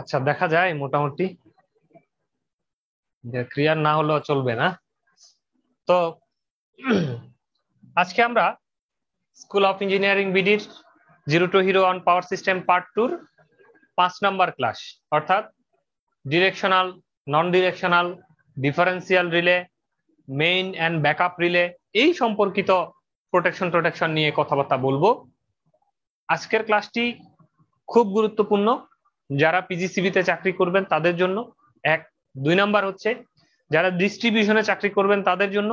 আচ্ছা, দেখা যায় মোটামুটি, যে ক্লিয়ার না হলেও চলবে না। তো আজকে আমরা স্কুল অফ ইঞ্জিনিয়ারিং বিডির zero to hero on power system part 2 5 number class, অর্থাৎ directional, non directional, differential relay, main and backup relay, এই সম্পর্কিত প্রোটেকশন নিয়ে কথাবার্তা বলবো। আজকের ক্লাসটি খুব গুরুত্বপূর্ণ যারা পিজিসিবি তে চাকরি করবেন তাদের জন্য। 2 নাম্বার হচ্ছে যারা ডিস্ট্রিবিউশনে চাকরি করবেন তাদের জন্য,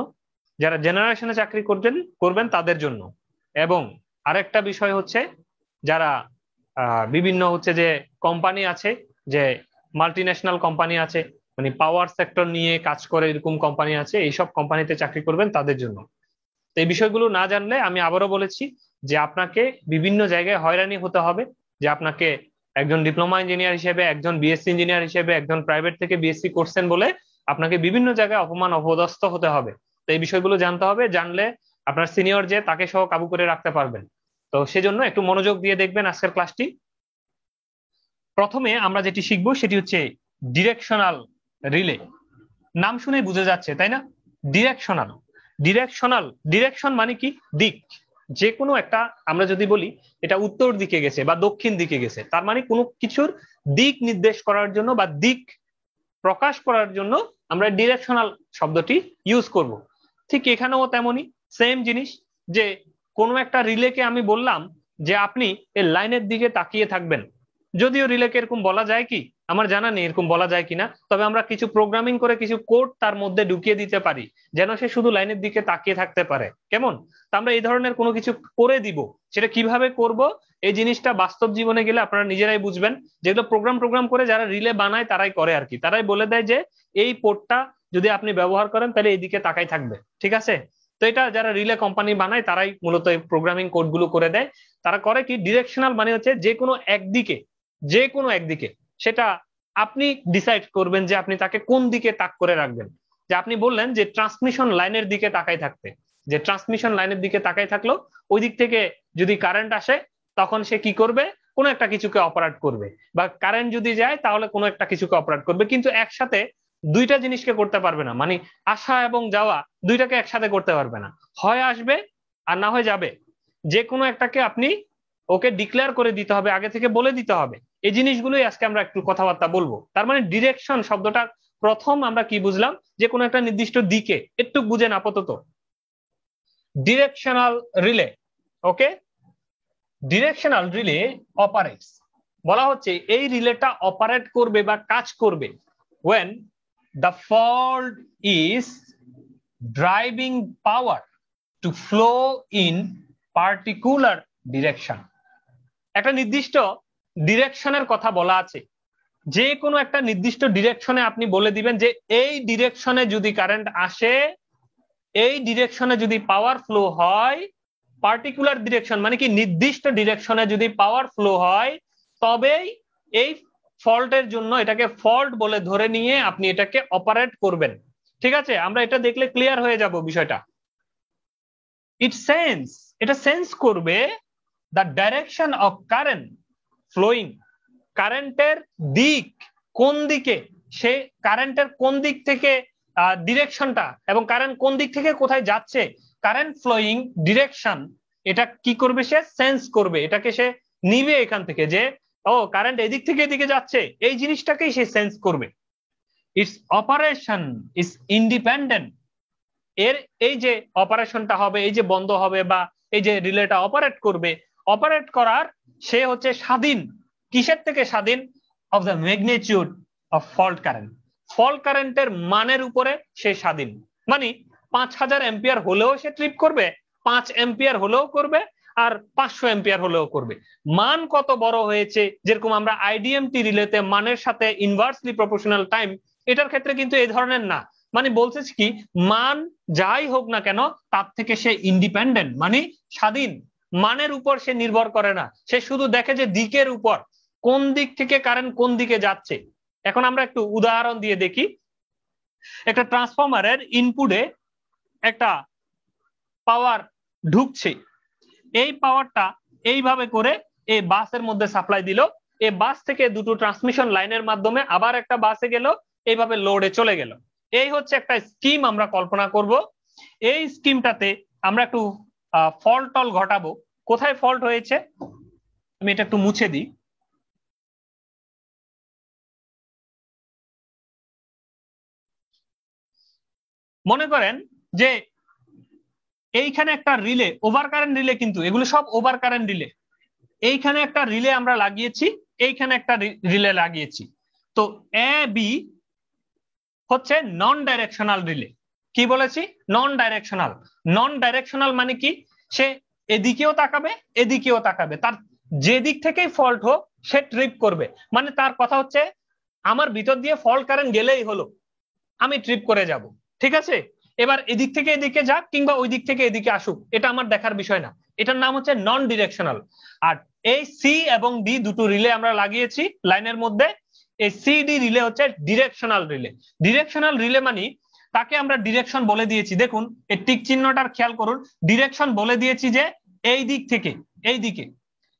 যারা জেনারেশনে চাকরি করবেন তাদের জন্য, এবং আরেকটা বিষয় হচ্ছে যারা বিভিন্ন হচ্ছে যে কোম্পানি আছে, যে মাল্টিন্যাশনাল কোম্পানি আছে, মানে পাওয়ার সেক্টর নিয়ে কাজ করে এরকম কোম্পানি আছে, এইসব কোম্পানিতে চাকরি করবেন তাদের জন্য। তো এই বিষয়গুলো না জানলে, আমি আবারও বলেছি যে আপনাকে বিভিন্ন জায়গায় হয়রানি হতে হবে, যে আপনাকে একজন ডিপ্লোমা ইঞ্জিনিয়ার হিসেবে, একজন বিএসসি ইঞ্জিনিয়ার হিসেবে, একজন প্রাইভেট থেকে বিএসসি করছেন বলে আপনাকে বিভিন্ন জায়গায় অপমান অপদস্থ হতে হবে। তো এই বিষয়গুলো জানতে হবে, জানলে আপনার সিনিয়র যে তাকে সহ কাবু করে রাখতে পারবেন। তো সেজন্য একটু মনোযোগ দিয়ে দেখবেন আজকের ক্লাসটি। প্রথমে আমরা যেটি শিখবো সেটি হচ্ছে ডিরেকশনাল রিলে। নাম শুনে বুঝে যাচ্ছে, তাই না? ডিরেকশনাল, ডিরেকশন মানে কি? দিক। যে কোনো একটা, আমরা যদি বলি এটা উত্তর দিকে গেছে বা দক্ষিণ দিকে গেছে, তার মানে কোনো কিছুর দিক নির্দেশ করার জন্য বা দিক প্রকাশ করার জন্য আমরা ডিরেকশনাল শব্দটি ইউজ করব। ঠিক এখানেও তেমনই সেম জিনিস, যে কোনো একটা রিলেকে আমি বললাম যে আপনি এই লাইনের দিকে তাকিয়ে থাকবেন। যদিও রিলেকে এরকম বলা যায় কি, আমার জানা নেই এরকম বলা যায় কিনা, তবে আমরা কিছু প্রোগ্রামিং করে কিছু কোড তার মধ্যে ঢুকিয়ে দিতে পারি যেন সে শুধু লাইনের দিকে তাকিয়ে থাকতে পারে। কেমন? তা আমরা এই ধরনের কোনো কিছু করে দিব, সেটা কিভাবে করব এই জিনিসটা বাস্তব জীবনে গেলে আপনারা নিজেরাই বুঝবেন। যেগুলো প্রোগ্রাম করে যারা রিলে বানায় তারাই করে আর কি, তারাই বলে দেয় যে এই পোর্টটা যদি আপনি ব্যবহার করেন তাহলে এইদিকে তাকাই থাকবে, ঠিক আছে? তো এটা যারা রিলে কোম্পানি বানায় তারাই মূলত এই প্রোগ্রামিং কোড গুলো করে দেয়। তারা করে কি, ডিরেকশনাল মানে হচ্ছে যে কোনো একদিকে সেটা আপনি ডিসাইড করবেন যে আপনি তাকে কোন দিকে তাক করে রাখবেন। যে আপনি বললেন যে ট্রান্সমিশন লাইনের দিকে তাকাই থাকতে, যে ট্রান্সমিশন লাইনের দিকে তাকাই থাকলো, ওই দিক থেকে যদি কারেন্ট আসে তখন সে কি করবে, কোনো একটা কিছুকে অপারেট করবে, বা কারেন্ট যদি যায় তাহলে কোনো একটা কিছুকে অপারেট করবে। কিন্তু একসাথে দুইটা জিনিসকে করতে পারবে না, মানে আসা এবং যাওয়া দুইটাকে একসাথে করতে পারবে না, হয় আসবে আর না হয় যাবে। যে কোনো একটাকে আপনি ওকে ডিক্লেয়ার করে দিতে হবে, আগে থেকে বলে দিতে হবে। এই জিনিসগুলোই আজকে আমরা একটু কথাবার্তা বলবো। তার মানে ডিরেকশন শব্দটা প্রথম আমরা কি বুঝলাম, যে কোনো একটা নির্দিষ্ট দিকে, একটু বুঝেন আপাতত। ডিরেকশনাল রিলে, ওকে, ডিরেকশনাল রিলে অপারেটস, বলা হচ্ছে এই রিলেটা অপারেট করবে বা কাজ করবে when the fault is driving power to flow in particular direction। একটা নির্দিষ্ট ডিরেকশনের কথা বলা আছে, যে কোনো একটা নির্দিষ্ট ডিরেকশনে আপনি বলে দিবেন যে এই ডিরেকশনে যদি কারেন্ট আসে, এই ডিরেকশনে যদি পাওয়ার ফ্লো হয়, পার্টিকুলার ডিরেকশন মানে কি নির্দিষ্ট ডিরেকশনে যদি পাওয়ার ফ্লো হয়, তবেই এই ফল্টের জন্য এটাকে ফল্ট বলে ধরে নিয়ে আপনি এটাকে অপারেট করবেন। ঠিক আছে, আমরা এটা দেখলে ক্লিয়ার হয়ে যাব বিষয়টা। এটা সেন্স করবে the direction of current flowing, কারেন্টের দিক কোন দিকে, সে কারেন্টের কোন দিক থেকে ডিরেকশনটা, এবং কারেন্ট কোন দিক থেকে কোথায় যাচ্ছে, কারেন্ট ফ্লোয়িং ডিরেকশন, এটা কি করবে, সে সেন্স করবে, এটাকে সে নিবে এখান থেকে, যে ও কারেন্ট এদিক থেকে এদিকে যাচ্ছে, এই জিনিসটাকেই সে সেন্স করবে। ইটস অপারেশন ইজ ইন্ডিপেন্ডেন্ট, এর এই যে অপারেশনটা হবে, এই যে বন্ধ হবে বা এই যে রিলেটা অপারেট করবে, অপারেট করার সে হচ্ছে স্বাধীন। কিসের থেকে স্বাধীন? Of the magnitude of fault current, fault কারেন্টের মানের উপরে সে স্বাধীন। মানে 5000 এম্পিয়ার হলেও সে ট্রিপ করবে, 5 এম্পিয়ার হলেও করবে, আর 500 এম্পিয়ার হলেও করবে। মান কত বড় হয়েছে, যেরকম আমরা আইডিএমটি রিলেতে মানের সাথে ইনভার্সলি প্রপোর্শনাল টাইম, এটার ক্ষেত্রে কিন্তু এই ধরনের না। মানে বলছে কি, মান যাই হোক না কেন তার থেকে সে ইন্ডিপেন্ডেন্ট, মানে স্বাধীন, মানের উপর সে নির্ভর করে না, সে শুধু দেখে যে দিকের উপর, কোন দিক থেকে কারেন্ট কোন দিকে যাচ্ছে। এখন আমরা একটু উদাহরণ দিয়ে দেখি। একটা ট্রান্সফরমারের ইনপুটে একটা পাওয়ার ঢুকছে, এই পাওয়ারটা এইভাবে করে এই বাসের মধ্যে সাপ্লাই দিল, এই বাস থেকে দুটো ট্রান্সমিশন লাইনের মাধ্যমে আবার একটা বাসে গেল, এইভাবে লোডে চলে গেল। এই হচ্ছে একটা স্কিম আমরা কল্পনা করব। এই স্কিমটাতে আমরা একটু ফল্ট টল ঘটাবো। কোথায় ফল্ট হয়েছে আমি এটা একটু মুছে দিই। মনে করেন যে এইখানে একটা রিলে, ওভার কারেন্ট রিলে, কিন্তু এগুলো সব ওভার কারেন্ট রিলে। এইখানে একটা রিলে আমরা লাগিয়েছি, এইখানে একটা রিলে লাগিয়েছি। তো এ বি হচ্ছে নন ডাইরেকশনাল রিলে। কি বলেছি? নন ডাইরেকশনাল। নন ডাইরেকশনাল মানে কি? সে এদিকেও তাকাবে, এদিকেও তাকাবে, তার যে দিক থেকেই ফল্ট হোক সে ট্রিপ করবে। মানে তার কথা হচ্ছে আমার ভিতর দিয়ে ফল্ট কারেন্ট গেলেই হলো, আমি ট্রিপ করে যাব। ঠিক আছে? এবার এদিক থেকে এদিকে যাক কিংবা ওই দিক থেকে এদিকে আসুক, এটা আমার দেখার বিষয় না। এটার নাম হচ্ছে নন ডিরেকশনাল। আর এই সি এবং ডি দুটো রিলে আমরা লাগিয়েছি লাইনের মধ্যে। এই সি ডি রিলে হচ্ছে ডিরেকশনাল রিলে। ডিরেকশনাল রিলে মানে তাকে আমরা ডিরেকশন বলে দিয়েছি। দেখুন এই টিক চিহ্নটার খেয়াল করুন, ডিরেকশন বলে দিয়েছি যে এই দিক থেকে এই দিকে,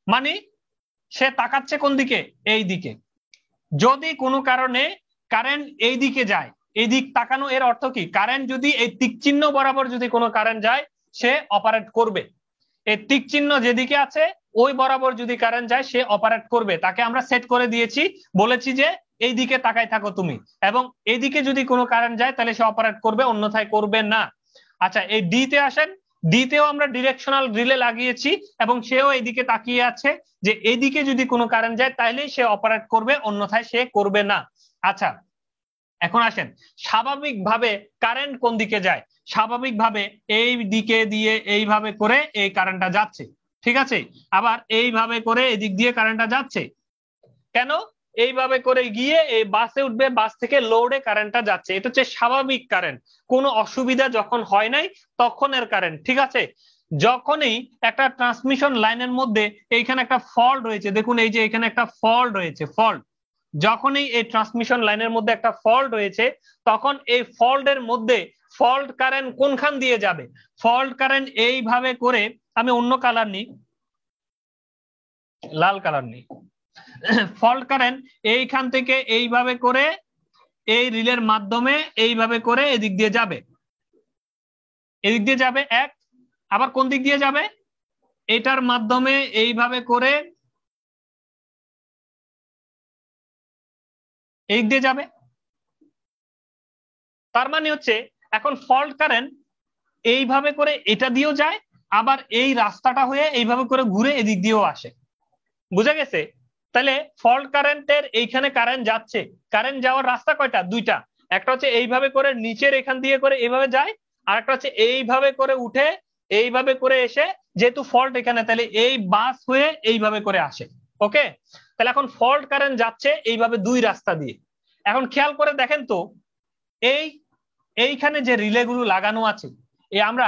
মানে সে তাকাচ্ছে কোন দিকে? এই দিকে। যদি কোনো কারণে কারেন্ট এই দিকে যায়, এই দিক তাকানো এর অর্থ কি? কারেন্ট যদি এই টিক চিহ্ন বরাবর যদি কোনো কারেন্ট যায় সে অপারেট করবে। এই টিক চিহ্ন যেদিকে আছে ওই বরাবর যদি কারেন্ট যায় সে অপারেট করবে। তাকে আমরা সেট করে দিয়েছি, বলেছি যে এই দিকে তাকাই থাকো তুমি, এবং এইদিকে যদি কোনো কারেন্ট যায় তাহলে সে অপারেট করবে, অন্যথায় করবে না। আচ্ছা, এই ডি তে আসেন। ডি তেও আমরা ডিরেকশনাল রিলে লাগিয়েছি এবং সেও এইদিকে তাকিয়ে আছে যে এইদিকে যদি কোনো কারেন্ট যায় তাহলেই সে অপারেট করবে, অন্যথায় সে করবে না। আচ্ছা, এখন আসেন স্বাভাবিকভাবে কারেন্ট কোন দিকে যায়? স্বাভাবিকভাবে এই দিকে দিয়ে এইভাবে করে এই কারেন্টটা যাচ্ছে। ঠিক আছে? আবার এইভাবে করে এদিক দিয়ে কারেন্টটা যাচ্ছে। কেন? এইভাবে করে গিয়ে এই বাসে উঠবে, বাস থেকে লোডে কারেন্টটা যাচ্ছে। এটা হচ্ছে স্বাভাবিক কারেন্ট। কোনো অসুবিধা যখন হয় নাই তখন এর কারেন্ট। ঠিক আছে? যখনই একটা ট্রান্সমিশন লাইনের মধ্যে এইখানে একটা ফল্ট হয়েছে, দেখুন এই যে এখানে একটা ফল্ট হয়েছে, ফল্ট। যখনই এই ট্রান্সমিশন লাইনের মধ্যে একটা ফল্ট হয়েছে তখন এই ফল্টের মধ্যে ফল্ট কারেন্ট কোনখান দিয়ে যাবে? ফল্ট কারেন্ট এইভাবে করে, আমি অন্য কালার নিই, লাল কালার নিই। ফল্ট কারেন্ট এইখান থেকে এইভাবে করে এই রিলের মাধ্যমে এইভাবে করে এদিক দিয়ে যাবে, এদিক দিয়ে যাবে এক। আবার কোন দিক দিয়ে যাবে? এটার মাধ্যমে এইভাবে করে এদিক দিয়ে যাবে। তার মানে হচ্ছে এখন ফল্ট কারেন্ট এইভাবে করে এটা দিয়েও যায়, আবার এই রাস্তাটা হয়ে এইভাবে করে ঘুরে এদিক দিয়েও আসে। বুঝা গেছে? তাহলে ফল্ট কারেন্টের এইখানে কারেন্ট যাচ্ছে, কারেন্ট যাওয়ার রাস্তা কয়টা? দুইটা। একটা হচ্ছে এইভাবে করে নিচের এখান দিয়ে করে এইভাবে যায়, আর একটা হচ্ছে এইভাবে করে উঠে এইভাবে করে এসে, যেহেতু ফল্ট এখানে তাহলে এই বাস হয়ে এইভাবে করে আসে। ওকে? তাহলে এখন ফল্ট কারেন্ট যাচ্ছে এইভাবে দুই রাস্তা দিয়ে। এখন খেয়াল করে দেখেন তো এইখানে যে রিলে গুলো লাগানো আছে, এই আমরা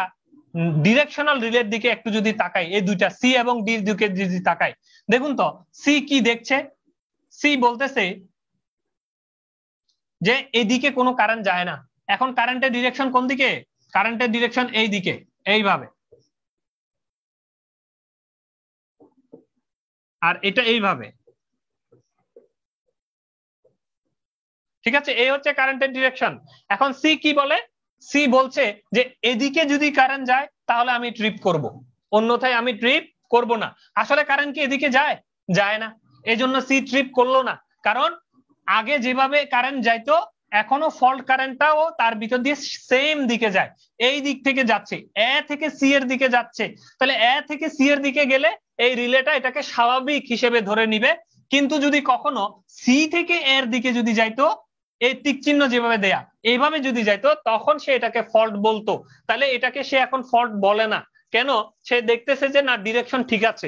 ডিরেকশনাল রিলের দিকে একটু যদি তাকাই, এই দুইটা সি এবং ডির দিকে যদি তাকাই, দেখুন তো সি কি দেখছে? সি বলতেছে যে এদিকে কোনো কারেন্ট যায় না। এখন কারেন্টের ডিরেকশন কোন দিকে? কারেন্টের ডিরেকশন এই দিকে, এইভাবে। আর এটা এইভাবে। ঠিক আছে? এই হচ্ছে কারেন্টের ডিরেকশন। এখন সি কি বলে? সি বলছে যে এদিকে যদি কারেন্ট যায় তাহলে আমি ট্রিপ করব, অন্যথায় আমি ট্রিপ করব না। আসলে কারেন্ট কি এদিকে যায়? যায় না। এই জন্য সি ট্রিপ করলো না, কারণ আগে যেভাবে কারেন্ট যাইতো এখনো ফল্ট কারেন্টটাও তার ভিতর দিয়ে সেম দিকে যায়, এই দিক থেকে যাচ্ছে, এ থেকে সি এর দিকে যাচ্ছে। তাহলে এ থেকে সি এর দিকে গেলে এই রিলেটা এটাকে স্বাভাবিক হিসেবে ধরে নিবে। কিন্তু যদি কখনো সি থেকে এর দিকে যদি যাইতো, এই টিক চিহ্ন যেভাবে দেয়া এইভাবে যদি যাইতো, তখন সে এটাকে ফল্ট বলতো। তাহলে এটাকে সে এখন ফল্ট বলে না। কেন? সে দেখতেছে যে না, ডিরেকশন ঠিক আছে।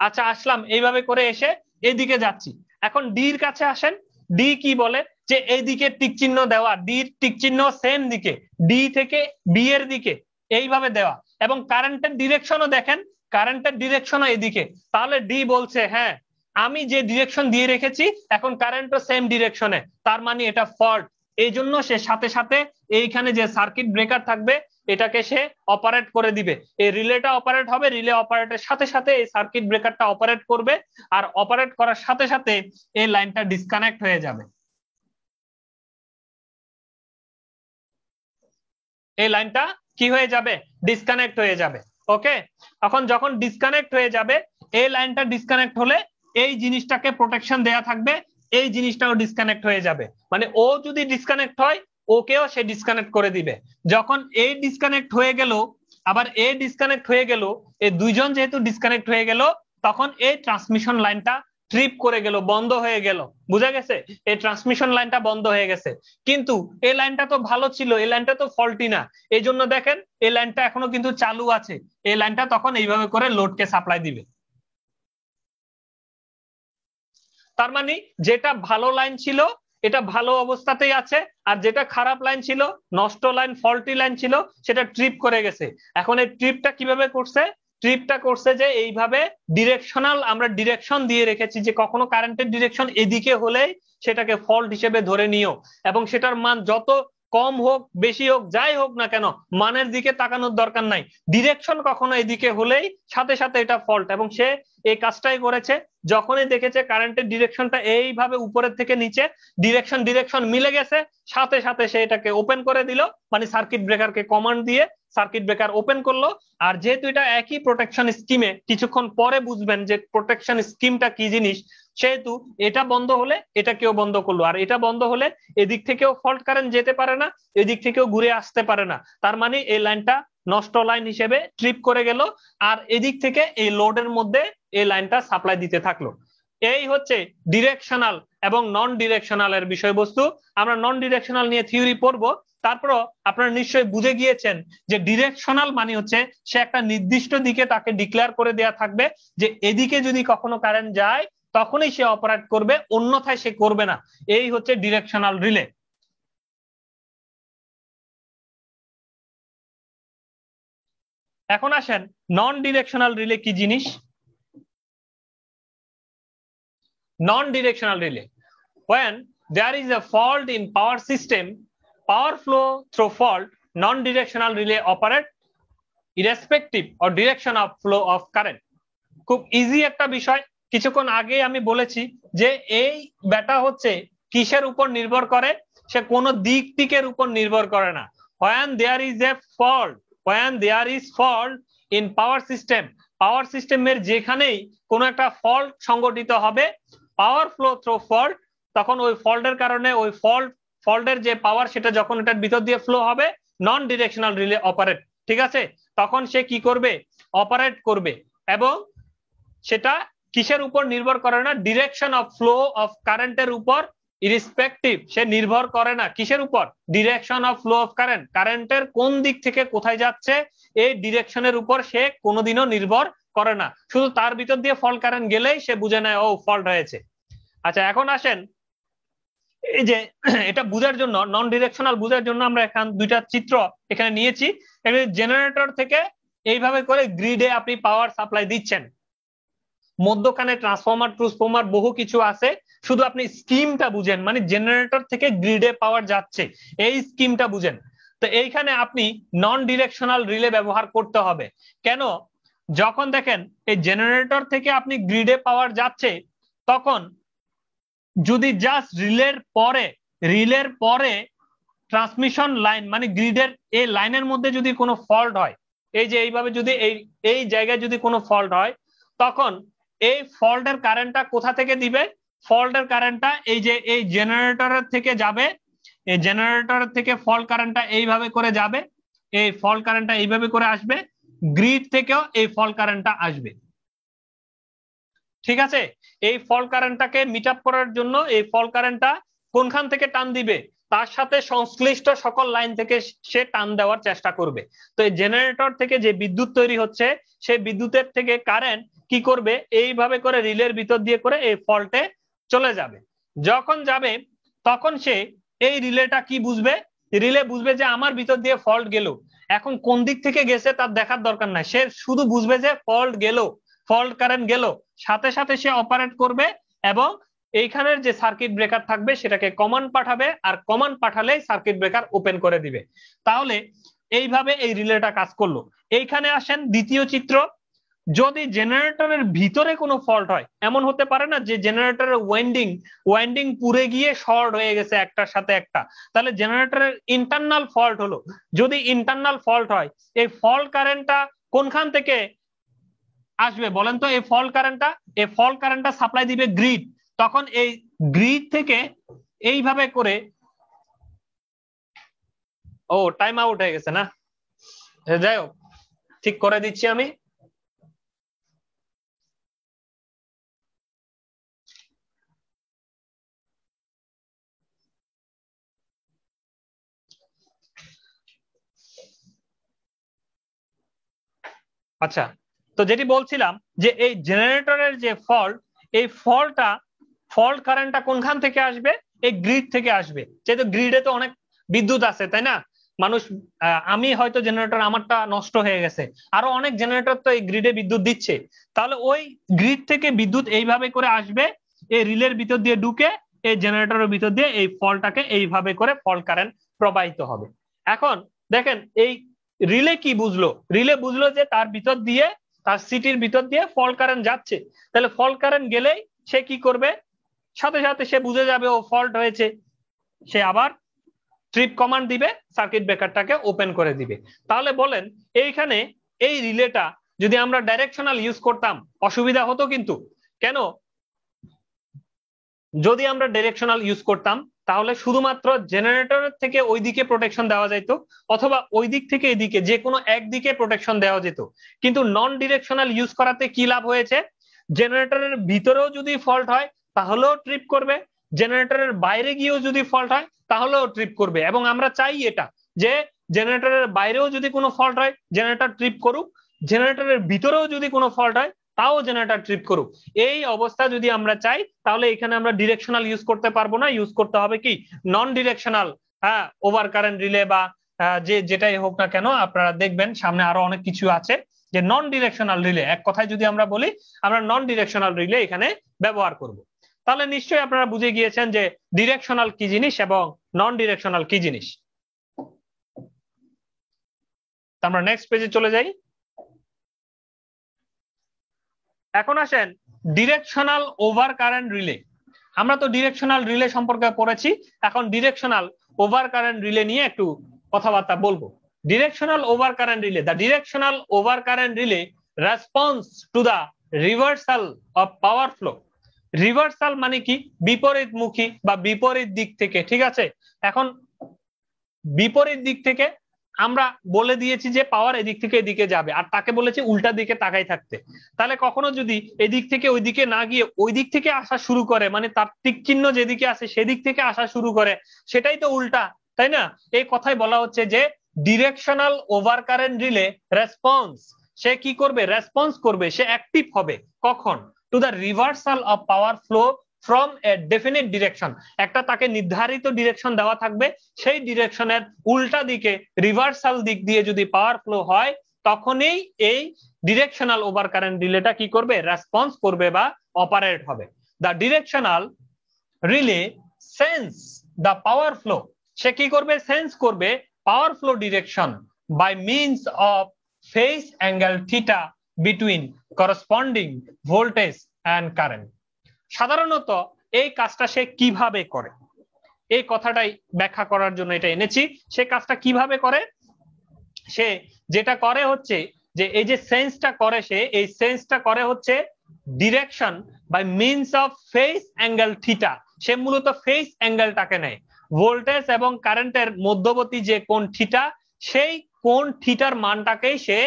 আচ্ছা, আসলাম এইভাবে করে এসে এইদিকে যাচ্ছি। এখন ডির কাছে আসেন। ডি কি বলে? যে এইদিকে টিক চিহ্ন দেওয়া, ডি টিক চিহ্ন সেম দিকে, ডি থেকে বি এর দিকে এইভাবে দেওয়া, এবং কারেন্টের ডিরেকশনও দেখেন, কারেন্টের ডিরেকশনও এদিকে। তাহলে ডি বলছে হ্যাঁ, আমি যে ডিরেকশন দিয়ে রেখেছি এখন কারেন্টও সেম ডিরেকশনে, তার মানে এটা ফল্ট। এই জন্য সে সাথে সাথে এইখানে যে সার্কিট ব্রেকার থাকবে এটাকে সে অপারেট করে দিবে। এই রিলেটা অপারেট হবে, রিলে অপারেটের সাথে সাথে এই সার্কিট ব্রেকারটা অপারেট করবে, আর অপারেট করার সাথে সাথে এই লাইনটা ডিসকানেক্ট হয়ে যাবে। এই লাইনটা কি হয়ে যাবে? ডিসকানেক্ট হয়ে যাবে। ওকে, এখন যখন ডিসকানেক্ট হয়ে যাবে, এই লাইনটা ডিসকানেক্ট হলে এই জিনিসটাকে প্রোটেকশন দেয়া থাকবে, এই জিনিসটাও ডিসকানেক্ট হয়ে যাবে। মানে ও যদি ডিসকানেক্ট হয় ওকেও সে ডিসকানেক্ট করে দিবে। যখন এই ডিসকানেক্ট হয়ে গেল আবার এ ডিসকানেক্ট হয়ে গেল, এই দুইজন যেহেতু ডিসকানেক্ট হয়ে গেল, তখন এই ট্রান্সমিশন লাইনটা ট্রিপ করে গেল, বন্ধ হয়ে গেল। বুঝা গেছে? এই ট্রান্সমিশন লাইনটা বন্ধ হয়ে গেছে, কিন্তু এই লাইনটা তো ভালো ছিল, এই লাইনটা তো ফল্টি না। এই জন্য দেখেন এই লাইনটা এখনো কিন্তু চালু আছে। এই লাইনটা তখন এইভাবে করে লোডকে সাপ্লাই দিবে। তার মানে যেটা ভালো লাইন ছিল এটা ভালো অবস্থাতেই আছে, আর যেটা খারাপ লাইন ছিল, নষ্ট লাইন, ফল্টি লাইন ছিল, সেটা ট্রিপ করে গেছে। এখন এই ট্রিপটা কিভাবে করছে? ট্রিপটা করছে যে এইভাবে ডিরেকশনাল, আমরা ডিরেকশন দিয়ে রেখেছি যে কখনো কারেন্টের ডিরেকশন এদিকে হলেই সেটাকে ফল্ট হিসেবে ধরে নিও, এবং সেটার মান যত কম হোক বেশি হোক যাই হোক না কেন মানের দিকে তাকানোর দরকার নাই, ডিরেকশন কখনো এদিকে হলেই সাথে সাথে এটা ফল্ট। এবং সে এই কাজটাই করেছে। যখনই দেখেছে কারেন্টের ডিরেকশনটা এইভাবে উপরের থেকে নিচে ডিরেকশন মিলে গেছে, সাথে সাথে সে এটাকে ওপেন করে দিল, মানে সার্কিট ব্রেকারকে কমান্ড দিয়ে সার্কিট ব্রেকার ওপেন করলো। আর যেহেতু এটা একই প্রোটেকশন স্কিমে, কিছুক্ষণ পরে বুঝবেন যে প্রোটেকশন স্কিমটা কি জিনিস, সেহেতু এটা বন্ধ হলে এটাকেও বন্ধ করলো, আর এটা বন্ধ হলে এদিক থেকেও ফল্ট কারেন্ট যেতে পারে না, এদিক থেকেও ঘুরে আসতে পারে না। তার মানে এই লাইনটা নষ্ট লাইন হিসেবে ট্রিপ করে গেল, আর এদিক থেকে এই লোডের মধ্যে এই লাইনটা সাপ্লাই দিতে থাকলো। এই হচ্ছে ডিরেকশনাল এবং নন ডিরেকশনাল এর বিষয়বস্তু। আমরা নন ডিরেকশনাল নিয়ে থিওরি পড়বো, তারপরও আপনারা নিশ্চয়ই বুঝে গিয়েছেন যে ডিরেকশনাল মানে হচ্ছে সে একটা নির্দিষ্ট দিকে তাকে ডিক্লেয়ার করে দেয়া থাকবে যে এদিকে যদি কখনো কারেন্ট যায় তখনই সে অপারেট করবে, অন্যথায় সে করবে না। এই হচ্ছে ডিরেকশনাল রিলে। এখন আসেন নন ডিরেকশনাল রিলে কি জিনিস। Non-directional relay: when there is a fault in power system, power flow through fault, non-directional relay operate irrespective of direction of flow of current. খুব ইজি একটা বিষয়। কিছুক্ষণ আগে আমি বলেছি যে এই ব্যাটা হচ্ছে কিসের উপর নির্ভর করে? সে কোনো দিকের উপর নির্ভর করে না। when there is a fault, when there is fault in power system, পাওয়ার সিস্টেমের যেখানেই কোনো একটা ফল্ট সংঘটিত হবে, পাওয়ার ফ্লো থ্রু ফল্ট, তখন ওই ফল্টের কারণে ওই ফল্টের যে পাওয়ার সেটা যখন এটার ভিতর দিয়ে ফ্লো হবে, নন ডিরেকশনাল রিলে অপারেট। ঠিক আছে? তখন সে কি করবে? অপারেট করবে। এবং সেটা কিসের উপর নির্ভর করে না? ডিরেকশন অফ ফ্লো অফ কারেন্টের উপর ইরেসপেক্টিভ, সে নির্ভর করে না কিসের উপর? Direction of flow of current, কারেন্টের কোন দিক থেকে কোথায় যাচ্ছে এই ডিরেকশনের উপর সে কোনোদিনও নির্ভর করে না। শুধু তার ভিতর দিয়ে ফল্ট কারেন্ট গেলেই সে বুঝে নেয় ও ফল্ট হয়েছে। আচ্ছা, এখন আসেন এই যে এটা বুঝার জন্য, নন ডিরেকশনাল বুঝার জন্য আমরা এখান দুইটা চিত্র এখানে নিয়েছি। জেনারেটর থেকে এইভাবে করে গ্রিডে আপনি পাওয়ার সাপ্লাই দিচ্ছেন, মধ্যখানে ট্রান্সফরমার বহু কিছু আছে, শুধু আপনি স্কিমটা বুঝেন, মানে জেনারেটর থেকে গ্রিডে পাওয়ার যাচ্ছে এই স্কিমটা বুঝেন। তো এইখানে আপনি নন ডিরেকশনাল রিলে ব্যবহার করতে হবে। কেন? যখন দেখেন এই জেনারেটর থেকে আপনি গ্রিডে পাওয়ার যাচ্ছে, তখন যদি জাস্ট রিলের পরে ট্রান্সমিশন লাইন, মানে গ্রিডের এই লাইনের মধ্যে যদি কোনো ফল্ট হয়, এই যে এইভাবে যদি এই জায়গায় যদি কোনো ফল্ট হয়, তখন এই ফল্টের কারেন্টটা কোথা থেকে দিবে? ফল্টের কারেন্টটা এই যে এই জেনারেটরের থেকে যাবে, এই জেনারেটরের থেকে ফল্ট কারেন্টটা এইভাবে করে যাবে, এই ফল্ট কারেন্টটা এইভাবে করে আসবে, গ্রিড থেকেও এই ফল্ট কারেন্টটা আসবে। ঠিক আছে? এই ফল্ট কারেন্টটাকে মিট আপ করার জন্য এই ফল্ট কারেন্টটা কোনখান থেকে টান দিবে? তার সাথে সংশ্লিষ্ট সকল লাইন থেকে সে টান দেওয়ার চেষ্টা করবে। তো এই জেনারেটর থেকে যে বিদ্যুৎ তৈরি হচ্ছে, সেই বিদ্যুতের থেকে কারেন্ট কি করবে? এইভাবে করে রিলের ভিতর দিয়ে করে এই ফল্টে চলে যাবে। যখন যাবে তখন সে এই রিলেটা কি বুঝবে? রিলে বুঝবে যে আমার ভিতর দিয়ে ফল্ট গেল। এখন কোন দিক থেকে গেছে তার দেখার দরকার নাই, সে শুধু বুঝবে যে ফল্ট গেল, ফল্ট কারেন্ট গেল, সাথে সাথে সে অপারেট করবে এবং এইখানের যে সার্কিট ব্রেকার থাকবে সেটাকে কমান্ড পাঠাবে, আর কমান্ড পাঠালেই সার্কিট ব্রেকার ওপেন করে দিবে। তাহলে এইভাবে এই রিলেটা কাজ করলো। এইখানে আসেন দ্বিতীয় চিত্র। যদি জেনারেটরের ভিতরে কোনো ফল্ট হয়, এমন হতে পারে না যে জেনারেটরের ওয়াইন্ডিং পুড়ে গিয়ে শর্ট হয়ে গেছে একটার সাথে একটা, তাহলে জেনারেটরের ইন্টারনাল ফল্ট হলো। যদি ইন্টারনাল ফল্ট হয়, এই ফল্ট কারেন্টটা কোনখান থেকে আসবে বলেন তো? এই ফল্ট কারেন্টটা সাপ্লাই দিবে গ্রিড। তখন এই গ্রিড থেকে এইভাবে করে, ও টাইম আউট হয়ে গেছে না, যাই হোক ঠিক করে দিচ্ছি আমি। আচ্ছা, তো যেটি বলছিলাম যে এই জেনারেটরের যে এই ফল্ট কারেন্টটা কোনখান থেকে আসবে? এই গ্রিড থেকে আসবে। যেহেতু গ্রিডে তো অনেক বিদ্যুৎ আছে, তাই না? মানুষ, আমি হয়তো জেনারেটর আমারটা নষ্ট হয়ে গেছে, আরো অনেক জেনারেটর তো এই গ্রিডে বিদ্যুৎ দিচ্ছে। তাহলে ওই গ্রিড থেকে বিদ্যুৎ এইভাবে করে আসবে, এই রিলের ভিতর দিয়ে ঢুকে এই জেনারেটরের ভিতর দিয়ে এই ফল্টটাকে এইভাবে করে ফল্ট কারেন্ট প্রবাহিত হবে। এখন দেখেন এই রিলে কি বুঝলো? রিলে বুঝলো যে তার ভিতর দিয়ে, তার সিটির ভিতর দিয়ে ফল্ট কারেন্ট যাচ্ছে। তাহলে ফল্ট কারেন্ট গেলেই সে কি করবে? সাথে সাথে সে বুঝে যাবে ও ফল্ট হয়েছে, সে আবার ট্রিপ কমান্ড দিবে, সার্কিট ব্রেকারটাকে ওপেন করে দিবে। তাহলে বলেন এইখানে এই রিলেটা যদি আমরা ডাইরেকশনাল ইউজ করতাম অসুবিধা হতো কিন্তু। কেন? যদি আমরা ডাইরেকশনাল ইউজ করতাম তাহলে শুধুমাত্র জেনারেটরের থেকে ওই দিকে প্রোটেকশন দেওয়া যেত, অথবা ওই দিক থেকে এদিকে যে কোনো একদিকে প্রোটেকশন দেওয়া যেত। কিন্তু নন ডিরেকশনাল ইউজ করাতে কি লাভ হয়েছে? জেনারেটরের ভিতরেও যদি ফল্ট হয় তাহলেও ট্রিপ করবে, জেনারেটরের বাইরে গিয়েও যদি ফল্ট হয় তাহলেও ট্রিপ করবে। এবং আমরা চাই এটা, যে জেনারেটরের বাইরেও যদি কোনো ফল্ট হয় জেনারেটর ট্রিপ করুক, জেনারেটরের ভিতরেও যদি কোনো ফল্ট হয় তাও জেনারেটর ট্রিপ করুক। এই অবস্থা যদি আমরা চাই তাহলে এখানে আমরা ডিরেকশনাল ইউজ করতে পারবো না, ইউজ করতে হবে কি নন ডিরেকশনাল। হ্যাঁ, ওভার কারেন্ট রিলে বা যেটাই হোক না কেন, আপনারা দেখবেন সামনে আরো অনেক কিছু আছে যে নন ডিরেকশনাল রিলে। এক কথায় যদি আমরা বলি, আমরা নন ডিরেকশনাল রিলে এখানে ব্যবহার করব। তাহলে নিশ্চয়ই আপনারা বুঝে গিয়েছেন যে ডিরেকশনাল কি জিনিস এবং নন ডিরেকশনাল কি জিনিস। আমরা নেক্সট পেজে চলে যাই। এখন আসেন ডিরেকশনাল ওভার কারেন্ট রিলে। আমরা তো ডিরেকশনাল রিলে সম্পর্কে পড়েছি, এখন ডিরেকশনাল ওভার কারেন্ট রিলে নিয়ে একটু কথাবার্তা বলবো। Directional over current relay, the directional over current relay response to the reversal of power flow. Reversal মানে কি? বিপরীতমুখী বা বিপরীত দিক থেকে, ঠিক আছে? এখন বিপরীত দিক থেকে আমরা বলে দিয়েছি যে পাওয়ার এদিক থেকে এদিকে যাবে, আর তাকে বলেছি উল্টা দিকে তাকাই থাকতে। তাহলে কখনো যদি এদিক থেকে ওইদিকে না গিয়ে ওই দিক থেকে আসা শুরু করে, মানে তার টিক চিহ্ন যেদিকে আছে সেদিক থেকে আসা শুরু করে, সেটাই তো উল্টা, তাই না? এই কথাই বলা হচ্ছে যে directional over current relay response, সে কি করবে? রেসপন্স করবে, সে অ্যাক্টিভ হবে কখন? To the reversal of power flow from a definite direction. একটা তাকে নির্ধারিত ডিরেকশন দেওয়া থাকবে, সেই ডিরেকশনের উল্টা দিকে রিভার্সাল দিক দিয়ে যদি পাওয়ার ফ্লো হয়, তখনই এই ডিরেকশনাল ওভার কারেন্ট রিলেটা কি করবে? রেসপন্স করবে বা অপারেট হবে। The directional relay sense the power flow, সে কি করবে? সেন্স করবে power flow direction by means of phase angle theta between corresponding voltage and current. সাধারণত এই কাজটা সে কিভাবে করে, এই কথাটাই ব্যাখ্যা করার জন্য এটা এনেছি। সে কাজটা কিভাবে করে? সে যেটা করে হচ্ছে যে এই যে সেন্সটা করে, সে এই সেন্সটা করে হচ্ছে direction by means of phase angle theta. সে মূলত ফেজ অ্যাঙ্গেলটাকে নেয়, ভোল্টেজ এবং কারেন্টের মধ্যবর্তী যে কোণ থিটা, সেই কোণ থিটার মানটাকেই সে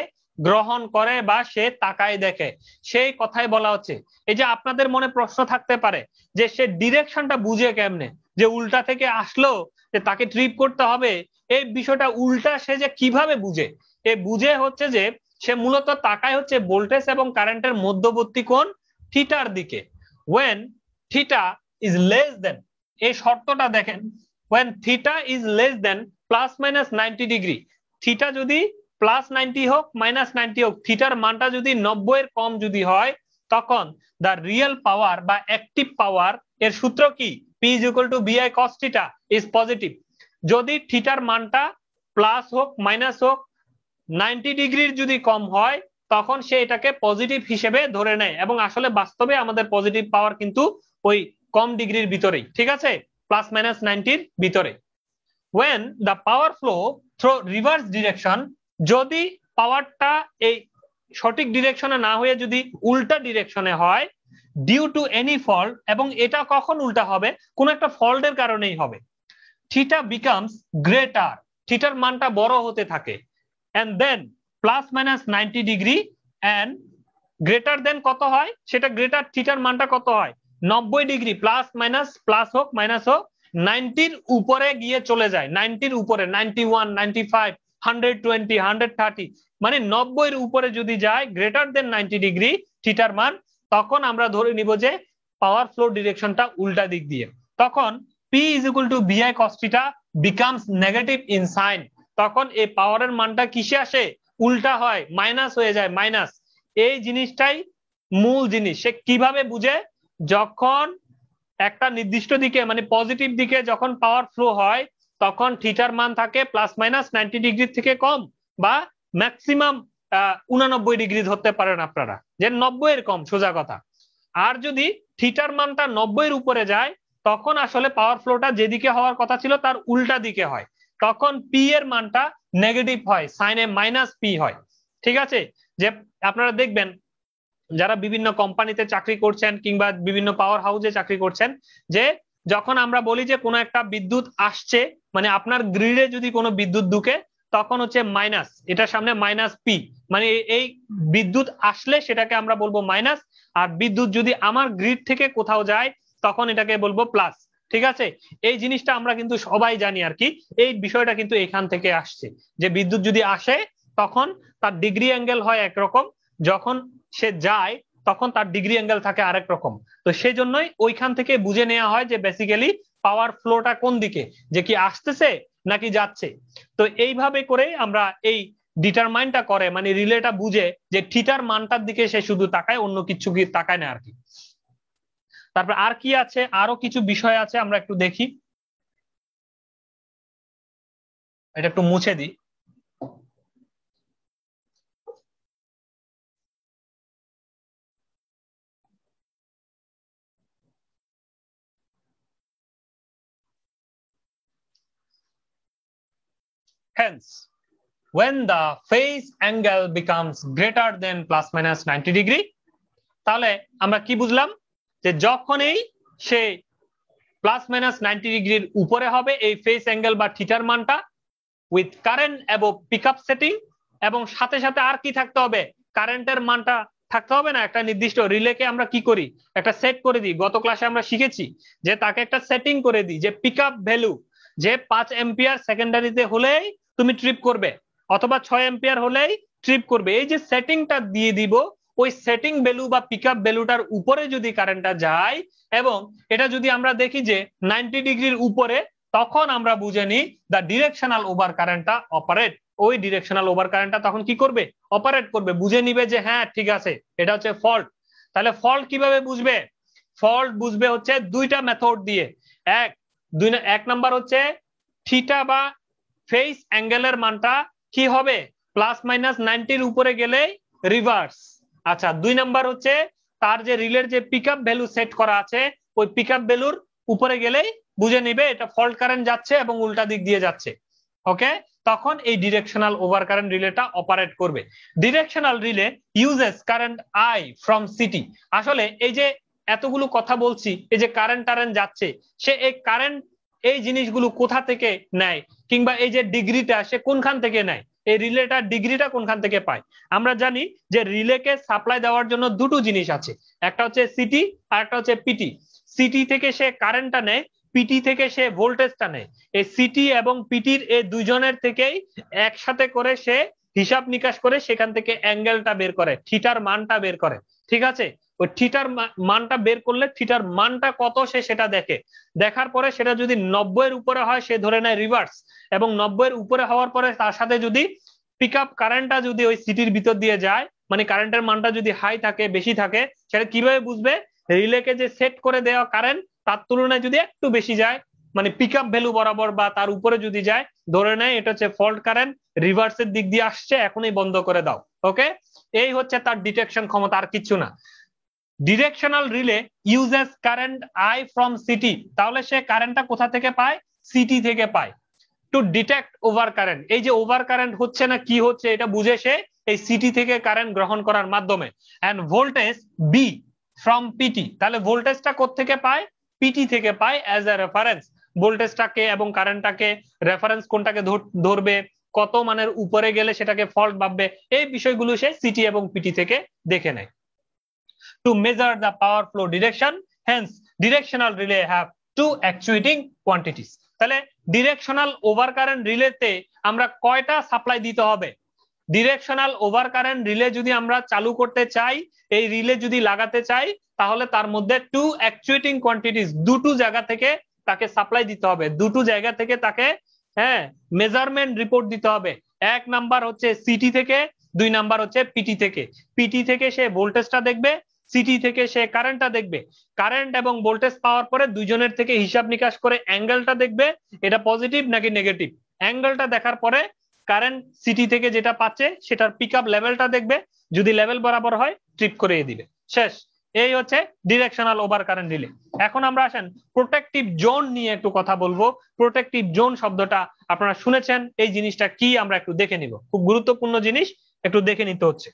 গ্রহণ করে বা সে তাকায় দেখে, সেই কথাই বলা হচ্ছে। এই যে আপনাদের মনে প্রশ্ন থাকতে পারে যে সে ডিরেকশনটা বুঝে কেমনে, যে উল্টা থেকে আসলো যে তাকে ট্রিপ করতে হবে, এই বিষয়টা উল্টা সে যে কিভাবে বুঝে? এ বুঝে হচ্ছে যে সে মূলত তাকায় হচ্ছে ভোল্টেজ এবং কারেন্টের মধ্যবর্তী কোণ থিটার দিকে। when theta is less than, এই শর্তটা দেখেন, when theta is less than plus minus 90 degree, theta যদি প্লাস 90 হোক মাইনাস 90 হোক, থিটার মানটা যদি 90 এর কম যদি হয়, তখন দ্য রিয়েল পাওয়ার বা অ্যাক্টিভ পাওয়ার এর সূত্র কি? P is equal to BI cos theta is positive. যদি থিটার মানটা প্লাস হোক মাইনাস হোক 90 ডিগ্রির যদি কম হয় তখন সে এটাকে পজিটিভ হিসেবে ধরে নেয়, এবং আসলে বাস্তবে আমাদের পজিটিভ পাওয়ার কিন্তু ওই কম ডিগ্রির ভিতরেই, ঠিক আছে, প্লাস মাইনাস 90-র ভিতরে। when the power flow through reverse direction, যদি পাওয়ারটা এই সঠিক ডিরেকশনে না হয়ে যদি উল্টা ডিরেকশনে হয়, ডিউ টু এনি ফল্ট, এবং এটা কখন উল্টা হবে? কোন একটা ফল্টের কারণেই হবে, থিটা বিকামস গ্রেটার, থিটার মানটা বড় হতে থাকে, and then plus minus 90 degree and greater than কত হয়? সেটা গ্রেটার থিটার মানটা কত হয়? 90 ডিগ্রি, প্লাস মাইনাস, প্লাস হোক মাইনাস হোক 90-র উপরে গিয়ে চলে যায়, 90-র উপরে, 91, 95, 120, 130, মানে 90-এর উপরে যদি যায় গ্রেটার দেন 90 ডিগ্রি থিটার মান, তখন আমরা ধরে নিব যে পাওয়ার ফ্লো ডিরেকশনটা উল্টা দিক দিয়ে। তখন P is equal to BI cos theta becomes negative in sign, তখন এই পাওয়ারের মানটা কিসে আসে? উল্টা হয়, মাইনাস হয়ে যায়, মাইনাস। এই জিনিসটাই মূল জিনিস। সে কিভাবে বুঝে? যখন একটা নির্দিষ্ট দিকে মানে পজিটিভ দিকে যখন পাওয়ার ফ্লো হয় তখন থিটার মান থাকে প্লাস মাইনাস 90 ডিগ্রি থেকে কম, বা ম্যাক্সিমাম 89 ডিগ্রি ধরতে পারেন আপনারা, যে 90 এর কম, সোজা কথা। আর যদি থিটার মানটা 90-এর উপরে যায় তখন আসলে পাওয়ার ফ্লোটা যেদিকে হওয়ার কথা ছিল তার উল্টা দিকে হয়, তখন পি এর মানটা নেগেটিভ হয়, সাইনে মাইনাস পি হয়, ঠিক আছে। যে আপনারা দেখবেন যারা বিভিন্ন কোম্পানিতে চাকরি করছেন কিংবা বিভিন্ন পাওয়ার হাউসে চাকরি করছেন, যে যখন আমরা বলি যে কোনো একটা বিদ্যুৎ আসছে, মানে আপনার গ্রিডে যদি কোনো বিদ্যুৎ ঢুকে তখন হচ্ছে মাইনাস, এটার সামনে মাইনাস পি, মানে এই বিদ্যুৎ আসলে সেটাকে আমরা বলবো মাইনাস, আর বিদ্যুৎ যদি আমার গ্রিড থেকে কোথাও যায় তখন এটাকে বলবো প্লাস, ঠিক আছে। এই জিনিসটা আমরা কিন্তু সবাই জানি আর কি, এই বিষয়টা কিন্তু এখান থেকে আসছে, যে বিদ্যুৎ যদি আসে তখন তার ডিগ্রি অ্যাঙ্গেল হয় একরকম, যখন সে যায় তখন তার ডিগ্রি অ্যাঙ্গেল থাকে আরেক রকম। তো সেই জন্যই ওইখান থেকে বুঝে নেওয়া হয় যে বেসিক্যালি পাওয়ার ফ্লোটা কোন দিকে, যে কি আসতেছে নাকি যাচ্ছে। তো এইভাবে করে আমরা এই ডিটারমাইনটা করে, মানে রিলেটা বুঝে যে থিটার মানটার দিকে সে শুধু তাকায়, অন্য কিছু কি তাকায় না আর কি। তারপর আর কি আছে, আরো কিছু বিষয় আছে, আমরা একটু দেখি। এটা একটু মুছে দিই। Hence, when the phase angle becomes greater than plus minus 90 degree, তাহলে আমরা কি বুঝলাম? যে যখনই সে প্লাস মাইনাস 90 ডিগ্রির উপরে হবে এই ফেস অ্যাঙ্গেল বা থিটার মানটা, উইথ কারেন্ট এবং পিকআপ সেটিং, এবং সাথে সাথে আর কি থাকতে হবে? কারেন্টের মানটা থাকতে হবে না? একটা নির্দিষ্ট রিলেকে আমরা কি করি? একটা সেট করে দিই। গত ক্লাসে আমরা শিখেছি যে তাকে একটা সেটিং করে দিই, যে পিকআপ ভ্যালু যে 5 এম্পিয়ার সেকেন্ডারিতে হলেই তুমি ট্রিপ করবে, অথবা 6 এম্পিয়ার হলেই ট্রিপ করবে। এই যে সেটিংটা দিয়ে দিব, ওই সেটিং ভ্যালু বা পিকআপ ভ্যালুটার উপরে যদি কারেন্টটা যায় এবং এটা যদি আমরা দেখি যে 90 ডিগ্রির উপরে, তখন আমরা বুঝে নিই দ্য ডিরেকশনাল ওভার কারেন্টটা অপারেট। ওই ডিরেকশনাল ওভার কারেন্টটা তখন কি করবে? অপারেট করবে, বুঝে নিবে যে হ্যাঁ ঠিক আছে এটা হচ্ছে ফল্ট। তাহলে ফল্ট কিভাবে বুঝবে? ফল্ট বুঝবে হচ্ছে দুইটা মেথড দিয়ে। এক নাম্বার হচ্ছে থিটা বা ফেস অ্যাঙ্গেলের মানটা কি হবে? প্লাস মাইনাস 90-র উপরে গেলে রিভার্স। আচ্ছা, 2 নাম্বার হচ্ছে তার যে রিলের যে পিকআপ ভ্যালু সেট করা আছে, ওই পিকআপ ভ্যালুর উপরে গেলেই বুঝে নিবে এটা ফল্ট কারেন্ট যাচ্ছে এবং উল্টা দিক দিয়ে যাচ্ছে। ওকে, তখন এই ডিরেকশনাল ওভার কারেন্ট রিলেটা অপারেট করবে। Directional relay uses current I from city. আসলে এই যে এতগুলো কথা বলছি, এই যে কারেন্ট যাচ্ছে, সে এই কারেন্ট এই জিনিসগুলো কোথা থেকে নেয়, কিংবা এই যে ডিগ্রিটা সে কোনখান থেকে নেয়, এই রিলেটার ডিগ্রিটা কোনখান থেকে পায়? আমরা জানি যে রিলেকে সাপ্লাই দেওয়ার জন্য দুটো জিনিস আছে, একটা হচ্ছে সিটি আর একটা হচ্ছে পিটি। সিটি থেকে সে কারেন্টটা নেয়, পিটি থেকে সে ভোল্টেজটা নেয়। এই সিটি এবং পিটির এই দুজনের থেকেই একসাথে করে সে হিসাব নিকাশ করে সেখান থেকে অ্যাঙ্গেলটা বের করে, থিটার মানটা বের করে, ঠিক আছে। ওই থিটার মানটা বের করলে থিটার মানটা কত সে সেটা দেখে, দেখার পরে সেটা যদি 90-এর উপরে হয় সে ধরে নেয় রিভার্স, এবং 90-এর উপরে হওয়ার পরে তার সাথে যদি পিকআপ কারেন্টটা যদি ওই সিটির ভিতর দিয়ে যায় মানে কারেন্টের মানটা যদি হাই থাকে, বেশি থাকে, সেটা কিভাবে বুঝবে? রিলেকে যে সেট করে দেওয়া কারেন্ট তার তুলনায় যদি একটু বেশি যায়, মানে পিক আপ ভ্যালু বরাবর বা তার উপরে যদি যায়, ধরে নেয় এটা হচ্ছে ফল্ট কারেন্ট, রিভার্সের দিক দিয়ে আসছে, এখনই বন্ধ করে দাও। ওকে, এই হচ্ছে তার ডিটেকশন ক্ষমতা, আর কিছু না। Directional relay uses current I from city, তাহলে সে কারেন্টটা কোথা থেকে পায়? সিটি থেকে পায়। টু ডিটেক্ট ওভার কারেন্ট, এই যে ওভার কারেন্ট হচ্ছে না কি হচ্ছে এটা বুঝে সে এই সিটি থেকে কারেন্ট গ্রহণ করার মাধ্যমে। And voltage B from PT, তাহলে ভোল্টেজটা কোত্থেকে পায়? পিটি থেকে পায় অ্যাজ এ রেফারেন্স। ভোল্টেজটাকে এবং কারেন্টটাকে রেফারেন্স কোনটাকে ধরবে, কত মানের উপরে গেলে সেটাকে ফল্ট ভাববে, এই বিষয়গুলো সে সিটি এবং পিটি থেকে দেখে নেয়। To measure the power flow direction, hence directional relay have two actuating quantities. তাহলে ডিরেকশনাল ওভার কারেন্ট রিলেতে আমরা কয়টা সাপ্লাই দিতে হবে? ডিরেকশনাল ওভার কারেন্ট রিলে যদি আমরা চালু করতে চাই, এই রিলে যদি লাগাতে চাই, তাহলে তার মধ্যে টু অ্যাকচুয়েটিং কোয়ান্টিটিস, দুটো জায়গা থেকে তাকে সাপ্লাই দিতে হবে, দুটো জায়গা থেকে তাকে মেজারমেন্ট রিপোর্ট দিতে হবে। এক নাম্বার হচ্ছে সিটি থেকে, দুই নাম্বার হচ্ছে পিটি থেকে। পিটি থেকে সে ভোল্টেজটা দেখবে, সিটি থেকে সে কারেন্টটা দেখবে। কারেন্ট এবং ভোল্টেজ পাওয়ার পরে দুইজনের থেকে হিসাব নিকাশ করে অ্যাঙ্গেলটা দেখবে, এটা পজিটিভ নাকি নেগেটিভ। অ্যাঙ্গেলটা দেখার পরে কারেন্ট সিটি থেকে যেটা পাচ্ছে সেটার পিক আপ লেভেলটা দেখবে, যদি লেভেল বরাবর হয় ট্রিপ করে দিবে, শেষ। এই হচ্ছে ডিরেকশনাল ওভার কারেন্ট রিলে। এখন আমরা আসেন প্রোটেক্টিভ জোন নিয়ে একটু কথা বলবো। প্রোটেক্টিভ জোন শব্দটা আপনারা শুনেছেন, এই জিনিসটা কি আমরা একটু দেখে নিব, খুব গুরুত্বপূর্ণ জিনিস, একটু দেখে নিতে হচ্ছে।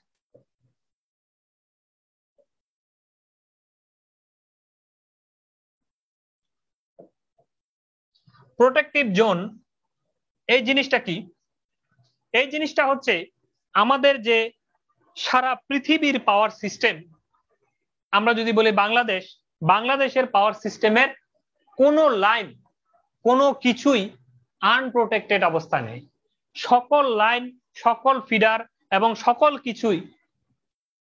প্রোটেক্টিভ জোন এই জিনিসটা কি? এই জিনিসটা হচ্ছে আমাদের যে সারা পৃথিবীর পাওয়ার সিস্টেম, আমরা যদি বলি বাংলাদেশ, বাংলাদেশের পাওয়ার সিস্টেমের কোনো লাইন, কোনো কিছুই আনপ্রোটেক্টেড অবস্থা নেই। সকল লাইন, সকল ফিডার এবং সকল কিছুই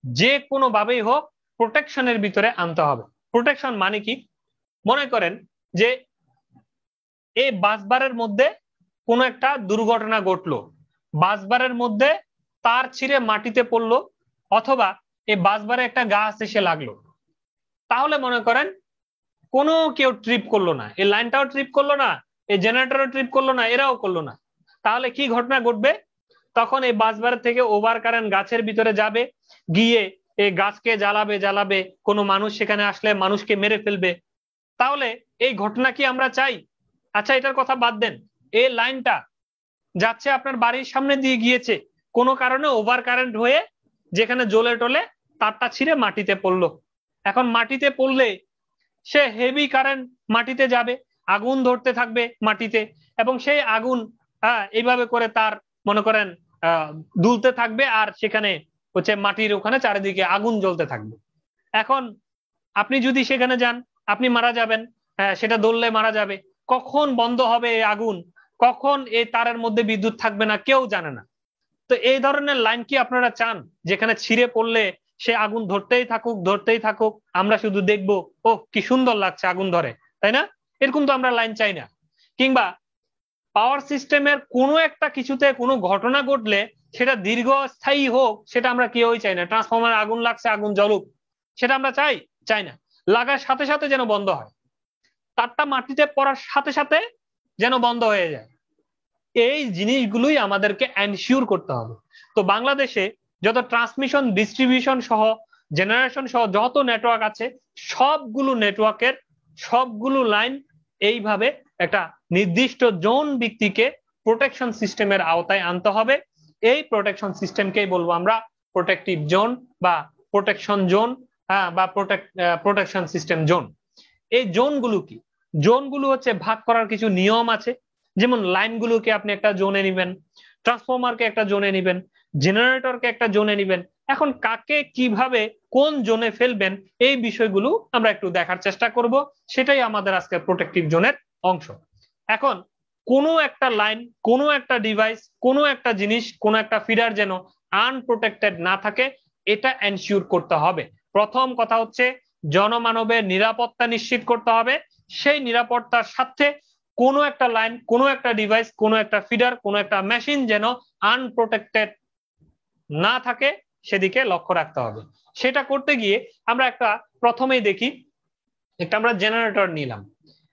যে কোনো ভাবেই হোক প্রোটেকশনের ভিতরে আনতে হবে। প্রোটেকশন মানে কি? মনে করেন যে এই বাসবারের মধ্যে কোনো একটা দুর্ঘটনা ঘটলো, বাসবারের মধ্যে তার ছিঁড়ে মাটিতে পড়লো, অথবা এই বাসবারে একটা গাছ এসে লাগলো, তাহলে মনে করেন কোনো কেউ ট্রিপ করলো না, এই লাইনটাও ট্রিপ করলো না, এই জেনারেটরও ট্রিপ করলো না, এরাও করলো না, তাহলে কি ঘটনা ঘটবে? তখন এই বাসবার থেকে ওভার কারেন্ট গাছের ভিতরে যাবে, গিয়ে এই গাছকে জ্বালাবে, জ্বালাবে, কোনো মানুষ সেখানে আসলে মানুষকে মেরে ফেলবে। তাহলে এই ঘটনা কি আমরা চাই? আচ্ছা এটার কথা বাদ দেন, এই লাইনটা যাচ্ছে আপনার বাড়ির সামনে দিয়ে গিয়েছে, কোনো কারণে ওভার কারেন্ট হয়ে যেখানে জ্বলে টলে তারটা ছিঁড়ে মাটিতে পড়লো। এখন মাটিতে পড়লে সে হেভি কারেন্ট মাটিতে যাবে, আগুন ধরতে থাকবে মাটিতে, এবং সেই আগুন এইভাবে করে তার মনে করেন দুলতে থাকবে, আর সেখানে হচ্ছে মাটির ওখানে চারিদিকে আগুন জ্বলতে থাকবে। এখন আপনি যদি সেখানে যান, আপনি মারা যাবেন, সেটা দললে মারা যাবে। কখন বন্ধ হবে এই আগুন, কখন এই তারের মধ্যে বিদ্যুৎ থাকবে না, কেউ জানে না। তো এই ধরনের লাইন কি আপনারা চান, যেখানে ছিঁড়ে পড়লে সে আগুন ধরতেই থাকুক, ধরতেই থাকুক, আমরা শুধু দেখবো ও কি সুন্দর লাগছে আগুন ধরে, তাই না? এরকম তো আমরা লাইন চাই না। কিংবা পাওয়ার সিস্টেমের কোনো একটা কিছুতে কোনো ঘটনা ঘটলে সেটা দীর্ঘস্থায়ী হোক, সেটা আমরা কেউই চাই না। ট্রান্সফরমার আগুন লাগছে, আগুন জ্বলুক, সেটা আমরা চাই? চাই না। লাগার সাথে সাথে যেন বন্ধ হয়, তারটা মাটিতে পড়ার সাথে সাথে যেন বন্ধ হয়ে যায়। এই জিনিসগুলোই আমাদেরকে এনশিওর করতে হবে। তো বাংলাদেশে যত ট্রান্সমিশন, ডিস্ট্রিবিউশন সহ জেনারেশন সহ যত নেটওয়ার্ক আছে, সবগুলো নেটওয়ার্কের সবগুলো লাইন এইভাবে একটা নির্দিষ্ট জোন ভিত্তিকে প্রোটেকশন সিস্টেমের আওতায় আনতে হবে। এই প্রোটেকশন সিস্টেমকেই বলবো আমরা প্রোটেক্টিভ জোন বা প্রোটেকশন জোন, বা প্রোটেকশন সিস্টেম জোন। এই জোনগুলো কি? জোনগুলো হচ্ছে ভাগ করার কিছু নিয়ম আছে, যেমন লাইনগুলোকে আপনি একটা জোনে নিবেন, ট্রান্সফরমারকে একটা জোনে নিবেন, জেনারেটরকে একটা জোনে নিবেন। এখন কাকে কিভাবে কোন জোনে ফেলবেন, এই বিষয়গুলো আমরা একটু দেখার চেষ্টা করব, সেটাই আমাদের আজকে প্রোটেক্টিভ জোনের অংশ। এখন কোনো একটা লাইন, কোনো একটা ডিভাইস, কোনো একটা জিনিস, কোনো একটা ফিডার যেন আনপ্রোটেক্টেড না থাকে, এটা এনশিওর করতে হবে। প্রথম কথা হচ্ছে জনমানবের নিরাপত্তা নিশ্চিত করতে হবে। সেই নিরাপত্তার সাথে কোনো একটা লাইন, কোনো একটা ডিভাইস, কোনো একটা ফিডার, কোনো একটা মেশিন যেন আনপ্রোটেক্টেড না থাকে, সেদিকে লক্ষ্য রাখতে হবে। সেটা করতে গিয়ে আমরা একটা প্রথমেই দেখি একটা আমরা জেনারেটর নিলাম,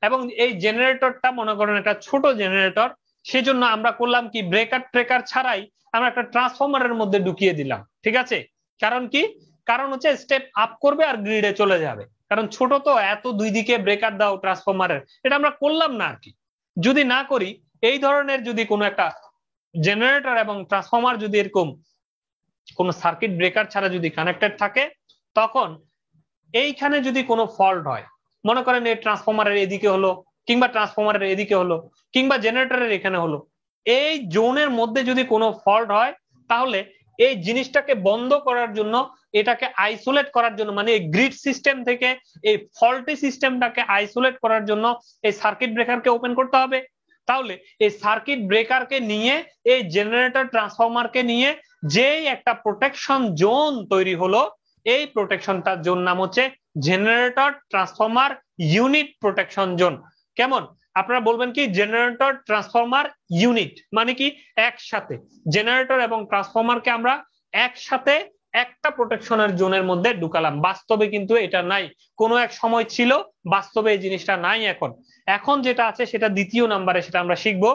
এবং এই জেনারেটরটা মনে করেন একটা ছোট জেনারেটর, সেজন্য আমরা করলাম কি ব্রেকার ট্রেকার ছাড়াই আমরা একটা ট্রান্সফরমারের মধ্যে ঢুকিয়ে দিলাম। ঠিক আছে, কারণ কি, কারণ হচ্ছে স্টেপ আপ করবে আর গ্রিডে চলে যাবে, কারণ ছোট তো এত দুই দিকে ব্রেকার দাও ট্রান্সফরমারের, এটা আমরা করলাম না আর কি। যদি না করি, এই ধরনের যদি কোনো একটা জেনারেটর এবং ট্রান্সফরমার যদি এরকম কোন সার্কিট ব্রেকার ছাড়া যদি কানেক্টেড থাকে, তখন এইখানে যদি কোনো ফল্ট হয়, মনে করেন এই ট্রান্সফরমারের এদিকে হলো, কিংবা ট্রান্সফরমারের এদিকে হলো, কিংবা জেনারেটরের এখানে হলো, এই জোনের মধ্যে যদি কোনো ফল্ট হয়, তাহলে এই জিনিসটাকে বন্ধ করার জন্য, এটাকে আইসোলেট করার জন্য, মানে এই গ্রিড সিস্টেম থেকে এই ফল্টি সিস্টেমটাকে আইসোলেট করার জন্য এই সার্কিট ব্রেকারকে ওপেন করতে হবে। তাহলে এই সার্কিট ব্রেকারকে নিয়ে, এই জেনারেটর ট্রান্সফরমারকে নিয়ে যেই একটা প্রোটেকশন জোন তৈরি হলো, এই প্রোটেকশনটার জোন নাম হচ্ছে generator transformer unit protection zone. কেমন, আপনারা বলবেন কি জেনারেটর ট্রান্সফরমার ইউনিট মানে কি, একসাথে জেনারেটর এবং ট্রান্সফরমারকে আমরা একসাথে একটা প্রোটেকশনের জোনের মধ্যে ঢুকালাম। বাস্তবে কিন্তু এটা নাই, কোনো এক সময় ছিল, বাস্তবে এই জিনিসটা নাই। এখন এখন যেটা আছে সেটা দ্বিতীয় নাম্বারে, সেটা আমরা শিখবো।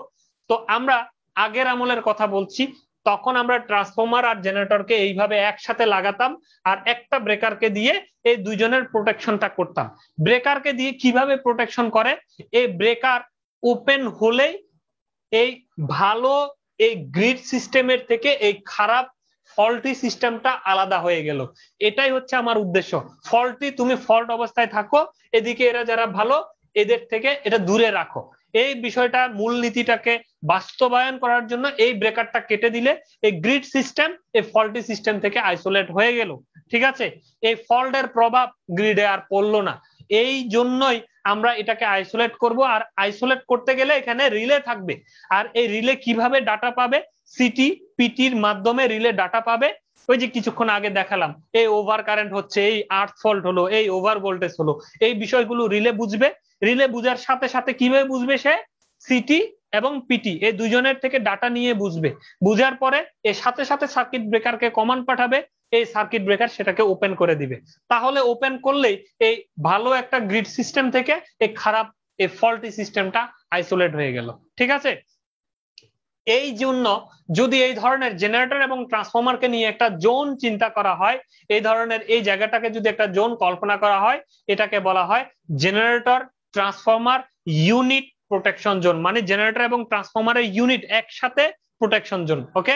তো আমরা আগের আমলের কথা বলছি, তখন আমরা ট্রান্সফরমার আর জেনারেটরকে এইভাবে একসাথে লাগাতাম, আর একটা ব্রেকারকে দিয়ে এই দুইজনের প্রোটেকশনটা করতাম। ব্রেকারকে দিয়ে কিভাবে প্রোটেকশন করে, এই ব্রেকার ওপেন হলেই এই ভালো এই গ্রিড সিস্টেমের থেকে এই খারাপ ফল্টি সিস্টেমটা আলাদা হয়ে গেল। এটাই হচ্ছে আমার উদ্দেশ্য। ফল্টি, তুমি ফল্ট অবস্থায় থাকো, এদিকে এরা যারা ভালো, এদের থেকে এটা দূরে রাখো। এই বিষয়টা, মূলনীতিটাকে বাস্তবায়ন করার জন্য এই ব্রেকারটা কেটে দিলে এই গ্রিড সিস্টেম এই ফল্টি সিস্টেম থেকে আইসোলেট হয়ে গেল। ঠিক আছে, এই ফল্টের প্রভাব গ্রিডে আর পড়লো না। এই জন্যই আমরা এটাকে আইসোলেট করব। আর আইসোলেট করতে গেলে এখানে রিলে থাকবে, আর এই রিলে কিভাবে ডাটা পাবে, সিটি পিটির মাধ্যমে রিলে ডাটা পাবে। ওই যে কিছুক্ষণ আগে দেখালাম, এই ওভার কারেন্ট হচ্ছে, এই আর্থ ফল্ট হলো, এই ওভার ভোল্টেজ হলো, এই বিষয়গুলো রিলে বুঝবে। রিলে বুঝার সাথে সাথে কিভাবে বুঝবে, সে সিটি এবং পিটি এই দুজনের থেকে ডাটা নিয়ে বুঝবে। বুঝার পরে এর সাথে সাথে সার্কিট ব্রেকারকে কমান্ড পাঠাবে, এই সার্কিট ব্রেকার সেটাকে ওপেন করে দিবে। তাহলে ওপেন করলেই এই ভালো একটা গ্রিড সিস্টেম থেকে এই খারাপ এই ফল্টি সিস্টেমটা আইসোলেট হয়ে গেল। ঠিক আছে, এই জন্য যদি এই ধরনের জেনারেটর এবং ট্রান্সফরমারকে নিয়ে একটা জোন চিন্তা করা হয়, এই ধরনের এই জায়গাটাকে যদি একটা জোন কল্পনা করা হয়, এটাকে বলা হয় generator transformer unit protection zone. মানে জেনারেটর এবং ট্রান্সফরমারের ইউনিট একসাথে প্রোটেকশন জোন। ওকে,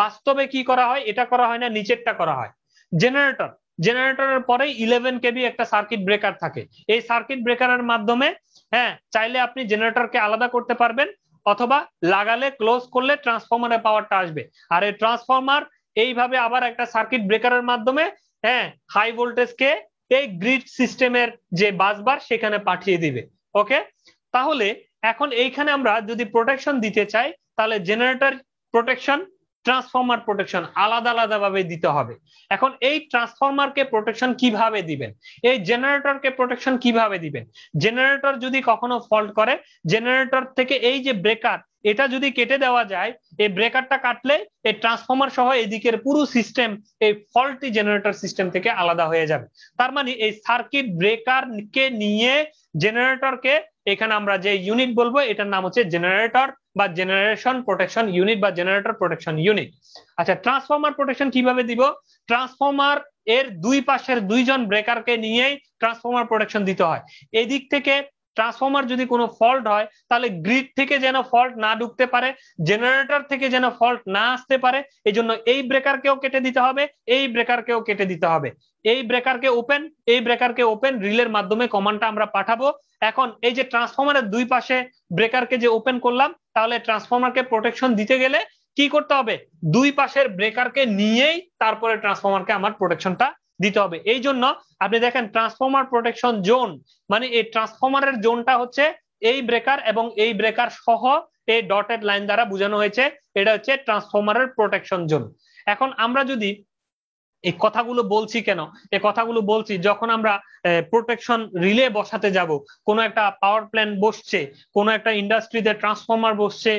বাস্তবে কি করা হয়, এটা করা হয় না, নিচেরটা করা হয়। জেনারেটর, জেনারেটরের পরে 11 কেবি একটা সার্কিট ব্রেকার থাকে। এই সার্কিট ব্রেকারের মাধ্যমে, হ্যাঁ, চাইলে আপনি জেনারেটরকে আলাদা করতে পারবেন, অথবা লাগালে ক্লোজ করলে ট্রান্সফরমারের পাওয়ারটা আসবে। আর এই ট্রান্সফরমার এইভাবে আবার একটা সার্কিট ব্রেকারের মাধ্যমে, হ্যাঁ, হাই ভোল্টেজকে এই গ্রিড সিস্টেমের যে বাসবার সেখানে পাঠিয়ে দিবে। ওকে, তাহলে এখন এইখানে আমরা যদি প্রোটেকশন দিতে চাই, তাহলে জেনারেটর প্রোটেকশন, ট্রান্সফরমার প্রোটেকশন আলাদা আলাদা ভাবে দিতে হবে। এখন এই ট্রান্সফরমারকে প্রোটেকশন কিভাবে দিবেন, এই জেনারেটরকে প্রোটেকশন কিভাবে দিবেন? জেনারেটর যদি কখনো ফল্ট করে, জেনারেটর থেকে এই যে ব্রেকার, এটা যদি কেটে দেওয়া যায়, এই ব্রেকারটা কাটলে এই ট্রান্সফরমার সহ এদিকের পুরো সিস্টেম এই ফল্টি জেনারেটর সিস্টেম থেকে আলাদা হয়ে যাবে। তার মানে এই সার্কিট ব্রেকার কে নিয়ে জেনারেটরকে, এখানে আমরা যে ইউনিট বলবো এটার নাম হচ্ছে জেনারেটর বা জেনারেশন প্রোটেকশন ইউনিট বা জেনারেটর প্রোটেকশন ইউনিট। আচ্ছা, ট্রান্সফরমার প্রোটেকশন কিভাবে দিব? ট্রান্সফরমার এর দুই পাশের দুইজন ব্রেকারকে নিয়েই ট্রান্সফরমার প্রোটেকশন দিতে হয়। এদিক থেকে ট্রান্সফরমার যদি কোনো ফল্ট হয়, তাহলে গ্রিড থেকে যেন ফল্ট না ঢুকতে পারে, জেনারেটর থেকে যেন ফল্ট না আসতে পারে, এই জন্য এই ব্রেকারকেও কেটে দিতে হবে, এই ব্রেকারকেও কেটে দিতে হবে। এই ব্রেকারকে ওপেন, এই ব্রেকারকে ওপেন, রিলের মাধ্যমে কমান্ডটা আমরা পাঠাবো। এখন এই যে ট্রান্সফরমারের দুই পাশে ব্রেকারকে যে ওপেন করলাম, তাহলে ট্রান্সফরমারকে প্রোটেকশন দিতে গেলে কি করতে হবে? দুই পাশের ব্রেকারকে নিয়েই তারপরে ট্রান্সফরমারকে আমার প্রোটেকশনটা দিতে হবে। এই জন্য আপনি দেখেন ট্রান্সফরমার প্রোটেকশন জোন মানে এই ট্রান্সফরমারের জোনটা হচ্ছে এই ব্রেকার এবং এই ব্রেকার সহ এই ডটেড লাইন দ্বারা বোঝানো হয়েছে, এটা হচ্ছে ট্রান্সফরমারের প্রোটেকশন জোন। এখন আমরা যদি এই কথাগুলো বলছি কেন? এই কথাগুলো বলছি যখন আমরা প্রোটেকশন রিলে বসাতে যাব, কোনো একটা পাওয়ার প্ল্যান্ট বসছে, কোনো একটা ইন্ডাস্ট্রিতে ট্রান্সফরমার বসছে,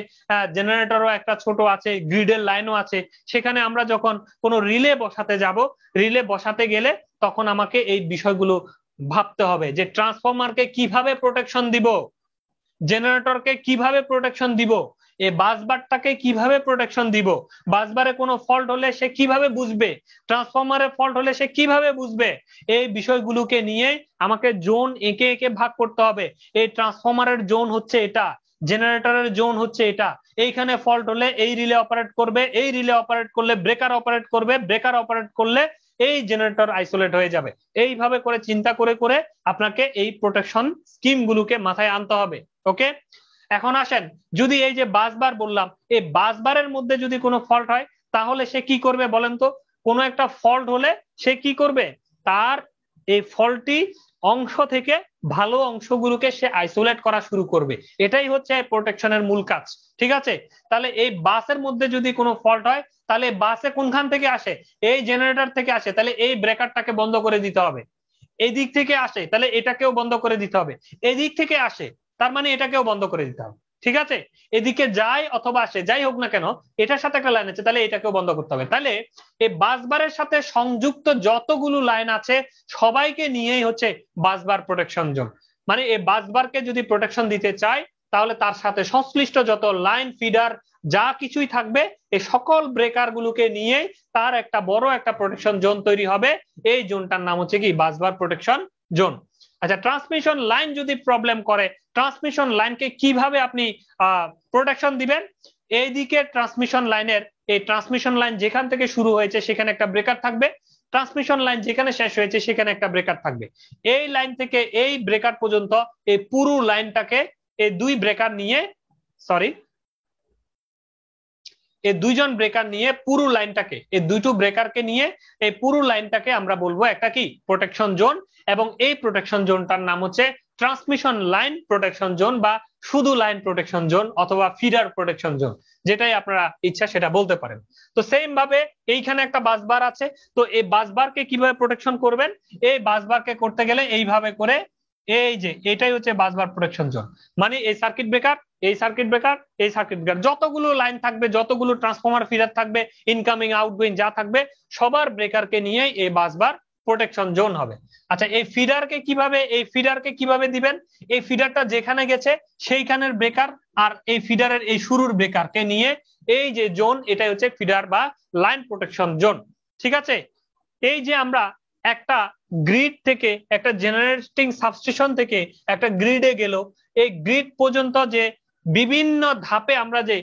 জেনারেটরও একটা ছোট আছে, গ্রিডের লাইনও আছে, সেখানে আমরা যখন কোনো রিলে বসাতে যাব, রিলে বসাতে গেলে তখন আমাকে এই বিষয়গুলো ভাবতে হবে যে ট্রান্সফরমারকে কিভাবে প্রোটেকশন দিব, জেনারেটরকে কিভাবে প্রোটেকশন দিব, এই বাসবারটাকে কিভাবে প্রোটেকশন দিব, বাসবারে কোনো ফল্ট হলে সে কিভাবে বুঝবে, ট্রান্সফরমারে ফল্ট হলে সে কিভাবে বুঝবে। এই বিষয়গুলোকে নিয়ে আমাকে জোন এঁকে এঁকে ভাগ করতে হবে। এই ট্রান্সফরমারের জোন হচ্ছে এটা, জেনারেটরের জোন হচ্ছে এটা, এইখানে ফল্ট হলে এই রিলে অপারেট করবে, এই রিলে অপারেট করলে ব্রেকার অপারেট করবে, ব্রেকার অপারেট করলে এই জেনারেটর আইসোলেট হয়ে যাবে। এইভাবে করে চিন্তা করে করে আপনাকে এই প্রোটেকশন স্কিম গুলোকে মাথায় আনতে হবে। ওকে, এখন আসেন, যদি এই যে বাসবার বললাম, এই বাসবারের মধ্যে যদি কোনো ফল্ট হয় তাহলে সে কি করবে বলেন তো? কোনো একটা ফল্ট হলে সে কি করবে, তার এই ফল্টটি অংশ থেকে ভালো অংশগুলোকে সে আইসোলেট করা শুরু করবে। এটাই হচ্ছে প্রোটেকশনের মূল কাজ। ঠিক আছে, তাহলে এই বাসের মধ্যে যদি কোনো ফল্ট হয় তাহলে বাসে কোনখান থেকে আসে? এই জেনারেটর থেকে আসে, তাহলে এই ব্রেকারটাকে বন্ধ করে দিতে হবে। এই দিক থেকে আসে, তাহলে এটাকেও বন্ধ করে দিতে হবে। এই দিক থেকে আসে, তার মানে এটাকেও বন্ধ করে দিতে হবে। ঠিক আছে, এদিকে যায় অথবা আসে, যাই হোক না কেন, এটার সাথে একটা লাইন আছে, তাহলে এটাকেও বন্ধ করতে হবে। তাহলে এই বাসবারের সাথে সংযুক্ত যতগুলো লাইন আছে সবাইকে নিয়েই হচ্ছে বাসবার প্রোটেকশন জোন। মানে এই বাসবারকে যদি প্রোটেকশন দিতে চাই তাহলে তার সাথে সংশ্লিষ্ট যত লাইন, ফিডার, যা কিছুই থাকবে, এই সকল ব্রেকার গুলোকে নিয়ে তার একটা বড় একটা প্রোটেকশন জোন তৈরি হবে। এই জোনটার নাম হচ্ছে কি বাসবার প্রোটেকশন জোন। আচ্ছা, ট্রান্সমিশন লাইন যদি প্রবলেম করে, ট্রান্সমিশন লাইনকে কিভাবে আপনি প্রোটেকশন দিবেন? এইদিকে ট্রান্সমিশন লাইনের, এই ট্রান্সমিশন লাইন যেখান থেকে শুরু হয়েছে সেখানে একটা ব্রেকার থাকবে, ট্রান্সমিশন লাইন যেখানে শেষ হয়েছে সেখানে একটা ব্রেকার থাকবে। এই লাইন থেকে এই ব্রেকার পর্যন্ত এই পুরো লাইনটাকে এই দুই ব্রেকার নিয়ে, সরি, এই দুইজন ব্রেকার নিয়ে পুরো লাইনটাকে, এই দুটো ব্রেকারকে নিয়ে এই পুরো লাইনটাকে আমরা বলবো একটা কি প্রোটেকশন জোন। এবং এই প্রোটেকশন জোনটার নাম হচ্ছে ট্রান্সমিশন লাইন প্রোটেকশন জোন, বা শুধু লাইন প্রোটেকশন জোন, অথবা ফিডার প্রোটেকশন জোন, যেটাই আপনারা ইচ্ছা সেটা বলতে পারেন। তো সেম ভাবে এইখানে একটা বাসবার আছে, তো এই বাসবারকে কিভাবে প্রোটেকশন করবেন? এই বাসবারকে করতে গেলে এইভাবে করে, এই যে এটাই হচ্ছে বাসবার প্রোটেকশন জোন। মানে এই সার্কিট ব্রেকার, এই সার্কিট ব্রেকার, এই সার্কিট ব্রেকার, যতগুলো লাইন থাকবে, যতগুলো ট্রান্সফরমার ফিডার থাকবে, ইনকামিং আউটগোয়িং যা থাকবে, সবার ব্রেকারকে নিয়ে এই বাসবার প্রোটেকশন জোন হবে। আচ্ছা, এই ফিডারকে কিভাবে দিবেন? এই ফিডারটা যেখানে গেছে সেইখানের ব্রেকার আর এই ফিডারের এই শুরুর ব্রেকারকে নিয়ে এই যে জোন, এটাই হচ্ছে ফিডার বা লাইন প্রোটেকশন জোন। ঠিক আছে, এই যে আমরা একটা গ্রিড থেকে, একটা জেনারেটিং সাবস্টেশন থেকে একটা গ্রিডে গেল, এই গ্রিড পর্যন্ত যে বিভিন্ন ধাপে আমরা যে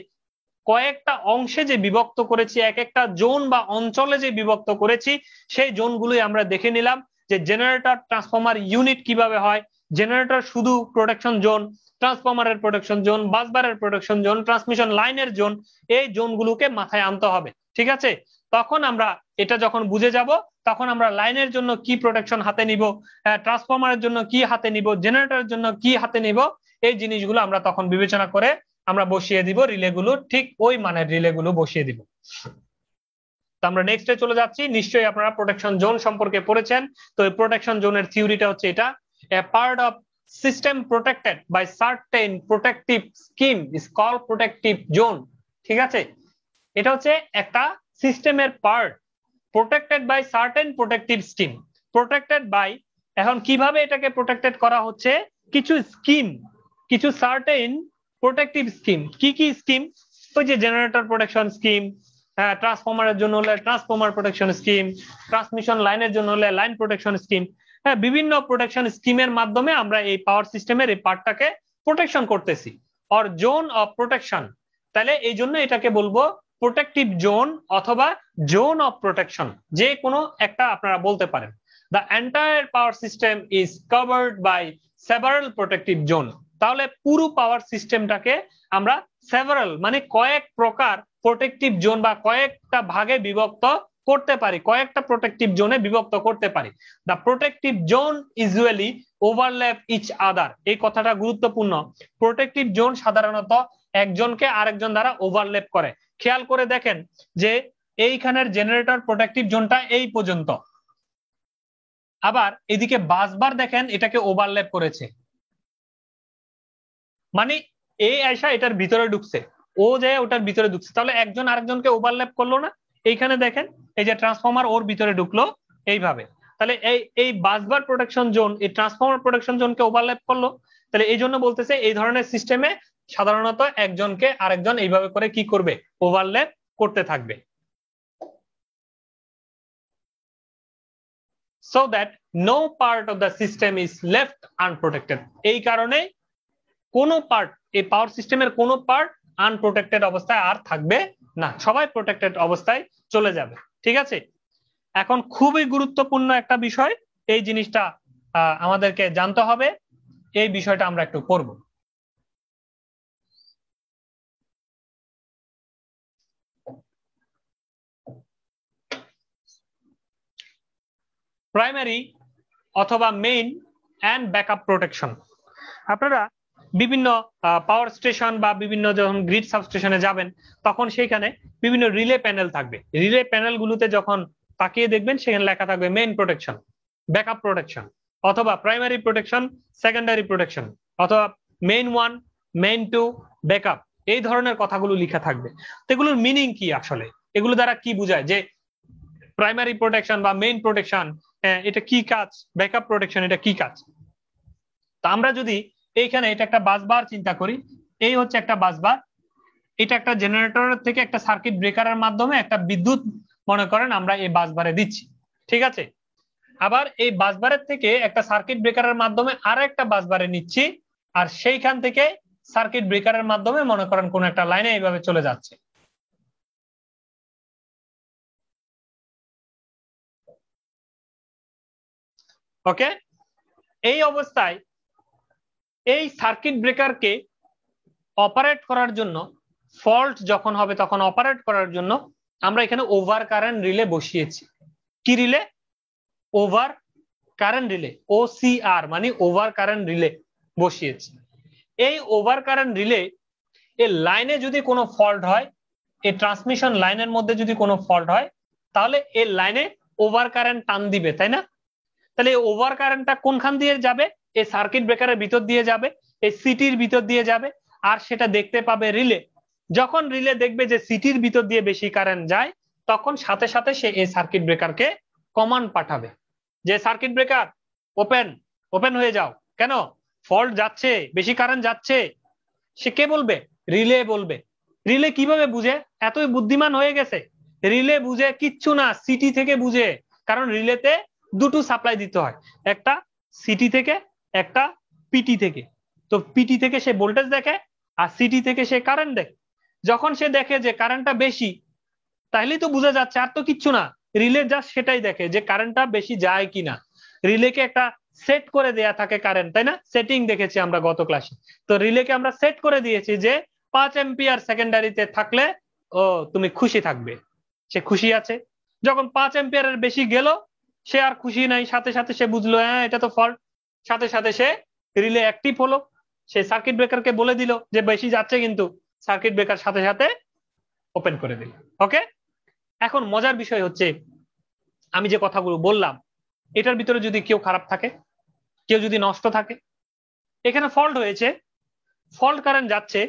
কয়েকটা অংশে যে বিভক্ত করেছি, এক একটা জোন বা অঞ্চলে যে বিভক্ত করেছি, সেই জোনগুলোই আমরা দেখে নিলাম যে জেনারেটর ট্রান্সফরমার ইউনিট কিভাবে হয়, জেনারেটর শুধু প্রোটেকশন জোন, ট্রান্সফরমারের প্রোটেকশন জোন, বাসবারের প্রোটেকশন জোন, ট্রান্সমিশন লাইনের জোন, এই জোনগুলোকে মাথায় আনতে হবে। ঠিক আছে, তখন আমরা এটা যখন বুঝে যাব তখন আমরা লাইনের জন্য কি প্রোটেকশন হাতে নিব, ট্রান্সফরমারের জন্য কি হাতে নিব, জেনারেটরের জন্য কি হাতে নিব, এই জিনিসগুলো আমরা তখন বিবেচনা করে আমরা বসিয়ে দিব রিলেগুলো, ঠিক ওই মানের রিলেগুলো বসিয়ে দিব। তো আমরা নেক্সটে চলে যাচ্ছি। নিশ্চয়ই আপনারা প্রোটেকশন জোন সম্পর্কে পড়েছেন। তো এই প্রোটেকশন জোনের থিওরিটা হচ্ছে এটা, a part of system protected by certain protective scheme is called protective zone. ঠিক আছে, এটা হচ্ছে একটা সিস্টেমের part, protected by certain protective scheme. Protected by, এখন কিভাবে এটাকে প্রোটেক্টেড করা হচ্ছে? কিছু স্কিম, কিছু সার্টেন প্রোটেক্টিভ স্কিম। কি কি স্কিম? ওই যে জেনারেটর প্রোটেকশন স্কিম, ট্রান্সফরমারের জন্য হলে ট্রান্সফরমার প্রোটেকশন স্কিম, ট্রান্সমিশন লাইনের জন্য হলে লাইন প্রোটেকশন স্কিম। হ্যাঁ, বিভিন্ন প্রোটেকশন স্কিমের মাধ্যমে আমরা এই পাওয়ার সিস্টেমের এই পার্টটাকে প্রোটেকশন করতেছি, অর জোন অফ প্রোটেকশন। তাহলে এই জন্য এটাকে বলবো প্রোটেক্টিভ জোন অথবা জোন অফ প্রোটেকশন, যে কোনো একটা আপনারা বলতে পারেন। The entire power system is covered by several protective zone. তাহলে পুরো পাওয়ার সিস্টেমটাকে আমরা সেভারাল মানে কয়েক প্রকার প্রোটেক্টিভ জোন বা কয়েকটা ভাগে বিভক্ত করতে পারি, কয়েকটা প্রোটেক্টিভ জোনে বিভক্ত করতে পারি। The protective zone usually overlap each other. এই কথাটা গুরুত্বপূর্ণ। প্রোটেক্টিভ জোন সাধারণত একজনকে আরেকজন দ্বারা ওভারল্যাপ করে। খেয়াল করে দেখেন যে এইখানের জেনারেটর প্রোটেক্টিভ জোনটা এই পর্যন্ত, আবার এদিকে বাসবার দেখেন এটাকে ওভারল্যাপ করেছে, মানে এই আয়সা এটার ভিতরে ঢুকছে, ও যায় ওটার ভিতরে ঢুকছে, তাহলে একজন আরেকজনকে ওভারল্যাপ করলো না। এইখানে দেখেন এই যে ট্রান্সফরমার ওর ভিতরে ঢুকলো এইভাবে, তাহলে এই বাসবার প্রোটেকশন জোন এই ট্রান্সফরমার প্রোটেকশন জোনকে ওভারল্যাপ করলো। তাহলে এই জন্য বলতেছে এই ধরনের সিস্টেমে সাধারণত একজনকে আরেকজন এইভাবে করে কি করবে, ওভারল্যাপ করতে থাকবে। So that no part of the system is left unprotected, এই কারণে কোনো পার্ট এই পাওয়ার সিস্টেমের কোনো পার্ট আনপ্রোটেক্টেড অবস্থায় আর থাকবে না, সবাই প্রোটেক্টেড অবস্থায় চলে যাবে। ঠিক আছে, এখন খুবই গুরুত্বপূর্ণ একটা বিষয়, এই জিনিসটা আমাদেরকে জানতে হবে, এই বিষয়টা আমরা একটু পড়ব। প্রাইমারি অথবা মেইন অ্যান্ড ব্যাকআপ প্রোটেকশন। আপনারা বিভিন্ন পাওয়ার স্টেশন বা বিভিন্ন যখন গ্রিড সাবস্টেশনে যাবেন তখন সেখানে বিভিন্ন রিলে প্যানেল থাকবে, রিলে প্যানেল গুলোতে যখন তাকিয়ে দেখবেন সেখানে লেখা থাকবে মেইন প্রোটেকশন, ব্যাকআপ প্রোটেকশন, অথবা প্রাইমারি প্রোটেকশন, সেকেন্ডারি প্রোটেকশন, অথবা মেইন 1, মেইন 2, ব্যাকআপ, এই ধরনের কথাগুলো লেখা থাকবে। তো এগুলোর মিনিং কি আসলে, এগুলো দ্বারা কি বোঝায়, যে প্রাইমারি প্রোটেকশন বা মেইন প্রোটেকশন এটা কি কাজ, ব্যাকআপ প্রোটেকশন এটা কি কাজ। তা আমরা যদি এইখানে এটা একটা বাসবার চিন্তা করি, এই হচ্ছে একটা বাসবার, এটা একটা জেনারেটরের থেকে একটা সার্কিট ব্রেকারের মাধ্যমে একটা বিদ্যুৎ মনে করেন আমরা এই বাসবারে দিচ্ছি। ঠিক আছে, আবার এই বাসবারের থেকে একটা সার্কিট ব্রেকারের মাধ্যমে আর একটা বাসবারে নিচ্ছি, আর সেইখান থেকে সার্কিট ব্রেকারের মাধ্যমে মনে করেন কোন একটা লাইনে এইভাবে চলে যাচ্ছে। ওকে, এই অবস্থায় এই সার্কিট ব্রেকারকে অপারেট করার জন্য, ফল্ট যখন হবে তখন অপারেট করার জন্য আমরা এখানে ওভার কারেন্ট রিলে বসিয়েছি। কি relay? Over current relay, OCR মানে ওভার কারেন্ট রিলে বসিয়েছি। এই ওভার কারেন্ট রিলে এই লাইনে যদি কোনো ফল্ট হয়, এই ট্রান্সমিশন লাইনের মধ্যে যদি কোনো ফল্ট হয়, তাহলে এই লাইনে ওভার কারেন্ট টান দিবে, তাই না? তাহলে এই ওভার কারেন্টটা কোনখান দিয়ে যাবে? এই সার্কিট ব্রেকারের ভিতর দিয়ে যাবে, এই সিটির ভিতর দিয়ে যাবে, আর সেটা দেখতে পাবে রিলে। যখন রিলে দেখবে যে সিটির ভিতর দিয়ে বেশি কারেন্ট যায়, তখন সাথে সাথে সে এই সার্কিট ব্রেকারকে কমান্ড পাঠাবে যে সার্কিট ব্রেকার ওপেন, ওপেন হয়ে যাও। কেন? ফল্ট যাচ্ছে, বেশি কারেন্ট যাচ্ছে। সে কে বলবে? রিলে বলবে। রিলে কিভাবে বুঝে? এতই বুদ্ধিমান হয়ে গেছে। রিলে বুঝে কিচ্ছু না, সিটি থেকে বুঝে। কারণ রিলেতে দুটো সাপ্লাই দিতে হয়, একটা সিটি থেকে, একটা পিটি থেকে। তো পিটি থেকে সে ভোল্টেজ দেখে, আর সিটি থেকে সে কারেন্ট দেখে। যখন সে দেখে যে কারেন্টটা বেশি, তাহলেই তো বোঝা যাচ্ছে, আর তো কিচ্ছু না। রিলে জাস্ট সেটাই দেখে যে কারেন্টটা বেশি যায় কিনা। রিলেকে একটা সেট করে দেয়া থাকে কারেন্ট, তাই না? সেটিং দেখেছি আমরা গত ক্লাসে। তো রিলেকে আমরা সেট করে দিয়েছি যে 5 এম্পিয়ার সেকেন্ডারিতে থাকলে ও তুমি খুশি থাকবে, সে খুশি আছে। যখন 5 এম্পিয়ারের বেশি গেল, সে আর খুশি নাই, সাথে সাথে সে বুঝলো হ্যাঁ এটা তো ফল্ট, সাথে সাথে সে রিলে অ্যাক্টিভ হলো, সে সার্কিট ব্রেকারকে বলে দিল যে বেশি যাচ্ছে, কিন্তু সার্কিট ব্রেকার সাথে সাথে ওপেন করে দিল। ওকে, এখন মজার বিষয় হচ্ছে আমি যে কথাগুলো বললাম, এটার ভিতরে যদি কেউ খারাপ থাকে, কেউ যদি নষ্ট থাকে, এখানে ফল্ট হয়েছে, ফল্ট কারেন্ট যাচ্ছে,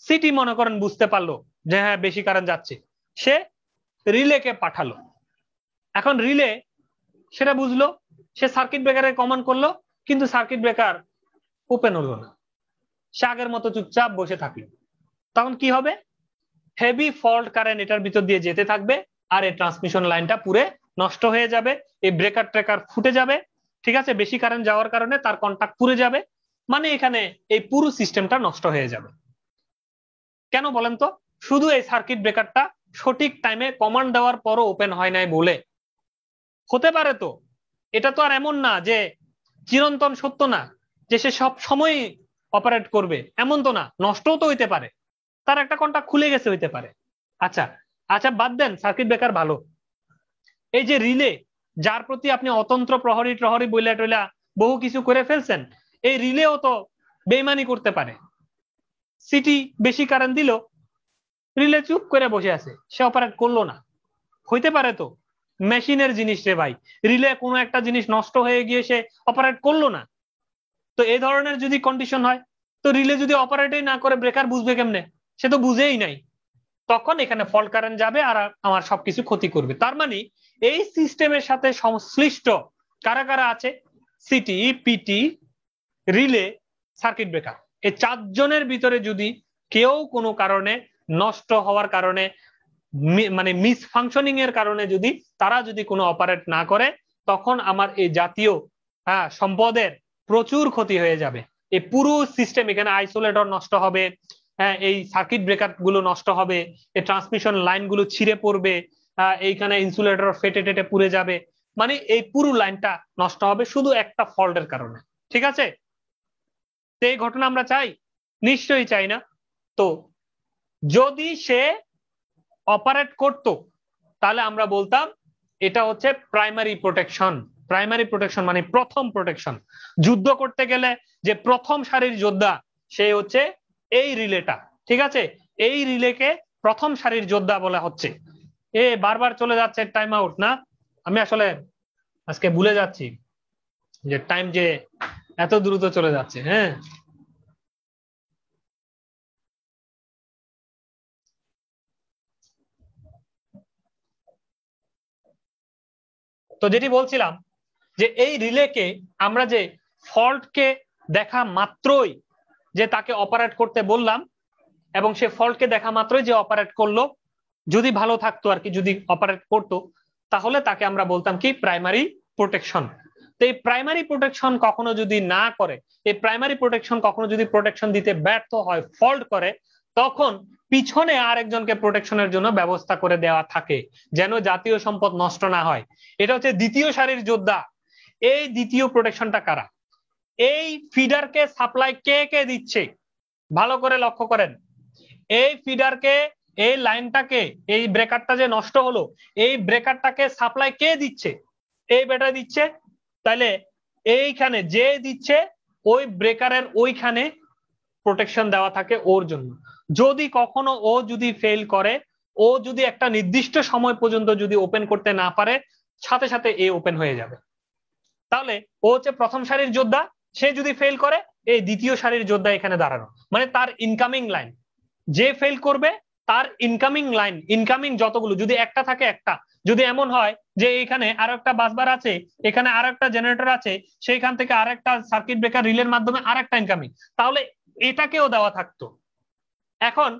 সিটি মনে করেন বুঝতে পারলো যে হ্যাঁ বেশি কারেন্ট যাচ্ছে, সে রিলেকে পাঠালো। এখন রিলে সেটা বুঝলো, সে সার্কিট ব্রেকারে কমান্ড করলো, কিন্তু সার্কিট ব্রেকার ওপেন হলো না, সে আগের মতো চুপচাপ বসে থাকলো। তখন কি হবে? হেভি ফল্ট কারেন্ট এটার ভিতর দিয়ে যেতে থাকবে, আর এই ট্রান্সমিশন লাইনটা পুরো নষ্ট হয়ে যাবে, এই ব্রেকার ট্রেকার ফুটে যাবে। ঠিক আছে, বেশি কারেন্ট যাওয়ার কারণে তার কন্টাক্ট পুড়ে যাবে, মানে এখানে এই পুরো সিস্টেমটা নষ্ট হয়ে যাবে। কেন বলেন তো? শুধু এই সার্কিট ব্রেকারটা সঠিক টাইমে কমান্ড দেওয়ার পরও ওপেন হয় নাই বলে। হতে পারে তো, এটা তো আর এমন না যে চিরন্তন সত্য না যে সে সব সময় অপারেট করবে, এমন তো না, নষ্টও তো হইতে পারে, তার একটা কন্টাক্ট খুলে গেছে হইতে পারে। আচ্ছা আচ্ছা, বাদ দেন সার্কিট ব্রেকার ভালো, এই যে রিলে, যার প্রতি আপনি অতন্ত্র প্রহরী টহরী বইলা টইলা বহু কিছু করে ফেলছেন, এই রিলেও তো বেইমানি করতে পারে। সিটি বেশি কারেন্ট দিল, রিলে চুপ করে বসে আছে, সে অপারেট করলো না। হইতে পারে তো মেশিনের জিনিস রে ভাই, রিলে কোনো একটা জিনিস নষ্ট হয়ে গিয়ে সে অপারেট করলো না। তো এই ধরনের যদি কন্ডিশন হয়, তো রিলে যদি অপারেটই না করে ব্রেকার বুঝবে কেমনে? সে তো বুঝেই নাই। তখন এখানে ফল্ট কারেন্ট যাবে আর আমার সবকিছু ক্ষতি করবে। তার মানে এই সিস্টেমের সাথে সংশ্লিষ্ট কারা কারা আছে? CT, PT, relay, circuit breaker. এই চারজনের ভিতরে যদি কেউ কোনো কারণে নষ্ট হওয়ার কারণে, মানে মিস ফাংশনিং এর কারণে যদি তারা যদি কোনো অপারেট না করে, তখন আমার এই জাতীয় সম্পদের প্রচুর ক্ষতি হয়ে যাবে। এই পুরো সিস্টেম, এখানে আইসোলেটর নষ্ট হবে, এই সার্কিট ব্রেকার গুলো নষ্ট হবে, এই ট্রান্সমিশন লাইন গুলো ছিঁড়ে পড়বে, এইখানে ইনসুলেটর ফেটে টেটে পুড়ে যাবে, মানে এই পুরো লাইনটা নষ্ট হবে শুধু একটা ফল্টের কারণে। ঠিক আছে? এই ঘটনা আমরা চাই? নিশ্চয়ই চাই না। তো যদি সে অপারেট করত, তাহলে আমরা বলতাম এটা হচ্ছে প্রাইমারি প্রোটেকশন। প্রাইমারি প্রোটেকশন মানে প্রথম প্রোটেকশন। যুদ্ধ করতে গেলে যে প্রথম সারির যোদ্ধা সে হচ্ছে এই রিলেটা। ঠিক আছে? এই রিলেকে প্রথম সারির যোদ্ধা বলা হচ্ছে। বারবার চলে যাচ্ছে টাইম আউট না? আমি আসলে আজকে ভুলে যাচ্ছি যে টাইম যে এত দ্রুত চলে যাচ্ছে। হ্যাঁ, তো যেটি বলছিলাম যে এই রিলেকে আমরা যে ফল্টকে দেখা মাত্রই যে তাকে অপারেট করতে বললাম, এবং সে ফল্টকে দেখা মাত্রই যে অপারেট করলো, যদি ভালো থাকতো আর কি, যদি অপারেট করতো, তাহলে তাকে আমরা বলতাম কি প্রাইমারি প্রোটেকশন। তো এই প্রাইমারি প্রোটেকশন কখনো যদি না করে, এই প্রাইমারি প্রোটেকশন কখনো যদি প্রোটেকশন দিতে ব্যর্থ হয়, ফল্ট করে, তখন পিছনে আরেকজনকে প্রোটেকশনের জন্য ব্যবস্থা করে দেওয়া থাকে যেন জাতীয় সম্পদ নষ্ট না হয়। এটা হচ্ছে দ্বিতীয় সারির যোদ্ধা। এই দ্বিতীয় প্রোটেকশনটা কারা? এই ফিডারকে সাপ্লাই কে কে দিচ্ছে? ভালো করে লক্ষ্য করেন, এই ফিডারকে, এই লাইনটাকে, এই ব্রেকারটা যে নষ্ট হলো, এই ব্রেকারটাকে সাপ্লাই কে দিচ্ছে? এই ব্যাটারি দিচ্ছে। তাহলে এইখানে যে দিচ্ছে ওই ব্রেকারের ওইখানে প্রোটেকশন দেওয়া থাকে ওর জন্য। যদি কখনো ও যদি ফেল করে, ও যদি একটা নির্দিষ্ট সময় পর্যন্ত যদি ওপেন করতে না পারে, সাথে সাথে এ ওপেন হয়ে যাবে। তাহলে ও হচ্ছে প্রথম সারির যোদ্ধা, সে যদি ফেল করে, এই দ্বিতীয় সারির যোদ্ধা এখানে দাঁড়ানো, মানে তার ইনকামিং লাইন। যে ফেল করবে তার ইনকামিং লাইন, ইনকামিং যতগুলো, যদি একটা থাকে একটা, যদি এমন হয় যে এখানে আরো একটা বাসবার আছে, এখানে আরো একটা জেনারেটর আছে, সেইখান থেকে আর একটা সার্কিট ব্রেকার রিলের মাধ্যমে আর একটা ইনকামিং, তাহলে এটাকেও দেওয়া থাকতো। এখন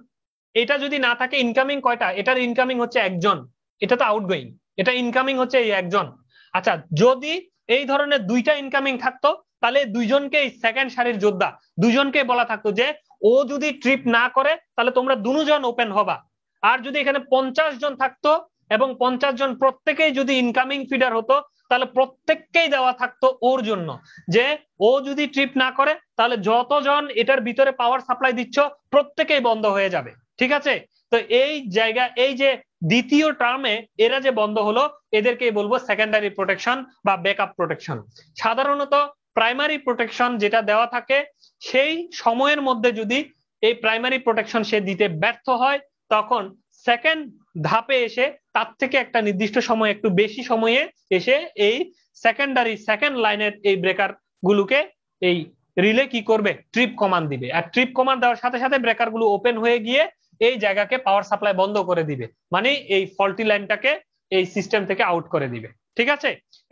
এটা যদি না থাকে, ইনকামিং কয়টা? এটার ইনকামিং হচ্ছে একজন, এটা তো আউটগোয়িং, এটা ইনকামিং হচ্ছে এই একজন। আচ্ছা, যদি এই ধরনের দুইটা ইনকামিং থাকতো, তাহলে দুইজনকে সেকেন্ড সারির যোদ্ধা, দুইজনকে বলা থাকতো যে ও যদি ট্রিপ না করে তাহলে তোমরা দুজন ওপেন হবা। আর যদি এখানে 50 জন থাকতো এবং 50 জন প্রত্যেকেই যদি ইনকামিং ফিডার হতো, তাহলে প্রত্যেককেই দেওয়া থাকতো ওর জন্য যে ও যদি ট্রিপ না করে তাহলে যতজন এটার ভিতরে পাওয়ার সাপ্লাই দিচ্ছ প্রত্যেকেই বন্ধ হয়ে যাবে। ঠিক আছে? তো এই জায়গা, এই যে দ্বিতীয় টার্মে এরা যে বন্ধ হলো, এদেরকে বলবো সেকেন্ডারি প্রোটেকশন বা ব্যাকআপ প্রোটেকশন। সাধারণত প্রাইমারি প্রোটেকশন যেটা দেওয়া থাকে, সেই সময়ের মধ্যে যদি এই প্রাইমারি প্রোটেকশন সে দিতে ব্যর্থ হয়, তখন সেকেন্ড ধাপে এসে তার থেকে একটা নির্দিষ্ট সময়, একটু বেশি সময়ে এসে এই সেকেন্ডারি, সেকেন্ড লাইনের এই ব্রেকার গুলোকে এই রিলে কি করবে? ট্রিপ কমান্ড দিবে। আর ট্রিপ কমান্ড দেওয়ার সাথে সাথে ব্রেকার গুলো ওপেন হয়ে গিয়ে এই জায়গাকে পাওয়ার সাপ্লাই বন্ধ করে দিবে, মানে এই ফল্টি লাইনটাকে এই সিস্টেম থেকে আউট করে দিবে। ঠিক আছে?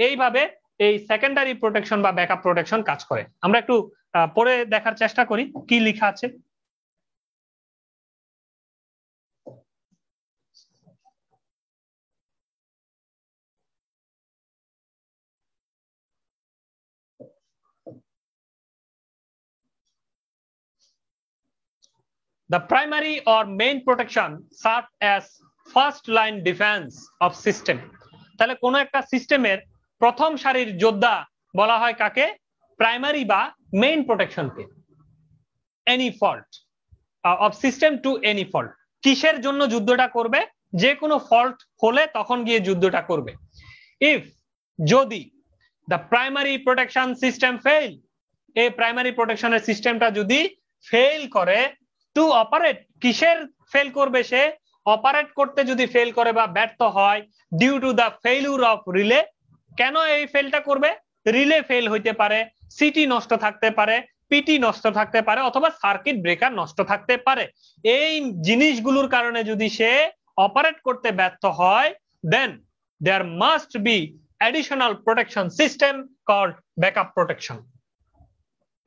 এইভাবে এই সেকেন্ডারি প্রোটেকশন বা ব্যাকআপ প্রোটেকশন কাজ করে। আমরা একটু পরে দেখার চেষ্টা করি কি লেখা আছে। The primary or main protection serves as first line defense of system. তাহলে কোন একটা সিস্টেমের প্রথম সারির যোদ্ধা বলা হয় কাকে? প্রাইমারি বা মেইন প্রোটেকশনকে। Any fault of system to any fault. কিসের জন্য যুদ্ধটা করবে? যে কোনো ফল্ট হলে তখন গিয়ে যুদ্ধটা করবে। ইফ, যদি the primary protection system fail, এই প্রাইমারি প্রোটেকশনের সিস্টেমটা যদি ফেল করে, টু অপারেট, কিসের ফেল করবে সে? অপারেট করতে যদি ফেল করে বা ব্যর্থ হয় due to the failure of relay. কেন এই ফেলটা করবে? রিলে ফেল হইতে পারে, সিটি নষ্ট থাকতে পারে, পিটি নষ্ট থাকতে পারে, অথবা সার্কিট ব্রেকার নষ্ট থাকতে পারে। এই জিনিসগুলোর কারণে যদি সে অপারেট করতে ব্যর্থ হয়, then there must be additional protection system called backup protection.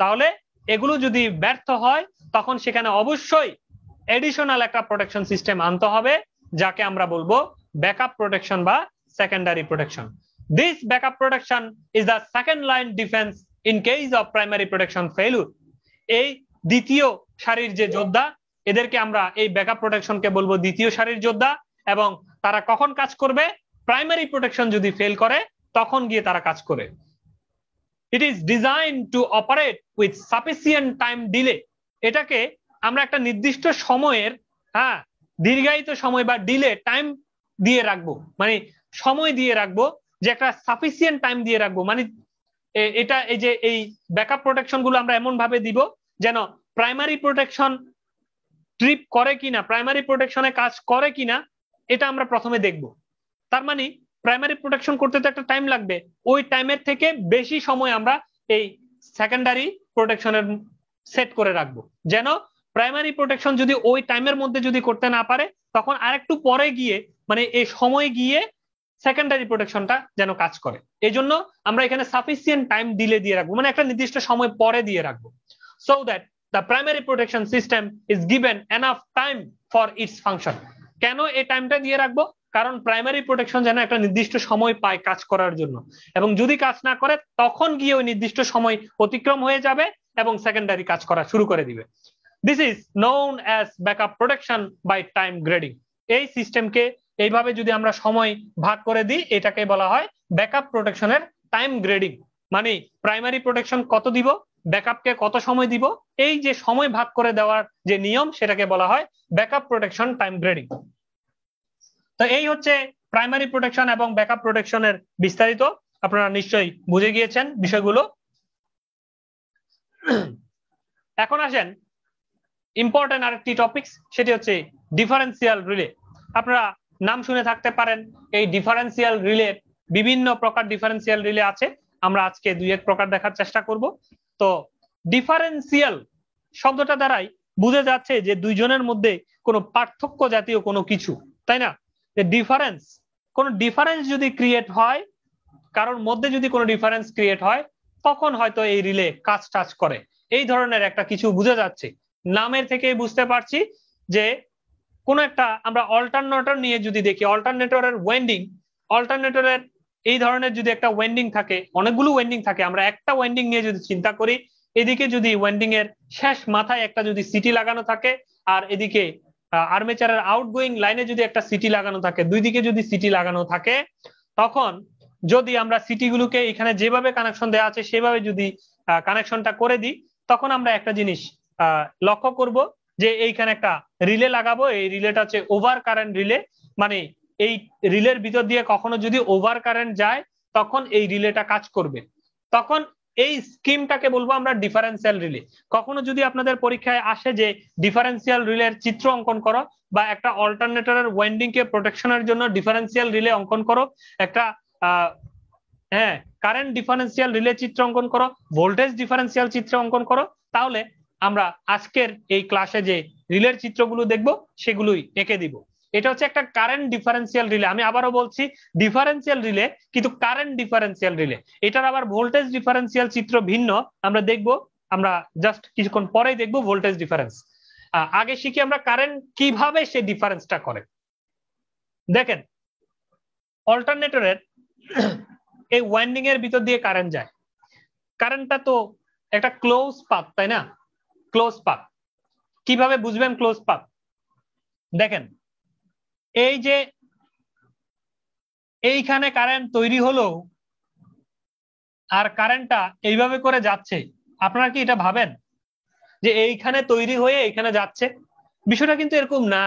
তাহলে এগুলো যদি ব্যর্থ হয় তখন সেখানে অবশ্যই এডিশনাল একটা প্রোটেকশন সিস্টেম আনতে হবে, যাকে আমরা বলবো ব্যাকআপ প্রোটেকশন বা secondary protection. This backup protection is the second line defence in case of primary protection failure. এই দ্বিতীয় সারির যে যোদ্ধা, এদেরকে আমরা এই ব্যাকআপ প্রোটেকশনকে বলবো দ্বিতীয় সারির যোদ্ধা। এবং তারা কখন কাজ করবে? প্রাইমারি প্রোটেকশন যদি ফেল করে তখন গিয়ে তারা কাজ করে। It is design two operate with sufficient time delay. এটাকে আমরা একটা নির্দিষ্ট সময়ের দীর্ঘায়িত সময় বা ডিলে টাইম দিয়ে রাখবো, মানে সময় দিয়ে রাখবো, যে একটা সাফিসিয়েন্ট টাইম দিয়ে রাখবো। মানে এটা এই যে এই ব্যাকআপ প্রোটেকশন গুলো আমরা এমন ভাবে দিব যেন প্রাইমারি প্রোটেকশন ট্রিপ করে কিনা, প্রাইমারি প্রোটেকশনে কাজ করে কিনা, এটা আমরা প্রথমে দেখব। তার মানে প্রাইমারি প্রোটেকশন করতে তো একটা টাইম লাগবে, ওই টাইমের থেকে বেশি সময় আমরা এই সেকেন্ডারি প্রোটেকশনের সেট করে রাখবো, যেন প্রাইমারি প্রোটেকশন যদি ওই টাইমের মধ্যে যদি করতে না পারে তখন আরেকটু পরে গিয়ে, মানে এই সময় গিয়ে সেকেন্ডারি প্রোটেকশনটা যেন কাজ করে। এই জন্য আমরা এখানে সাফিসিয়েন্ট টাইম ডিলে দিয়ে রাখবো, মানে একটা নির্দিষ্ট সময় পরে দিয়ে রাখবো, so that the primary protection system is given enough time for its function. কেন এই টাইমটা দিয়ে রাখবো? কারণ প্রাইমারি প্রোটেকশন যেন একটা নির্দিষ্ট সময় পায় কাজ করার জন্য, এবং যদি কাজ না করে তখন গিয়ে ওই নির্দিষ্ট সময় অতিক্রম হয়ে যাবে এবং সেকেন্ডারি কাজ করা শুরু করে দিবে। This is known as backup protection by time grading. এই সিস্টেমকে এইভাবে যদি আমরা সময় ভাগ করে দিই, এটাকে বলা হয় ব্যাকআপ প্রোটেকশনের টাইম গ্রেডিং। মানে প্রাইমারি প্রোটেকশন কত দিব, ব্যাকআপকে কত সময় দিব, এই যে সময় ভাগ করে দেওয়ার যে নিয়ম, সেটাকে বলা হয় ব্যাকআপ প্রোটেকশন টাইম গ্রেডিং। তো এই হচ্ছে প্রাইমারি প্রোটেকশন এবং ব্যাকআপ প্রোটেকশনের বিস্তারিত। আপনারা নিশ্চয়ই বুঝে গিয়েছেন বিষয়গুলো। এখন আসেন ইম্পর্টেন্ট আরেকটি টপিকস, সেটি হচ্ছে ডিফারেন্সিয়াল রিলে। আপনারা নাম শুনে থাকতে পারেন, এই ডিফারেন্সিয়াল রিলে বিভিন্ন প্রকার ডিফারেন্সিয়াল রিলে আছে, আমরা আজকে দুই এক প্রকার দেখার চেষ্টা করব। তো ডিফারেন্সিয়াল শব্দটা দ্বারাই বুঝে যাচ্ছে যে দুইজনের মধ্যে কোনো পার্থক্য জাতীয় কোনো কিছু, তাই না? ডিফারেন্স, কোন ডিফারেন্স যদি ক্রিয়েট হয়, কারোর মধ্যে যদি কোনো ডিফারেন্স ক্রিয়েট হয়, তখন হয়তো এই রিলে কাজ টাজ করে, এই ধরনের একটা কিছু বুঝে যাচ্ছে। নামের থেকে বুঝতে পারছি যে কোন একটা, আমরা অল্টারনেটর নিয়ে যদি দেখি, অল্টারনেটরের ওয়েন্ডিং, অল্টারনেটরের এই ধরনের যদি একটা ওয়েন্ডিং থাকে, অনেকগুলো ওয়েন্ডিং থাকে, আমরা একটা ওয়েন্ডিং নিয়ে যদি চিন্তা করি, এদিকে যদি ওয়েন্ডিং এর শেষ মাথায় একটা যদি সিটি লাগানো থাকে, আর এদিকে আর্মেচারের আউটগোয়িং লাইনে যদি একটা সিটি লাগানো থাকে, দুই দিকে যদি সিটি লাগানো থাকে, তখন যদি আমরা সিটি গুলোকে এখানে যেভাবে কানেকশন দেওয়া আছে সেভাবে যদি কানেকশনটা করে দিই, তখন আমরা একটা জিনিস লক্ষ্য করব যে এইখানে একটা রিলে লাগাবো। এই রিলেটা হচ্ছে ওভার কারেন্ট রিলে, মানে এই রিলের ভিতর দিয়ে কখনো যদি ওভার কারেন্ট যায় তখন এই রিলেটা কাজ করবে, তখন এই স্কিমটাকে বলবো আমরা ডিফারেন্সিয়াল রিলে। কখনো যদি আপনাদের পরীক্ষায় আসে যে ডিফারেন্সিয়াল রিলের চিত্র অঙ্কন করো, বা একটা অল্টারনেটরের ওয়েন্ডিং কে প্রোটেকশনের জন্য ডিফারেন্সিয়াল রিলে অঙ্কন করো, একটা কারেন্ট ডিফারেন্সিয়াল রিলে চিত্র অঙ্কন করো, ভোল্টেজ ডিফারেন্সিয়াল চিত্র অঙ্কন করো, তাহলে আমরা আজকের এই ক্লাসে যে রিলের চিত্রগুলো দেখব সেগুলোই এঁকে দিব। এটা হচ্ছে একটা কারেন্ট ডিফারেন্সিয়াল রিলে। আমি আবারও বলছি, ডিফারেন্সিয়াল রিলে কিন্তু কারেন্ট ডিফারেন্সিয়াল রিলে। এটার আবার ভোল্টেজ ডিফারেন্সিয়াল চিত্র ভিন্ন, আমরা দেখব, আমরা জাস্ট কিছুক্ষণ পরেই দেখব ভোল্টেজ ডিফারেন্স। আগে শিখি আমরা কারেন্ট কিভাবে সে ডিফারেন্সটা করে। দেখেন, অল্টারনেটরের এই ওয়াইন্ডিং এর ভিতর দিয়ে কারেন্ট যায়, কারেন্টটা তো একটা ক্লোজ পাথ, তাই না? Close path. কিভাবে বুঝবেন ক্লোজ পাথ? দেখেন, এই যে এইখানে কারেন্ট তৈরি হলো আর কারেন্টটা এইভাবে করে যাচ্ছে, আপনারা কি এটা ভাবেন যে এইখানে তৈরি হয়ে এইখানে যাচ্ছে? বিষয়টা কিন্তু এরকম না।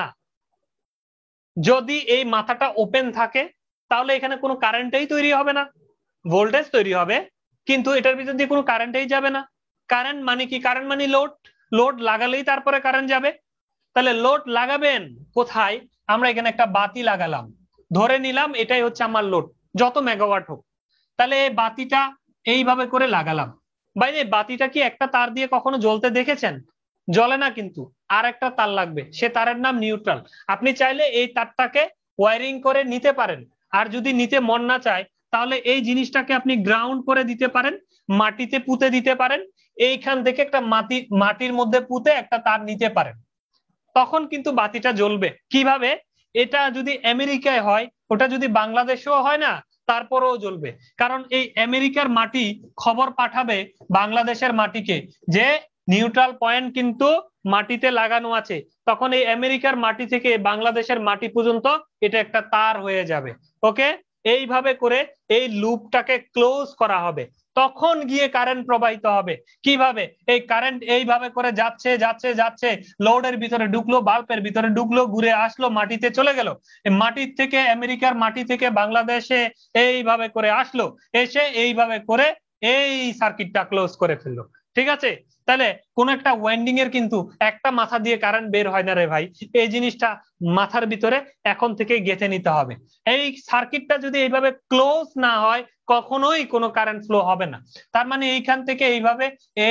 যদি এই মাথাটা ওপেন থাকে তাহলে এখানে কোনো কারেন্টই তৈরি হবে না, ভোল্টেজ তৈরি হবে কিন্তু এটার ভিতর দিয়ে কোনো কারেন্টই যাবে না। কারেন্ট মানে কি? কারেন্ট মানে লোড, লোড লাগালেই তারপরে কারেন্ট যাবে। তাহলে লোড লাগাবেন কোথায়? আমরা এখানে একটা বাতি লাগালাম, ধরে নিলাম এটাই হচ্ছে আমার লোড, যত মেগাওয়াট হোক। তাহলে এই বাতিটা এইভাবে করে লাগালাম। বাইরে বাতিটা কি একটা তার দিয়ে কখনো জ্বলতে দেখেছেন? জ্বলে না, কিন্তু আর একটা তার লাগবে, সে তারের নাম নিউট্রাল। আপনি চাইলে এই তারটাকে ওয়ারিং করে নিতে পারেন, আর যদি নিতে মন না চায় তাহলে এই জিনিসটাকে আপনি গ্রাউন্ড করে দিতে পারেন, মাটিতে পুঁতে দিতে পারেন। এইখান থেকে একটা মাটির মধ্যে পুঁতে একটা তার নিতে পারেন, তখন কিন্তু বাতিটা জ্বলবে। কিভাবে? এটা যদি আমেরিকায় হয়, ওটা যদি বাংলাদেশেও হয় না, তারপরেও জ্বলবে। কারণ এই আমেরিকার মাটি খবর পাঠাবে বাংলাদেশের মাটিকে যে নিউট্রাল পয়েন্ট কিন্তু মাটিতে লাগানো আছে, তখন এই আমেরিকার মাটি থেকে বাংলাদেশের মাটি পর্যন্ত এটা একটা তার হয়ে যাবে। ওকে, এইভাবে করে এই লুপটাকে ক্লোজ করা হবে, তখন গিয়ে কারেন্ট প্রবাহিত হবে। কিভাবে? এই কারেন্ট এইভাবে করে যাচ্ছে যাচ্ছে যাচ্ছে, লোডের ভিতরে ঢুকলো, বাল্বের ভিতরে ঢুকলো, ঘুরে আসলো, মাটিতে চলে গেল, মাটির থেকে আমেরিকার মাটি থেকে বাংলাদেশে এইভাবে করে আসলো, এসে এইভাবে করে এই সার্কিটটা ক্লোজ করে ফেললো। ঠিক আছে? তাহলে কোন একটা ওয়াইন্ডিং এর কিন্তু একটা মাথা দিয়ে কারেন্ট বের হয় না রে ভাই, এই জিনিসটা মাথার ভিতরে এখন থেকে গেঁথে নিতে হবে। এই সার্কিটটা যদি এইভাবে ক্লোজ না হয় কখনোই কোনো কারেন্ট ফ্লো হবে না। তার মানে এইখান থেকে এইভাবে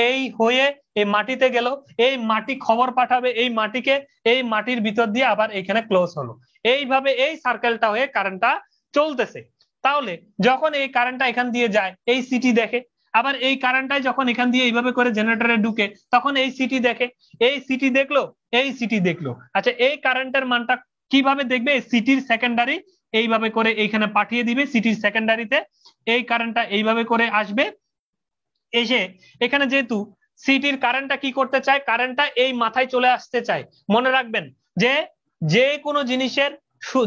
এই হয়ে এই মাটিতে গেল, এই মাটি খবর পাঠাবে এই মাটিকে, এই মাটির ভিতর দিয়ে আবার এইখানে ক্লোজ হলো, এইভাবে এই সার্কেলটা হয়ে কারেন্টটা চলতেছে। তাহলে যখন এই কারেন্টটা এখান দিয়ে যায় এই সিটি দেখে, আবার এই কারেন্টটাই যখন এখান দিয়ে এইভাবে করে জেনারেটরে ঢুকে তখন এই সিটি দেখে, এই সিটি দেখলো, এই সিটি দেখলো। আচ্ছা, এই কারেন্টের মানটা কিভাবে দেখবে? সিটির সেকেন্ডারি এইভাবে করে এইখানে পাঠিয়ে দিবে, সিটির সেকেন্ডারিতে এই কারেন্টটা এইভাবে করে আসবে, এসে এখানে যেহেতু সিটির কারেন্টটা কি করতে চায়, কারেন্টটা এই মাথায় চলে আসতে চায়। মনে রাখবেন যে যে কোনো জিনিসের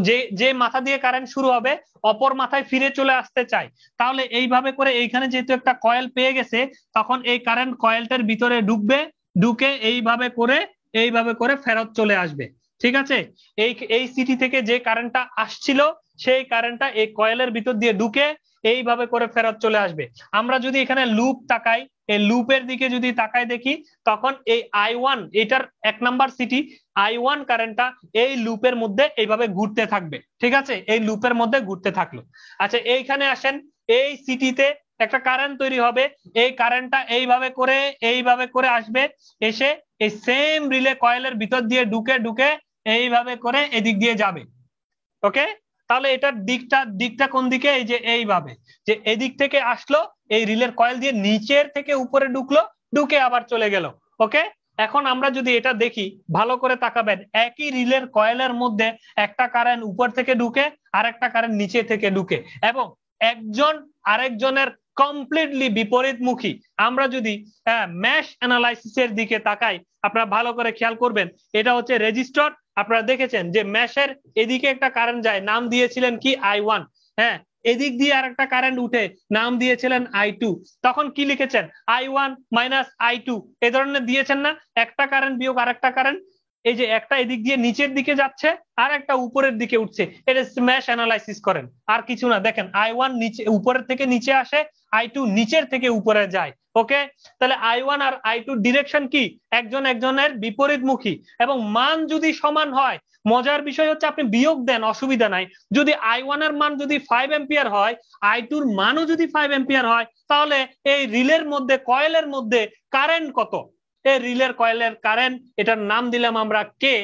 যে যে মাথা দিয়ে কারেন্ট শুরু হবে অপর মাথায় ফিরে চলে আসতে চায়। তাহলে এইভাবে করে এইখানে যেহেতু একটা কয়েল পেয়ে গেছে, তখন এই কারেন্ট কয়েলটার ভিতরে ঢুকবে, ঢুকে এইভাবে করে ফেরত চলে আসবে। ঠিক আছে? এই সিটি থেকে যে কারেন্টটা আসছিল সেই কারেন্টটা এই কয়েলের ভিতর দিয়ে ঢুকে এইভাবে করে ফেরত চলে আসবে। আমরা যদি এখানে লুপ তাকাই, এই লুপের দিকে যদি তাকাই দেখি, তখন এই I1 এটার 1 নাম্বার সিটি I1 কারেন্টটা এই লুপের মধ্যে এইভাবে ঘুরতে থাকবে। ঠিক আছে? এই লুপের মধ্যে ঘুরতে থাকলো। আচ্ছা, এইখানে আসেন, এই সিটিতে একটা কারেন্ট তৈরি হবে, এই কারেন্টটা এইভাবে করে আসবে, এসে এই সেম রিলে কয়েলের ভিতর দিয়ে ঢুকে ঢুকে এইভাবে করে এদিক দিয়ে যাবে। ওকে, তাহলে এটার দিকটা কোন দিকে? এই যে এইভাবে, যে এদিক থেকে আসলো, এই রিলের কয়েল দিয়ে নিচের থেকে উপরে ঢুকলো, ঢুকে আবার চলে গেল। ওকে, এখন আমরা যদি এটা দেখি, ভালো করে তাকাবেন, একই রিলের কয়েলের মধ্যে একটা কারেন্ট উপর থেকে ঢুকে আর একটা কারেন্ট নিচে থেকে ঢুকে, এবং একজন আরেকজনের কমপ্লিটলি বিপরীতমুখী। আমরা যদি ম্যাশ অ্যানালাইসিসের দিকে তাকাই, আপনারা ভালো করে খেয়াল করবেন, এটা হচ্ছে রেজিস্টর। আপনারা দেখেছেন যে ম্যাশের এদিকে একটা কারেন্ট যায়, নাম দিয়েছিলেন কি I1। হ্যাঁ, এদিক দিয়ে আর একটা কারেন্ট উঠে, নাম দিয়েছিলেন I2। তখন কি লিখেছেন? I1 মাইনাস I2 এই ধরনের দিয়েছেন না, একটা কারেন্ট বিয়োগ আর একটা কারেন্ট। এই যে একটা এদিক দিয়ে নিচের দিকে যাচ্ছে আর একটা উপরের দিকে উঠছে, এটা স্ম্যাশ অ্যানালাইসিস করেন, আর কিছু না। দেখেন I1 নিচে উপরের থেকে নিচে আসে, I2 নিচের থেকে উপরে যায়। ওকে, তাহলে I1 আর I2 ডিরেকশন কি? একজনের বিপরীতমুখী, এবং মান যদি সমান হয়, মজার বিষয় হচ্ছে আপনি বিয়োগ দেন, অসুবিধা নাই। যদি I1 এর মান যদি 5 এম্পিয়ার হয়, I2 এর মানও যদি 5 এম্পিয়ার হয়, তাহলে এই রিলের মধ্যে কয়েলের মধ্যে কারেন্ট কত? এই রিলের কয়েলের কারেন্ট, এটার নাম দিলাম আমরা কে।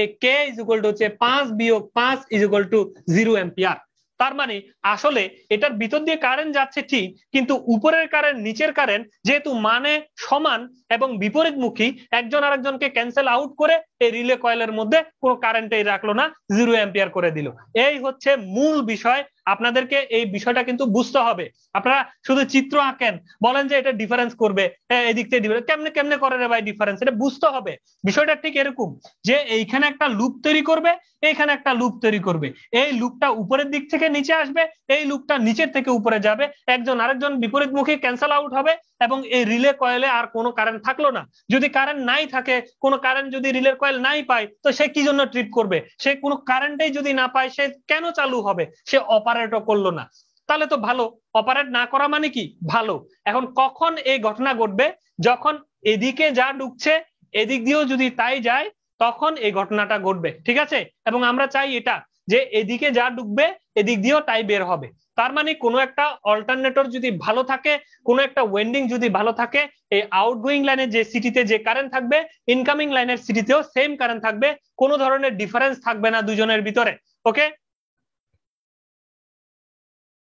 এই কে ইজ ইকুয়াল টু হচ্ছে 5 বিয়োগ 5 ইজ ইকুয়াল টু 0 এম্পিয়ার। তার মানে আসলে এটার ভিতর দিয়ে কারেন্ট যাচ্ছে ঠিক, কিন্তু উপরের কারেন্ট নিচের কারেন্ট যেহেতু মানে সমান এবং বিপরীতমুখী, একজন আরেকজনকে ক্যান্সেল আউট করে এই রিলে কয়েলের মধ্যে কোনো কারেন্টই রাখলো না, 0 এম্পিয়ার করে দিল। এই হচ্ছে মূল বিষয়। আপনাদেরকে এই বিষয়টা কিন্তু বুঝতে হবে। আপনারা শুধু চিত্র আঁকেন, বলেন যে এটা ডিফারেন্স করবে, এদিক থেকে ডিফারেন্স কেমনে কেমনে করে রে ভাই ডিফারেন্স, এটা বুঝতে হবে। বিষয়টা ঠিক এরকম যে এইখানে একটা লুপ তৈরি করবে, এইখানে একটা লুপ তৈরি করবে, এই লুপটা উপরের দিক থেকে নিচে আসবে, এই লুপটা নিচের থেকে উপরে যাবে, একজন আরেকজন বিপরীতমুখী ক্যান্সেল আউট হবে, এবং এই রিলে কয়েলে আর কোনো কারেন্ট থাকলো না। যদি কারেন্ট নাই থাকে, কোনো কারেন্ট যদি রিলের কয়েল নাই পায়, তো সে কি জন্য ট্রিপ করবে? সে কোনো কারেন্টই যদি না পায়, সে কেন চালু হবে? সে অপারেটও করলো না। তাহলে তো ভালো, অপারেট না করা মানে কি ভালো। এখন কখন এই ঘটনা ঘটবে? যখন এদিকে যা ঢুকছে এদিক দিয়েও যদি তাই যায়, তখন এই ঘটনাটা ঘটবে, ঠিক আছে। এবং আমরা চাই এটা যে এদিকে যা ঢুকবে এদিক দিয়েও তাই বের হবে। তার মানে কোনো একটা অল্টারনেটর যদি ভালো থাকে, কোনো একটা ওয়েন্ডিং যদি ভালো থাকে, এই আউটগোয়িং লাইনের যে সিটিতে যে কারেন্ট থাকবে, ইনকামিং লাইনের সিটিতেও সেম কারেন্ট থাকবে, কোনো ধরনের ডিফারেন্স থাকবে না দুজনের ভিতরে। ওকে,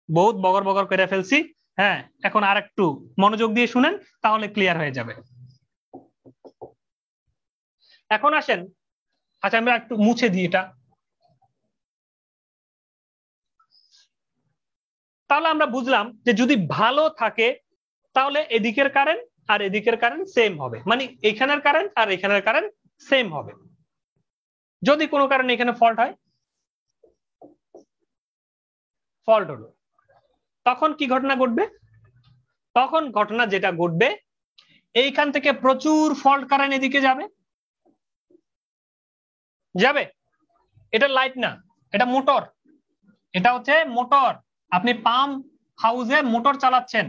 বহুত বগর বগর করে ফেলছি। হ্যাঁ, এখন আর একটু মনোযোগ দিয়ে শুনেন, তাহলে ক্লিয়ার হয়ে যাবে। এখন আসেন, আচ্ছা আমরা একটু মুছে দিই এটা। তাহলে আমরা বুঝলাম যে যদি ভালো থাকে তাহলে এদিকের কারেন্ট আর এদিকের কারেন্ট সেম হবে, মানে এখানের কারেন্ট আর এখানের কারেন্ট সেম হবে। যদি কোনো কারণে এখানে ফল্ট হয়, ফল্ট হলো, তখন কি ঘটনা ঘটবে? তখন ঘটনা যেটা ঘটবে, এইখান থেকে প্রচুর ফল্ট কারেন্ট এদিকে যাবে, যাবে। এটা লাইট না, এটা মোটর, এটা হচ্ছে মোটর। আপনি পাম্প হাউসে মোটর চালাচ্ছেন,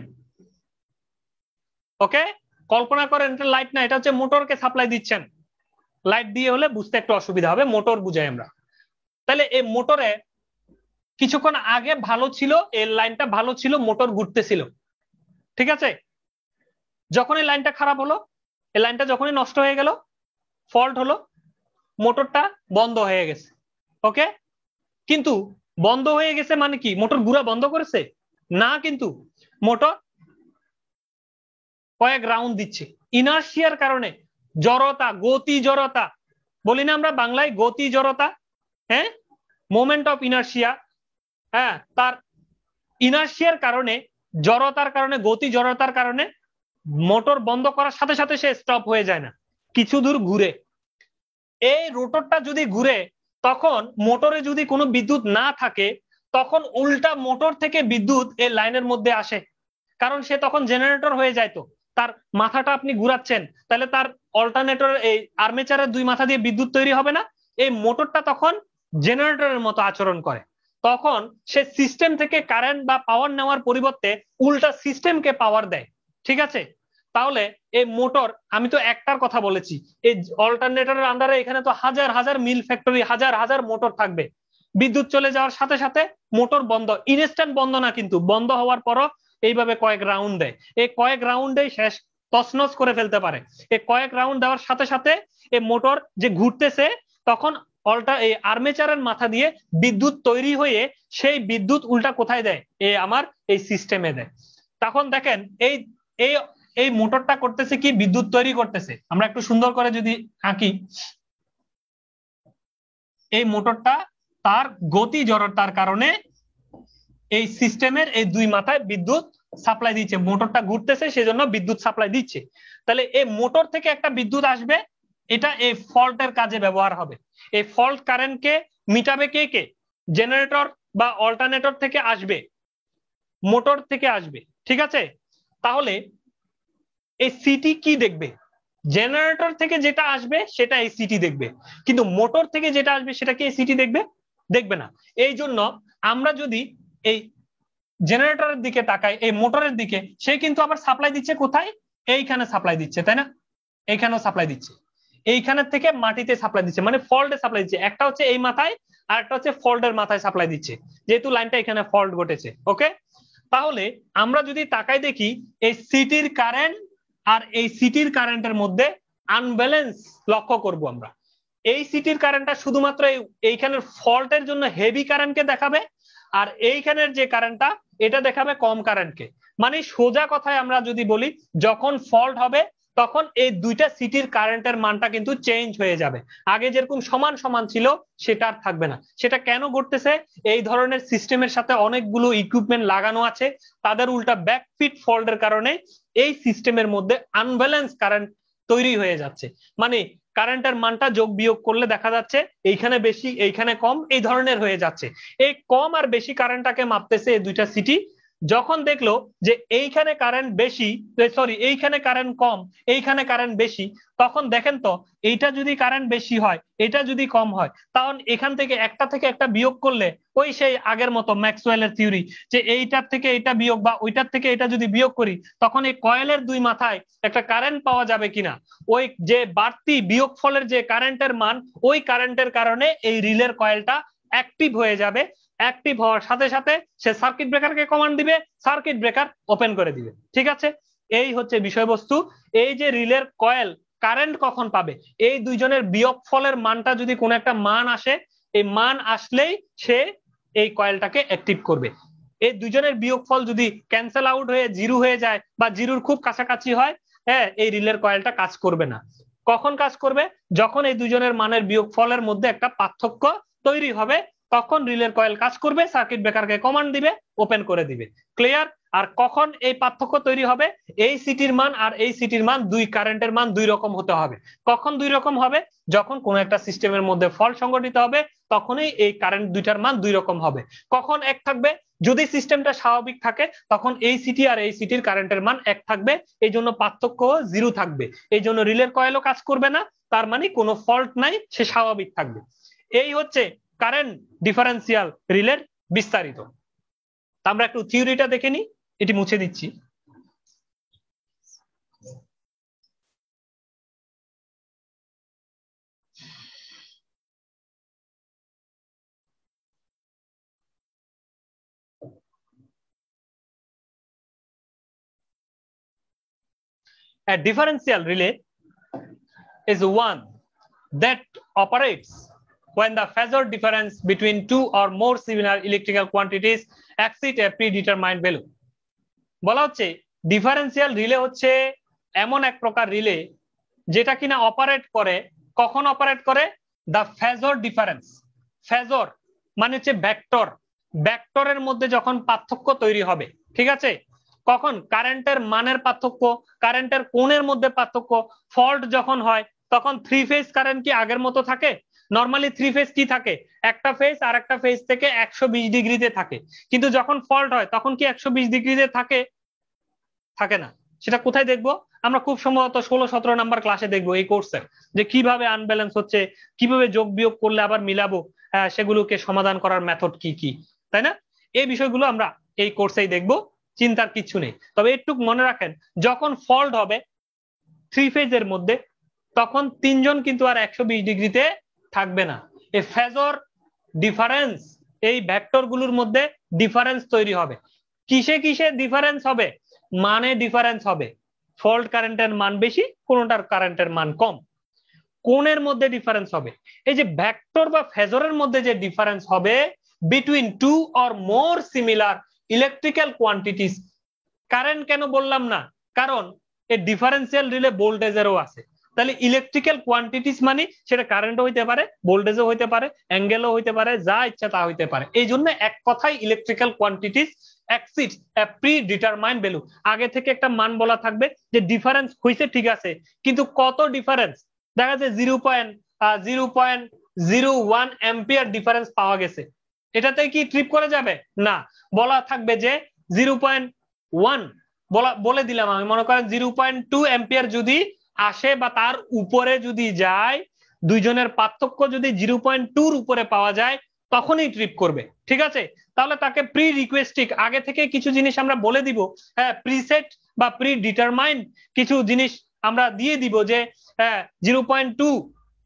ওকে। কল্পনা করেন এটা লাইট না, এটা হচ্ছে মোটরকে সাপ্লাই দিচ্ছেন। লাইট দিয়ে হলে বুঝতে একটু অসুবিধা হবে, মোটর বুঝাই আমরা। তাহলে এই মোটরে কিছুক্ষণ আগে ভালো ছিল, এই লাইনটা ভালো ছিল, মোটর ঘুরতেছিল, ঠিক আছে। যখন এই লাইনটা খারাপ হলো, এই লাইনটা যখনই নষ্ট হয়ে গেল, ফল্ট হলো, মোটরটা বন্ধ হয়ে গেছে, ওকে। কিন্তু বন্ধ হয়ে গেছে মানে কি মোটর ঘুরা বন্ধ করেছে? না, কিন্তু মোটর কয়েক রাউন্ড দিচ্ছে ইনার্শিয়ার কারণে। জড়তা, গতি জড়তা বলি না আমরা বাংলায়, গতি জড়তা, হ্যাঁ, মোমেন্ট অফ ইনার্শিয়া। হ্যাঁ, তার ইনার্শিয়ার কারণে, জড়তার কারণে, গতি জড়তার কারণে মোটর বন্ধ করার সাথে সাথে সে স্টপ হয়ে যায় না, কিছু দূর ঘুরে। এই রোটরটা যদি ঘুরে, তখন মোটরে যদি কোনো বিদ্যুৎ না থাকে, তখন উল্টা মোটর থেকে বিদ্যুৎ এই লাইনের মধ্যে আসে, কারণ সে তখন জেনারেটর হয়ে যায়। তো তার মাথাটা আপনি ঘুরাচ্ছেন, তাহলে তার অল্টারনেটর এই আর্মেচারের দুই মাথা দিয়ে বিদ্যুৎ তৈরি হবে না। এই মোটরটা তখন জেনারেটরের মতো আচরণ করে, তখন সে সিস্টেম থেকে কারেন্ট বা পাওয়ার নেওয়ার পরিবর্তে উল্টা সিস্টেমকে পাওয়ার দেয়, ঠিক আছে। তাহলে এই মোটর, আমি তো একটার কথা বলেছি, এই অল্টারনেটরের আন্ডারে এখানে তো হাজার হাজার মিল ফ্যাক্টরি, হাজার হাজার মোটর থাকবে। বিদ্যুৎ চলে যাওয়ার সাথে সাথে মোটর বন্ধ, ইনস্ট্যান্ট বন্ধ না, কিন্তু বন্ধ হওয়ার পরও এইভাবে কয়েক রাউন্ড দেয়। এই কয়েক রাউন্ডেই শেষ তছনছ করে ফেলতে পারে। এই কয়েক রাউন্ড দেওয়ার সাথে সাথে এই মোটর যে ঘুরতেছে, তখন এই আর্মেচারের মাথা দিয়ে বিদ্যুৎ তৈরি হয়ে সেই বিদ্যুৎ উল্টা কোথায় দেয়? আমার এই সিস্টেমে দেয়। তখন দেখেন এই এই এই মোটরটা করতেছে কি, বিদ্যুৎ তৈরি করতেছে। আমরা একটু সুন্দর করে যদি আঁকি, এই মোটরটা তার গতি জড়তার কারণে এই সিস্টেমের এই দুই মাথায় বিদ্যুৎ সাপ্লাই দিচ্ছে, মোটরটা ঘুরতেছে সেজন্য বিদ্যুৎ সাপ্লাই দিচ্ছে। তাহলে এই মোটর থেকে একটা বিদ্যুৎ আসবে, এটা এই ফল্টের কাজে ব্যবহার হবে। এই ফল্ট কারেন্টকে মিটাবে কে? কে জেনারেটর বা অল্টারনেটর থেকে আসবে, মোটর থেকে আসবে, ঠিক আছে। তাহলে এই সিটি কি দেখবে? জেনারেটর থেকে যেটা আসবে সেটা এই সিটি দেখবে, কিন্তু মোটর থেকে যেটা আসবে সেটা কি এই সিটি দেখবে? দেখবে না। এই জন্য আমরা যদি এই জেনারেটরের দিকে তাকাই, এই মোটরের দিকে, সে কিন্তু আবার সাপ্লাই দিচ্ছে কোথায়? এইখানে সাপ্লাই দিচ্ছে, তাই না? এইখানেও সাপ্লাই দিচ্ছে, এইখানের থেকে মাটিতে সাপ্লাই দিচ্ছে, মানে ফল্টে সাপ্লাই দিচ্ছে। একটা হচ্ছে এই মাথায় আর একটা হচ্ছে ফল্টের মাথায় সাপ্লাই দিচ্ছে, যেহেতু লাইনটা এখানে ফল্ট ঘটেছে, ওকে। তাহলে আমরা যদি তাকাই দেখি, এই সিটির কারেন্ট আর এই সিটির কারেন্টের মধ্যে আনব্যালেন্স লক্ষ্য করব আমরা। এই সিটির কারেন্টটা শুধুমাত্র এইখানের ফল্টের জন্য হেভি কারেন্টকে দেখাবে, আর এইখানের যে কারেন্টটা এটা দেখাবে কম কারেন্টকে। মানে সোজা কথায় আমরা যদি বলি, যখন ফল্ট হবে তখন এই দুইটা সিটির কারেন্টের মানটা কিন্তু চেঞ্জ হয়ে যাবে। আগে যেরকম সমান সমান ছিল সেটা আর থাকবে না। সেটা কেন ঘটতেছে? এই ধরনের সিস্টেমের সাথে অনেকগুলো ইকুইপমেন্ট লাগানো আছে, তাদের উল্টা ব্যাকফিট ফল্টের কারণে এই সিস্টেমের মধ্যে আনব্যালেন্স কারেন্ট তৈরি হয়ে যাচ্ছে। মানে কারেন্টের মানটা যোগ বিয়োগ করলে দেখা যাচ্ছে এইখানে বেশি এইখানে কম, এই ধরনের হয়ে যাচ্ছে। এই কম আর বেশি কারেন্টটাকে মাপতেছে এই দুইটা সিটি, যখন দেখলো যে এইখানে কারেন্ট বেশি, সরি এইখানে কারেন্ট কম, এইখানে কারেন্ট বেশি, তখন দেখেন তো এইটা যদি কারেন্ট বেশি হয়, এটা যদি কম হয়, তখন এখান থেকে একটা বিয়োগ করলে ওই সেই আগের মতো ম্যাক্সওয়েলের থিওরি যে এইটার থেকে এটা বিয়োগ বা ওইটার থেকে এটা যদি বিয়োগ করি, তখন এই কয়েলের দুই মাথায় একটা কারেন্ট পাওয়া যাবে কিনা, ওই যে বাড়তি বিয়োগফলের যে কারেন্টের মান, ওই কারেন্টের কারণে এই রিলের কয়েলটা অ্যাক্টিভ হয়ে যাবে। অ্যাক্টিভ হওয়ার সাথে সাথে সে সার্কিট ব্রেকারকে কমান্ড দিবে, সার্কিট ব্রেকার ওপেন করে দিবে। ঠিক আছে, এই হচ্ছে বিষয়বস্তু। এই যে রিলের কয়েল কারেন্ট কখন পাবে, এই দুইজনের বিয়োগফলের মানটা যদি কোনো একটা মান আসে, এই মান আসলেই সে এই কয়েলটাকে অ্যাক্টিভ করবে। এই দুইজনের বিয়োগফল যদি ক্যান্সেল আউট হয়ে জিরো হয়ে যায় বা জিরোর খুব কাছাকাছি হয়, হ্যাঁ, এই রিলের কয়েলটা কাজ করবে না। কখন কাজ করবে? যখন এই দুজনের মানের বিয়োগফলের মধ্যে একটা পার্থক্য তৈরি হবে, তখন রিলের কয়েল কাজ করবে, সার্কিট ব্রেকারকে কমান্ড দিবে, ওপেন করে দিবে। ক্লিয়ার? আর কখন এই পার্থক্য তৈরি হবে? এই সিটির মান আর এই সিটির মান, দুই কারেন্টের মান দুই রকম হতে হবে। কখন দুই রকম হবে? যখন কোন একটা সিস্টেমের মধ্যে ফল্ট সংঘটিত হবে, তখনই এই কারেন্ট দুইটার মান দুই রকম হবে। কখন এক থাকবে? যদি সিস্টেমটা স্বাভাবিক থাকে, তখন এই সিটি আর এই সিটির কারেন্টের মান এক থাকবে, এই জন্য পার্থক্য জিরো থাকবে, এই জন্য রিলের কয়েলও কাজ করবে না, তার মানে কোনো ফল্ট নাই, সে স্বাভাবিক থাকবে। এই হচ্ছে কারেন্ট ডিফারেন্সিয়াল রিলের বিস্তারিত। আমরা একটু থিওরিটা দেখে নিই, এটি মুছে দিচ্ছি। A differential relay is one that operates when the phasor difference between two or more similar electrical quantities exceed a predetermined value. বলা হচ্ছে ডিফারেন্সিয়াল রিলে হচ্ছে এমন এক প্রকার রিলে যেটা কিনা অপারেট করে, কখন অপারেট করে? দা ফেজর ডিফারেন্স। ফেজর মানে হচ্ছে ভেক্টর, ভেক্টরের মধ্যে যখন পার্থক্য তৈরি হবে, ঠিক আছে, কখন? কারেন্টের মানের পার্থক্য, কারেন্টের কোণের মধ্যে পার্থক্য। ফল্ট যখন হয়, তখন থ্রি ফেজ কারেন্ট কি আগের মতো থাকে? নর্মালি থ্রি ফেজ কি থাকে? একটা ফেজ আর একটা ফেজ থেকে 120 ডিগ্রিতে থাকে, কিন্তু যখন ফল্ট হয় তখন কি 120 ডিগ্রিতে থাকে? থাকে না। সেটা কোথায় দেখবো? আমরা খুব সম্ভবত 16-17 নাম্বার ক্লাসে দেখবো এই কোর্সে, যে কিভাবে আনব্যালেন্স হচ্ছে, কিভাবে যোগ বিয়োগ করলে আবার মিলাবো, সেগুলোকে সমাধান করার মেথড কি কি, তাই না? এই বিষয়গুলো আমরা এই কোর্সেই দেখবো, চিন্তার কিছু নেই। তবে একটু মনে রাখেন, যখন ফল্ট হবে থ্রি ফেজের মধ্যে, তখন তিনজন কিন্তু আর 120 ডিগ্রিতে থাকবে না। এই ফেজর ডিফারেন্স, এই ভেক্টর গুলোর মধ্যে ডিফারেন্স তৈরি হবে। কিসে কিসে ডিফারেন্স হবে? মানে ডিফারেন্স হবে, ফল্ট কারেন্টের মান বেশি, কোনটার কারেন্টের মান কম। কোণের মধ্যে ডিফারেন্স হবে। এই যে ভেক্টর বা ফেজরের মধ্যে যে ডিফারেন্স হবে between two or more similar electrical quantities. Current কেন বললাম না? কারণ এই ডিফারেন্সিয়াল রিলে ভোল্টেজেরও আছে। তাহলে ইলেকট্রিক্যাল কোয়ান্টিটিস মানে সেটা কারেন্টও হইতে পারে, ভোল্টেজও হইতে পারে, অ্যাঙ্গেলও হইতে পারে, যা ইচ্ছা তা হইতে পারে। এই জন্য এক কথায় ইলেকট্রিক্যাল কোয়ান্টিটিস এক্সিড এ প্রি ডিটারমাইন্ড ভ্যালু। আগে থেকে একটা মান বলা থাকবে যে ডিফারেন্স হইছে, ঠিক আছে, কিন্তু কত ডিফারেন্স? দেখা যায় 0.001 অ্যাম্পিয়ার ডিফারেন্স পাওয়া গেছে, এটাতে কি ট্রিপ করে যাবে না? বলা থাকবে যে 0.1 বলে দিলাম আমি, মনে করেন 0.2 অ্যাম্পিয়ার যদি আসে বা তার উপরে যদি যায়, দুইজনের পার্থক্য যদি 0.2 উপরে পাওয়া যায়, তখনই ট্রিপ করবে। ঠিক আছে, তাহলে তাকে প্রি রিকোয়েস্টিক আগে থেকে কিছু জিনিস আমরা বলে দিব, হ্যাঁ, প্রিসেট বা প্রি ডিটারমাইন্ড কিছু জিনিস আমরা দিয়ে দিব যে হ্যাঁ 0.2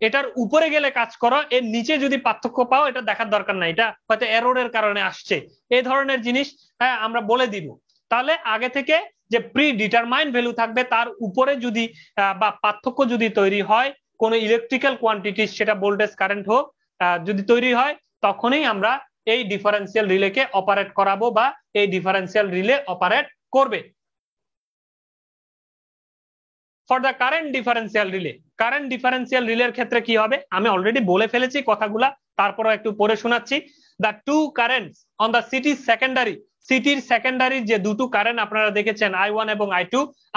এটার উপরে গেলে কাজ করো, এর নিচে যদি পার্থক্য পাও এটা দেখার দরকার নাই, এটা হয়তো এররের কারণে আসছে, এই ধরনের জিনিস হ্যাঁ আমরা বলে দিব। তাহলে আগে থেকে যে প্রি ডিটারমাইন্ড ভ্যালু থাকবে, তার উপরে যদি বা পার্থক্য যদি তৈরি হয় কোন ইলেকট্রিক্যাল কোয়ান্টিটি, সেটা ভোল্টেজ কারেন্ট হোক, যদি তৈরি হয়, তখনই আমরা এই ডিফারেন্সিয়াল রিলেকে অপারেট করাবো বা এই ডিফারেন্সিয়াল রিলে অপারেট করবে। For the current differential relay, current differential রিলের ক্ষেত্রে কি হবে আমি অলরেডি বলে ফেলেছি কথাগুলা, তারপরে একটু পড়ে শোনাচ্ছি। The two currents on the CT secondary, সিটির সেকেন্ডারি যে দুটো কারেন্ট আপনারা দেখেছেন I1 এবং I2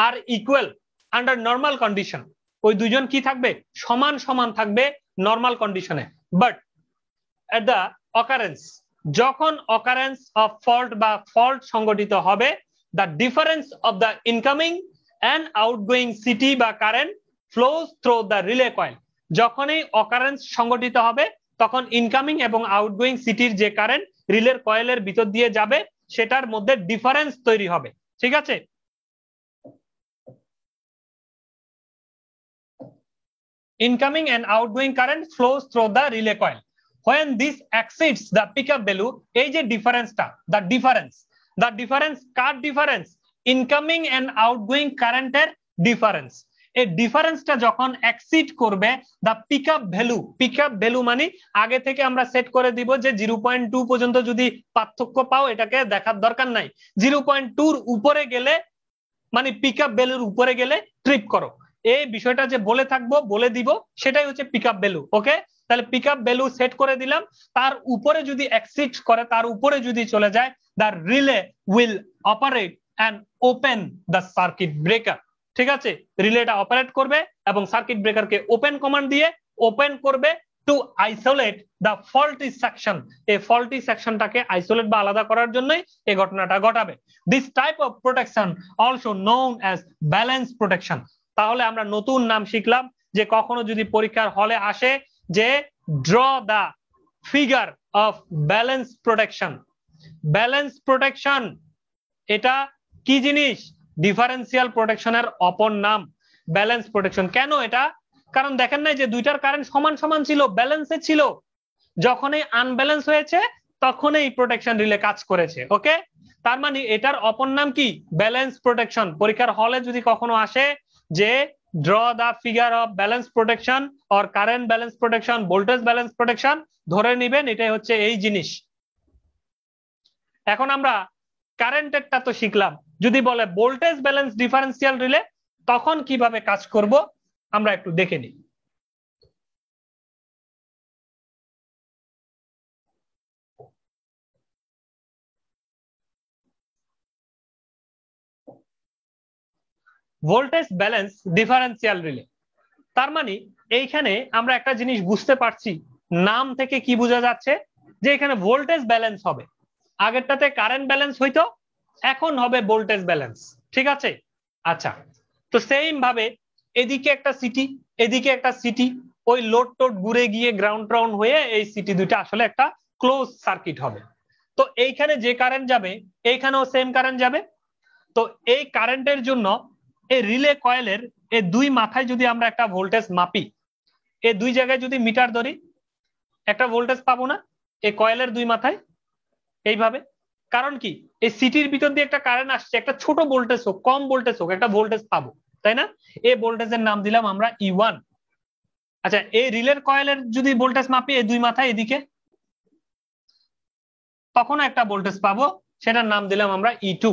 আর ইকুয়াল আন্ডার নর্মাল কন্ডিশন। ওই দুজন কি থাকবে? সমান সমান থাকবে নর্মাল কন্ডিশনে। বাট এট দ্য অকারেন্স যখন অকারেন্স অফ ফল্ট বা ফল্ট সংঘটিত হবে, the difference of the incoming and outgoing CT বা current flows through the relay coil. যখনই অকারেন্স সংঘটিত হবে তখন ইনকামিং এবং আউটগোয়িং সিটির যে কারেন্ট রিলের কয়েলের ভিতর দিয়ে যাবে সেটার মধ্যে ডিফারেন্স তৈরি হবে। ঠিক আছে, incoming and outgoing current flows through the relay coil. When this exceeds the pickup value, এই যে ডিফারেন্সটা, the difference কার ডিফারেন্স? ইনকামিং এন্ড আউটগোয়িং কারেন্টের ডিফারেন্স। এই ডিফারেন্সটা যখন এক্সিড করবে দা পিকআপ ভ্যালু মানে আগে থেকে আমরা সেট করে দিব যে 0.2 পর্যন্ত যদি পার্থক্য পাও এটাকে দেখার দরকার নাই, 0.2 উপরে গেলে মানে পিকআপ ভ্যালুর উপরে গেলে ট্রিপ করো। এই বিষয়টা যে বলে দিব সেটাই হচ্ছে পিকআপ ভ্যালু। ওকে, তাহলে পিকআপ ভ্যালু সেট করে দিলাম, তার উপরে যদি এক্সিড করে, তার উপরে যদি চলে যায়, the relay will operate and open the circuit breaker। ঠিক আছে, রিলেটা অপারেট করবে এবং সার্কিট ব্রেকারকে ওপেন কমান্ড দিয়ে ওপেন করবে to isolate the faulty section. এই ফল্টি সেকশনটাকে আইসোলেট বা আলাদা করার জন্যই এই ঘটনাটা ঘটাবে। This type of protection also known as balance protection. তাহলে আমরা নতুন নাম শিখলাম যে কখনো যদি পরীক্ষার হলে আসে যে draw the figure of balance protection. Balance protection এটা কি জিনিস? ডিফারেন্সিয়াল প্রোটেকশনের অপর নাম ব্যালেন্স প্রোটেকশন। কেন এটা? কারণ দেখেন নাই যে দুইটার কারেন্ট সমান সমান ছিল, ব্যালেন্সে ছিল, যখনই আনব্যালেন্স হয়েছে তখনই এই প্রোটেকশন রিলে কাজ করেছে। ওকে, তার মানে এটার অপর নাম কি? Balance protection. পরীক্ষার হলে যদি কখনো আসে যে draw the figure of balance protection or current balance protection, voltage balance protection, ধরে নিবেন এটাই হচ্ছে এই জিনিস। এখন আমরা কারেন্টেরটা তো শিখলাম, যদি বলে ভোল্টেজ ব্যালেন্স ডিফারেন্সিয়াল রিলে তখন কিভাবে কাজ করব আমরা একটু দেখে নিই। ভোল্টেজ ব্যালেন্স ডিফারেন্সিয়াল রিলে, তার মানে এইখানে আমরা একটা জিনিস বুঝতে পারছি, নাম থেকে কি বোঝা যাচ্ছে যে এখানে ভোল্টেজ ব্যালেন্স হবে। আগেরটাতে কারেন্ট ব্যালেন্স হইতো, এখন হবে ভোল্টেজ ব্যালেন্স। ঠিক আছে, আচ্ছা, তো সেইম ভাবে এদিকে একটা সিটি, এদিকে একটা সিটি, ওই লোড টোড ঘুরে গিয়ে গ্রাউন্ড ট্রাউন্ড হয়ে এই সিটি দুইটা আসলে একটা ক্লোজ সার্কিট হবে। তো এইখানে যে কারেন্ট যাবে এইখানেও সেম কারেন্ট যাবে। তো এই কারেন্টের জন্য এই রিলে কয়েলের এই দুই মাথায় যদি আমরা একটা ভোল্টেজ মাপি, এই দুই জায়গায় যদি মিটার ধরি একটা ভোল্টেজ পাবো না এই কয়েলের দুই মাথায় এইভাবে? কারণ কি, এই সিটির ভিতর দিয়ে একটা কারেন্ট আসছে, একটা ছোট ভোল্টেজ হোক কম ভোল্টেজ হোক একটা ভোল্টেজ পাবো, তাই না? এই ভোল্টেজের নাম দিলাম আমরা E1। আচ্ছা, এই রিলের কয়েলের যদি ভোল্টেজ মাপি এই দুই মাথায় এদিকে, তখন একটা ভোল্টেজ পাবো, সেটার নাম দিলাম আমরা E2।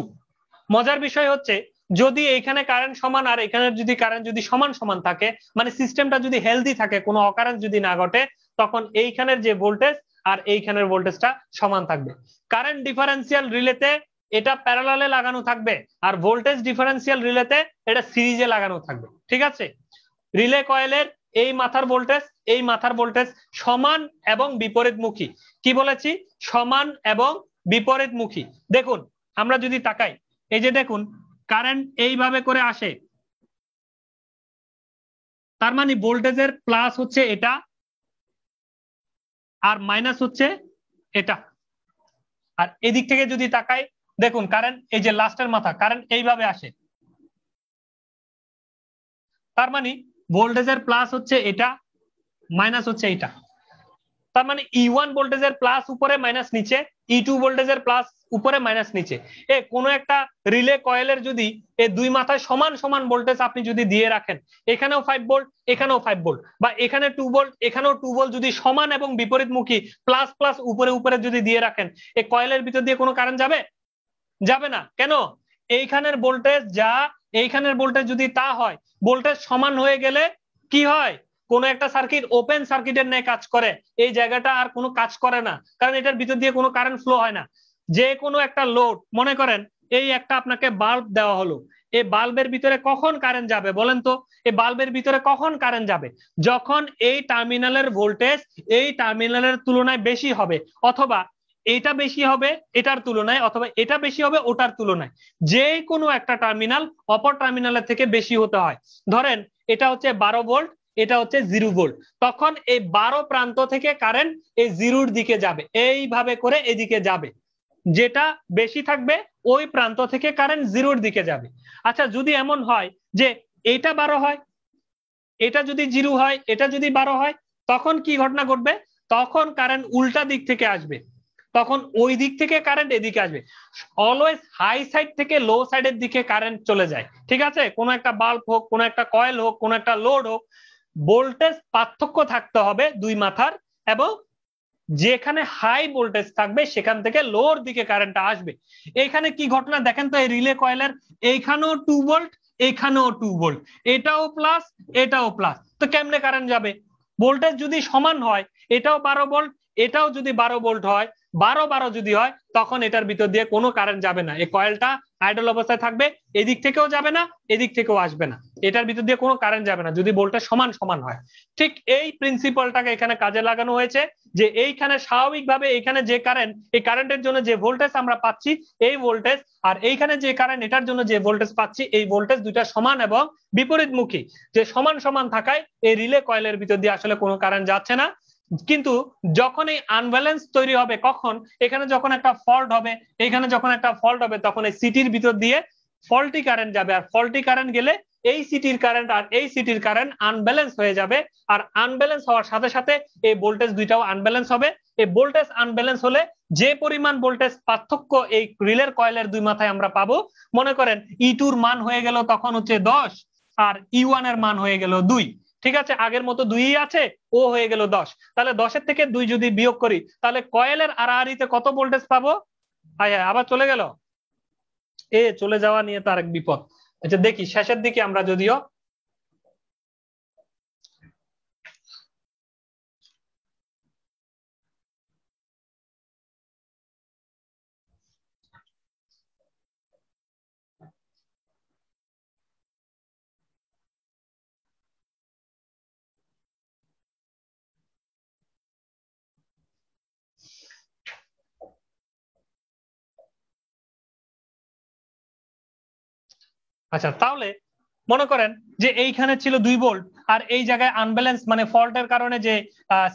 মজার বিষয় হচ্ছে যদি এইখানে কারেন্ট সমান আর এখানে যদি কারেন্ট যদি সমান সমান থাকে, মানে সিস্টেমটা যদি হেলদি থাকে, কোনো অকারেন্স যদি না ঘটে, তখন এইখানের যে ভোল্টেজ আর এইখানের ভোল্টেজটা সমান থাকবে। কারেন্ট ডিফারেন্সিয়াল রিলেতে এটা প্যারালালে লাগানো থাকবে, আর ভোল্টেজ ডিফারেন্সিয়াল রিলেতে এটা সিরিজে লাগানো থাকবে। ঠিক আছে, রিলে কয়েলের এই মাথার ভোল্টেজ এই মাথার ভোল্টেজ সমান এবং বিপরীতমুখী। কি বলেছি? সমান এবং বিপরীতমুখী। দেখুন আমরা যদি তাকাই, এই যে দেখুন কারেন্ট এইভাবে করে আসে, তার মানে ভোল্টেজের প্লাস হচ্ছে এটা আর মাইনাস হচ্ছে এটা। আর এদিক থেকে যদি তাকাই দেখুন কারেন্ট এই যে লাস্টের মাথা কারেন্ট এইভাবে আসে, তার মানে ভোল্টেজের প্লাস হচ্ছে এটা, মাইনাস হচ্ছে এটা। তার মানে E1 ভোল্টেজের প্লাস উপরে মাইনাস নিচে, E2 ভোল্টেজের প্লাস উপরে মাইনাস নিচে। কোন একটা রিলে কয়েলের যদি এই দুই মাথায় সমান সমান ভোল্টেজ আপনি যদি দিয়ে রাখেন, এখানেও 5 ভোল্ট এখানেও 5 ভোল্ট, বা এখানে 2 ভোল্ট এখানেও 2 ভোল্ট যদি সমান এবং বিপরীতমুখী প্লাস প্লাস উপরে উপরে যদি দিয়ে রাখেন, এই কয়েলের ভিতর দিয়ে কোনো কারেন্ট যাবে? যাবে না। কেন? এইখানের ভোল্টেজ যা এইখানের ভোল্টেজ যদি তা হয়, ভোল্টেজ সমান হয়ে গেলে কি হয়? কোন একটা সার্কিট ওপেন সার্কিটের ন্যায় কাজ করে, এই জায়গাটা আর কোনো কাজ করে না, কারণ এটার ভিতর দিয়ে কোনো কারেন্ট ফ্লো হয় না। যে কোনো একটা লোড, মনে করেন এই একটা আপনাকে বাল্ব দেওয়া হলো, এই বাল্বের ভিতরে কখন কারেন্ট যাবে বলেন তো? এই বাল্বের ভিতরে কখন কারেন্ট যাবে? যখন এই টার্মিনালের ভোল্টেজ এই টার্মিনালের তুলনায় বেশি হবে, অথবা এটা বেশি হবে এটার তুলনায়, অথবা এটা বেশি হবে ওটার তুলনায়, যে কোনো একটা টার্মিনাল অপর টার্মিনালের থেকে বেশি হতে হয়। ধরেন এটা হচ্ছে 12 ভোল্ট, এটা হচ্ছে 0 ভোল্ট, তখন এই 12 প্রান্ত থেকে কারেন্ট এই 0-র দিকে যাবে, এইভাবে করে এদিকে যাবে। যেটা বেশি থাকবে ওই প্রান্ত থেকে কারেন্ট 0-র দিকে যাবে। আচ্ছা, যদি এমন হয় যে এটা 12 হয়, এটা যদি 0 হয়, এটা যদি 12 হয়, তখন কি ঘটনা ঘটবে? তখন কারেন্ট উল্টা দিক থেকে আসবে, তখন ওই দিক থেকে কারেন্ট এদিকে আসবে। অলওয়েজ হাই সাইড থেকে লো সাইডের দিকে কারেন্ট চলে যায়, ঠিক আছে? কোনো একটা বাল্ব হোক, কোনো একটা কয়েল হোক, কোনো একটা লোড হোক, ভোল্টেজ পার্থক্য থাকতে হবে দুই মাথার, এবং যেখানে হাই ভোল্টেজ থাকবে সেখান থেকে লোর দিকে কারেন্টটা আসবে। এখানে কি ঘটনা দেখেন তো, এই রিলে কয়েলের এইখানেও 2 ভোল্ট, এইখানেও 2 ভোল্ট, এটাও প্লাস এটাও প্লাস, তো কেমনে কারেন্ট যাবে? ভোল্টেজ যদি সমান হয়, এটাও 12 ভোল্ট, এটাও যদি 12 ভোল্ট হয়, 12-12 যদি হয়, তখন এটার ভিতর দিয়ে কোনো কারেন্ট যাবে না, এই কয়েলটা আইডল অবস্থায় থাকবে, এদিক থেকেও যাবে না এদিক থেকেও আসবে না, এটার ভিতর দিয়ে কোনো কারেন্ট যাবে না যদি ভোল্টেজ সমান সমান হয়। ঠিক এই প্রিন্সিপালটাকে এখানে কাজে লাগানো হয়েছে, যে এইখানে স্বাভাবিকভাবে এখানে যে কারেন্ট, এই কারেন্টের জন্য যে ভোল্টেজ আমরা পাচ্ছি, এই ভোল্টেজ, আর এইখানে যে কারেন্ট এটার জন্য যে ভোল্টেজ পাচ্ছি, এই ভোল্টেজ দুইটা সমান এবং বিপরীতমুখী, যে সমান সমান থাকায় এই রিলে কয়েলের ভিতর দিয়ে আসলে কোনো কারেন্ট যাচ্ছে না। কিন্তু যখন এই আনব্যালেন্স তৈরি হবে, কখন? এখানে যখন একটা ফল্ট হবে, এখানে যখন একটা ফল্ট হবে, তখন এই সিটির ভিতর দিয়ে ফল্টি কারেন্ট যাবে, আর ফল্টি কারেন্ট গেলে এই সিটির কারেন্ট আর এই সিটির কারেন্ট আনব্যালেন্স হয়ে যাবে, আর আনব্যালেন্স হওয়ার সাথে সাথে এই ভোল্টেজ দুইটাও আনব্যালেন্স হবে। এই ভোল্টেজ আনব্যালেন্স হলে যে পরিমাণ ভোল্টেজ পার্থক্য এই রিলের কয়েলের দুই মাথায় আমরা পাবো, মনে করেন E2 এর মান হয়ে গেল তখন হচ্ছে 10, আর E1 এর মান হয়ে গেল 2, ঠিক আছে? আগের মতো 2ই আছে, ও হয়ে গেল 10, তাহলে 10-এর থেকে 2 যদি বিয়োগ করি, তাহলে কয়েলের আড়াআড়িতে কত ভোল্টেজ পাবো? আবার চলে গেল, চলে যাওয়া নিয়ে তো আরেক বিপদ। আচ্ছা দেখি শেষের দিকে আমরা যদিও আচ্ছা, তাহলে মনে করেন যে এইখানে ছিল 2 ভোল্ট, আর এই জায়গায় আনব্যালেন্স মানে ফল্টের কারণে যে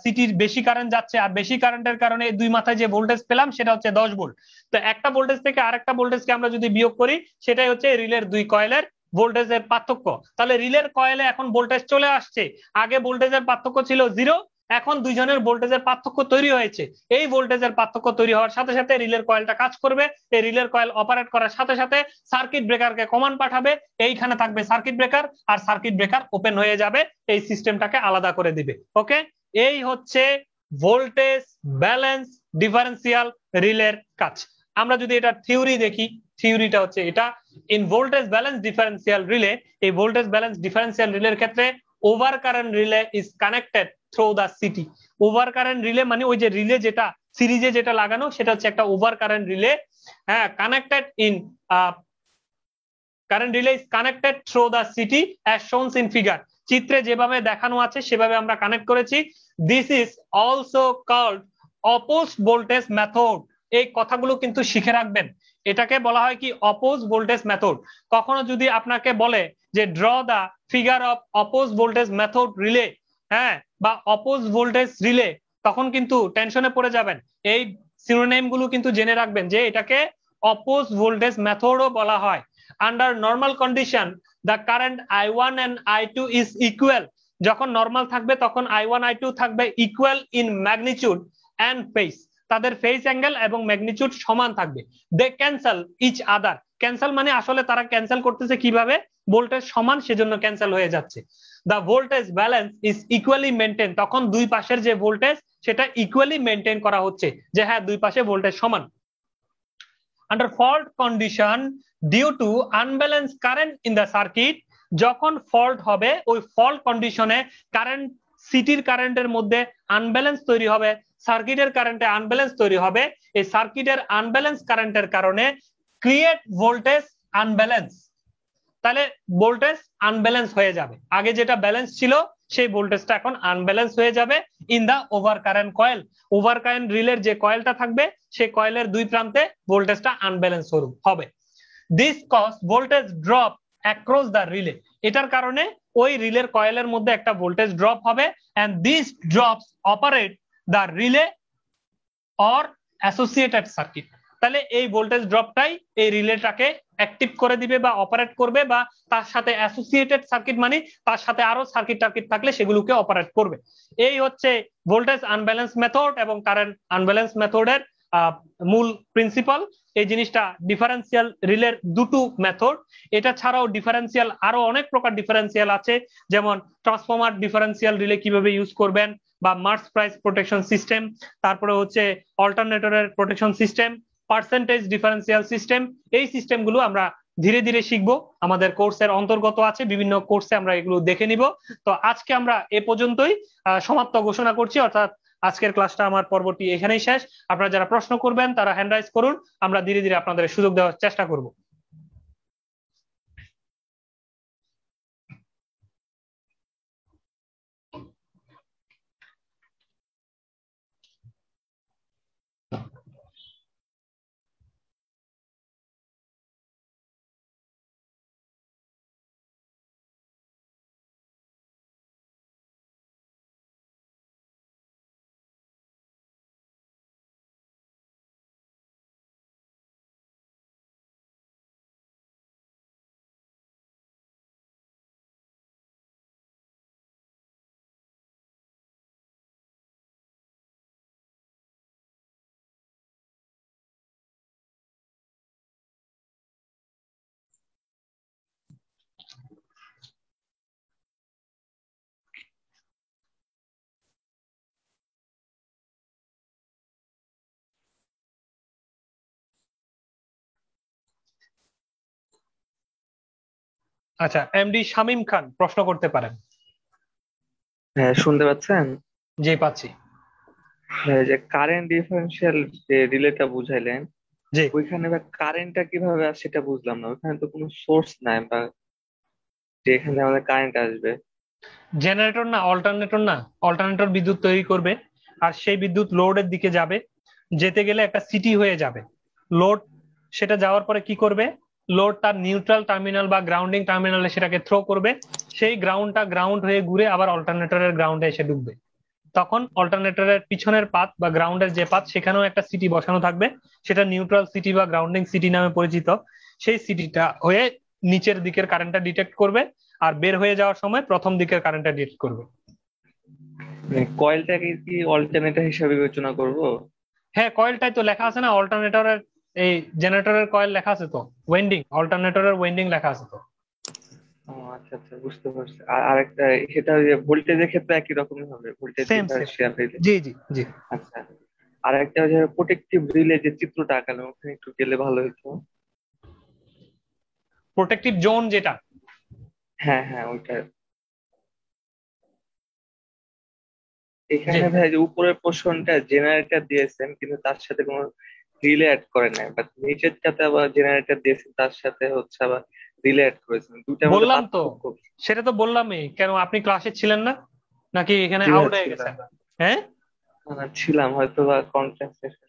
সিটির বেশি কারেন্ট যাচ্ছে, আর বেশি কারেন্টের কারণে দুই মাথায় যে ভোল্টেজ পেলাম সেটা হচ্ছে 10 ভোল্ট। তো একটা ভোল্টেজ থেকে আরেকটা ভোল্টেজকে আমরা যদি বিয়োগ করি, সেটাই হচ্ছে রিলের দুই কয়েলের ভোল্টেজের পার্থক্য। তাহলে রিলের কয়েলে এখন ভোল্টেজ চলে আসছে, আগে ভোল্টেজের পার্থক্য ছিল 0, এখন দুইজনের ভোল্টেজের পার্থক্য তৈরি হয়েছে। এই ভোল্টেজের পার্থক্য তৈরি হওয়ার সাথে সাথে রিলের কয়েলটা কাজ করবে, এই রিলের কয়েল অপারেট করার সাথে সাথে সার্কিট ব্রেকারকে কমান্ড পাঠাবে, এইখানে থাকবে সার্কিট ব্রেকার, আর সার্কিট ব্রেকার ওপেন হয়ে যাবে, এই সিস্টেমটাকে আলাদা করে দিবে। ওকে, এই হচ্ছে ভোল্টেজ ব্যালেন্স ডিফারেন্সিয়াল রিলের কাজ। আমরা যদি এটা থিওরি দেখি, থিওরিটা হচ্ছে এটা, in voltage balance differential relay, এই ভোল্টেজ ব্যালেন্স ডিফারেন্সিয়াল রিলের ক্ষেত্রে over current relay is connected through the city. Over current relay মানে ওই যে রিলে যেটা সিরিজে যেটা লাগানো, সেটা হচ্ছে একটা ওভার কারেন্ট রিলে, হ্যাঁ, connected in current relay is connected through the CT as shown in figure. চিত্রে যেভাবে দেখানো আছে সেভাবে আমরা কানেক্ট করেছি। This is also called oppose voltage method. এই কথাগুলো কিন্তু শিখে রাখবেন, এটাকে বলা হয় কি? Oppose voltage method. কখনো যদি আপনাকে বলে যে draw the figure of oppose voltage method relay, হ্যাঁ, বা অপোজ ভোল্টেজ রিলে, তখন কিন্তু টেনশনে পড়ে যাবেন। এই সিনোনিম গুলো কিন্তু জেনে রাখবেন যে এটাকে অপোজ ভোল্টেজ মেথডও বলা হয়। Under normal condition, the current I1 and I2 is equal. যখন নরমাল থাকবে তখন I1 I2 থাকবে equal in magnitude and phase, তাদের ফেজ অ্যাঙ্গেল এবং ম্যাগনিটিউড সমান থাকবে। They cancel each other. Cancel মানে আসলে তারা ক্যান্সেল করতেছে কিভাবে? ভোল্টেজ সমান সেজন্য ক্যান্সেল হয়ে যাচ্ছে। The voltage balance is equally maintain, তখন দুই পাশের যে ভোল্টেজ সেটা ইকুয়ালি মেনটেন করা হচ্ছে, যে হ্যাঁ দুই পাশে ভোল্টেজ সমান। Under fault condition due to unbalance current in the circuit, যখন ফল্ট হবে ওই ফল্ট কন্ডিশনে কারেন্ট সিটির কারেন্টের মধ্যে আনব্যালেন্স তৈরি হবে, সার্কিটের কারেন্টে আনব্যালেন্স তৈরি হবে। এই সার্কিটের আনব্যালেন্স কারেন্টের কারণে ক্রিয়েট ভোল্টেজ আনব্যালেন্স, তাহলে ভোল্টেজ আনব্যালেন্স হয়ে যাবে। আগে যেটা ব্যালেন্স ছিল সেই ভোল্টেজটা এখন আনব্যালেন্স হয়ে যাবে in the over current coil. Over current রিলের যে কয়েলটা থাকবে সেই কয়েলের দুই প্রান্তে ভোল্টেজটা আনব্যালেন্স হবে। This cause voltage drop across the relay, এটার কারণে ওই রিলের কয়েলের মধ্যে একটা ভোল্টেজ ড্রপ হবে, and this drops operate the relay or associated circuit. তাহলে এই ভোল্টেজ ড্রপটাই এই রিলেটাকে অ্যাক্টিভ করে দিবে বা অপারেট করবে, বা তার সাথে অ্যাসোসিয়েটেড সার্কিট মানে তার সাথে আরো সার্কিট টার্কিট থাকলে সেগুলোকে অপারেট করবে। এই হচ্ছে ভোল্টেজ আনব্যালেন্স মেথড এবং কারেন্ট আনব্যালেন্স মেথডের মূল প্রিন্সিপাল। এই জিনিসটা ডিফারেন্সিয়াল রিলের দুটো মেথড। এটা ছাড়াও ডিফারেন্সিয়াল আরো অনেক প্রকার ডিফারেন্সিয়াল আছে, যেমন ট্রান্সফরমার ডিফারেন্সিয়াল রিলে কিভাবে ইউজ করবেন, বা মার্স প্রাইস প্রোটেকশন সিস্টেম, তারপরে হচ্ছে অল্টারনেটরের protection system, percentage differential system. এই সিস্টেমগুলো আমরা ধীরে ধীরে শিখবো, আমাদের কোর্সের অন্তর্গত আছে, বিভিন্ন কোর্সে আমরা এগুলো দেখে নিব। তো আজকে আমরা এ পর্যন্তই সমাপ্ত ঘোষণা করছি, অর্থাৎ আজকের ক্লাসটা আমার পর্বটি এখানেই শেষ। আপনারা যারা প্রশ্ন করবেন তারা হ্যান্ড রাইজ করুন, আমরা ধীরে ধীরে আপনাদের সুযোগ দেওয়ার চেষ্টা করব। আচ্ছা, এমডি শামীম খান প্রশ্ন করতে পারেন। হ্যাঁ, শুনতে পাচ্ছেন? জি পাচ্ছি। হ্যাঁ, যে কারেন্ট ডিফারেন্সিয়াল যে রিলেটা বুঝাইলেন, জি, ওইখানে বা কারেন্টটা কিভাবে আসে সেটা বুঝলাম না। ওইখানে তো কোনো সোর্স নাই, বা যেখানে আমাদের কারেন্ট আসবে। জেনারেটর না অল্টারনেটর, না অল্টারনেটর বিদ্যুৎ তৈরি করবে, আর সেই বিদ্যুৎ লোডের দিকে যাবে, যেতে গেলে একটা সিটি হয়ে যাবে লোড। সেটা যাওয়ার পরে কি করবে, লোড তার নিউট্রাল টার্মিনাল বা গ্রাউন্ডিং টার্মিনালে সেটাকে থ্রো করবে, সেই গ্রাউন্ডটা গ্রাউন্ড হয়ে ঘুরে আবার অল্টারনেটরের গ্রাউন্ডে এসে ঢুকবে। তখন অল্টারনেটরের পিছনের পাত বা গ্রাউন্ডের যে পাত সেখানেও একটা সিটি বসানো থাকবে, সেটা নিউট্রাল সিটি বা গ্রাউন্ডিং সিটি নামে পরিচিত। সেই সিটিটা হয়ে নিচের দিকের কারেন্টটা ডিটেক্ট করবে, আর বের হয়ে যাওয়ার সময় প্রথম দিকের কারেন্টটা ডিটেক্ট করবে। কয়েলটাকে কি অল্টারনেটর হিসাবে বিবেচনা করব? হ্যাঁ, কয়েলটাই তো লেখা আছে না অল্টারনেটরের, এই জেনারেটরের কয়েল লেখা আছে তো, ওয়েন্ডিং, অল্টারনেটরের ওয়েন্ডিং লেখা আছে তো। ও আচ্ছা আচ্ছা, বুঝতে পারছি। আর আরেকটা, সেটা ওই যে ভোল্টেজের ক্ষেত্রে একই রকমই হবে, voltage same same, differential relay. জি জি জি। আচ্ছা। আর একটা ওই যে প্রোটেকটিভ রিলে যে চিত্রটা আঁকানো, ওখানে একটু গেলে ভালো হতো। প্রোটেক্টিভ জোন যেটা, হ্যাঁ হ্যাঁ, ওইটা। জি, এখানে ভাই যে উপরের পোর্শনটা জেনারেটর দিয়েছেন, কিন্তু তার সাথে কোনো রিলে অ্যাড করে নাই, বাট নিচেরটাতে আবার জেনারেটর দিয়েছেন, তার সাথে হচ্ছে আবার রিলে অ্যাড করেছেন। দুটার মধ্যে বললাম তো, পার্থক্য কি? সেটা তো বললামই। কেন আপনি ক্লাসে ছিলেন না, নাকি এখানে জি ভাই, আউট হয়ে ছিলাম। গেছেন? হ্যাঁ, ছিলাম হয়তো, বা কন্ট্রাক্ট সেশন।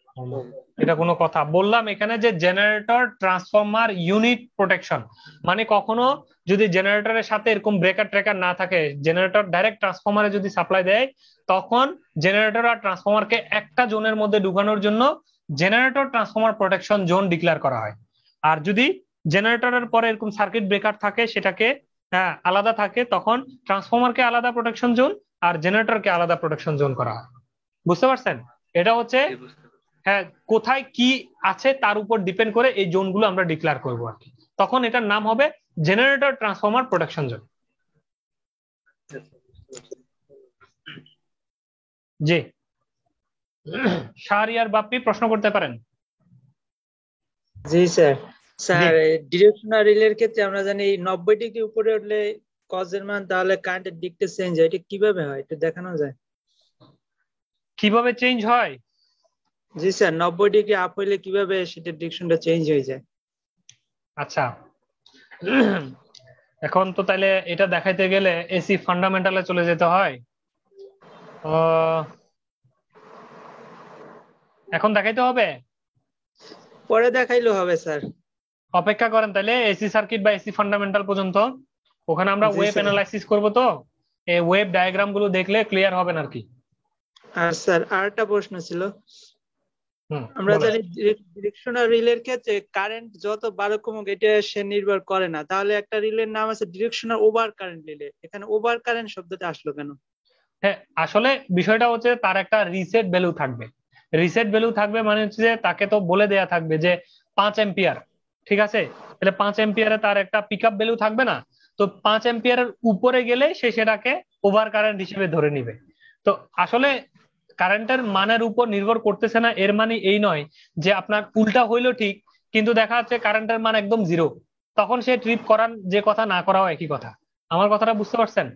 এটা কোনো কথা? বললাম এখানে যে জেনারেটর ট্রান্সফরমার ইউনিট প্রোটেকশন, মানে কখনো যদি জেনারেটরের সাথে এরকম ব্রেকার ট্রেকার না থাকে, জেনারেটর ডাইরেক্ট ট্রান্সফরমারে যদি সাপ্লাই দেয়, তখন জেনারেটর আর ট্রান্সফরমারকে একটা জোনের মধ্যে ঢুকানোর জন্য generator transformer protection zone declare করা হয়। আর যদি জেনারেটরের পরে এরকম সার্কিট ব্রেকার থাকে, সেটাকে আলাদা থাকে, তখন ট্রান্সফরমারকে আলাদা প্রোটেকশন জোন আর জেনারেটরকে আলাদা প্রোটেকশন জোন করা হয়। বুঝতে পারছেন? এটা হচ্ছে, জি, বুঝতে হ্যাঁ, কোথায় কি আছে তার উপর ডিপেন্ড করে এই জোনগুলো আমরা ডিক্লেয়ার করবো আর কি। তখন এটার নাম হবে জেনারেটর ট্রান্সফরমার প্রোটেকশন জোন। পারছি। জি, শাহরিয়ার বাপ্পি প্রশ্ন করতে পারেন। জি স্যার। জি, স্যার, ডিরেকশনাল রিলের ক্ষেত্রে আমরা জানি 90 ডিগ্রি উপরে উঠলে কজের মান, তাহলে কারেন্টের দিকটা চেঞ্জ হয়, এটা কিভাবে হয় একটু দেখানো যায়? কিভাবে চেঞ্জ হয়? জি স্যার, 90 ডিগ্রি আপ হইলে কিভাবে সেটা ডিরেকশনটা চেঞ্জ হয়ে যায়? আচ্ছা, এখন তো তাহলে এটা দেখাইতে গেলে এসি ফান্ডামেন্টালে চলে যেতে হয়। এখন দেখাইতে হবে, পরে দেখাইলেও হবে স্যার। অপেক্ষা করেন তাহলে এসি সার্কিট বা এসি ফান্ডামেন্টাল পর্যন্ত। ওখানে আমরা জি ওয়েভ স্যার। অ্যানালাইসিস করবো, তো এই ওয়েভ ডায়াগ্রাম গুলো দেখলে ক্লিয়ার হবে আর কি। আর স্যার আরেকটা প্রশ্ন ছিল, হুম, আমরা বলেন। জানি ডিরেকশনাল রিলের ক্ষেত্রে কারেন্ট যত বাড়ুক কমুক এটা সে নির্ভর করে না, তাহলে একটা রিলের নাম আছে ডিরেকশনাল ওভার কারেন্ট রিলে, এখানে ওভার কারেন্ট শব্দটা আসলো কেন? হ্যাঁ, আসলে বিষয়টা হচ্ছে তার একটা রিসেট ভ্যালু থাকবে। রিসেট ভ্যালু থাকবে মানে হচ্ছে যে তাকে তো বলে দেয়া থাকবে যে 5 এম্পিয়ার, ঠিক আছে? তাহলে 5 এম্পিয়ারে তার একটা পিক আপ ভ্যালু থাকবে না? তো 5 এম্পিয়ারের উপরে গেলে সে সেটাকে ওভার কারেন্ট হিসেবে ধরে নিবে। তো আসলে কারেন্টের মানের উপর নির্ভর করতেছে না, এর মানে এই নয় যে আপনার উল্টা হইলো ঠিক, কিন্তু দেখা যাচ্ছে কারেন্টের মান একদম জিরো, তখন সে ট্রিপ করার যে কথা না করাও একই কথা। আমার কথাটা বুঝতে পারছেন?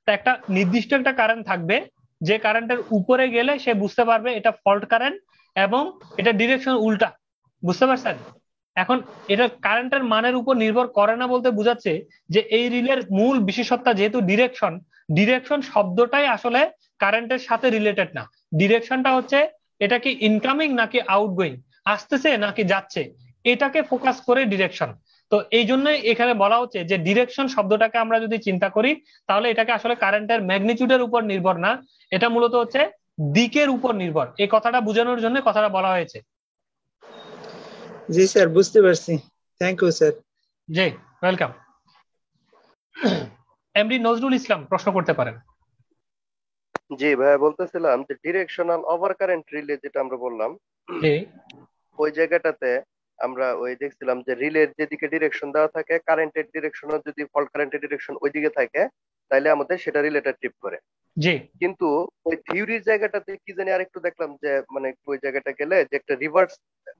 তা একটা নির্দিষ্ট একটা কারেন্ট থাকবে, যে কারেন্টের উপরে গেলে সে বুঝতে পারবে এটা ফল্ট কারেন্ট এবং এটা ডিরেকশন উল্টা। বুঝতে পারছেন? এখন এটা কারেন্টের মানের উপর নির্ভর করে না বলতে বোঝাচ্ছে যে এই রিলের মূল বিশেষত্ব যেহেতু ডিরেকশন, ডিরেকশন শব্দটাই আসলে কারেন্টের সাথে রিলেটেড না। ডিরেকশনটা হচ্ছে এটা কি ইনকামিং নাকি আউটগোয়িং, আসতেছে নাকি যাচ্ছে, এটাকে ফোকাস করে ডিরেকশন। তো এই জন্যই এখানে বলা হচ্ছে যে ডিরেকশন শব্দটাকে আমরা যদি চিন্তা করি তাহলে এটাকে আসলে কারেন্টের ম্যাগনিটিউডের উপর নির্ভর না, এটা মূলত হচ্ছে দিকের উপর নির্ভর। এই কথাটা বোঝানোর জন্য কথাটা বলা হয়েছে। জি স্যার, বুঝতে পারছি। Thank you sir. জি, ওয়েলকাম। এমডি নজরুল ইসলাম প্রশ্ন করতে পারেন। জি ভাইয়া, বলতেছিলাম যে ডিরেকশনাল ওভার কারেন্ট রিলে যেটা আমরা বললাম, জি ওই জায়গাটাতে আমরা ওই দেখছিলাম যে রিলের যেদিকে ডিরেকশন দেওয়া থাকে, কারেন্টের ডিরেকশন যদি ফল্ট কারেন্টের ডিরেকশন ওইদিকে থাকে, তাইলে আমাদের সেটা রিলেটা ট্রিপ করে। জি কিন্তু ওই থিওরির জায়গাটাতে কি জানি আরেকটু দেখলাম যে মানে একটু ওই জায়গাটা গেলে যে একটা রিভার্স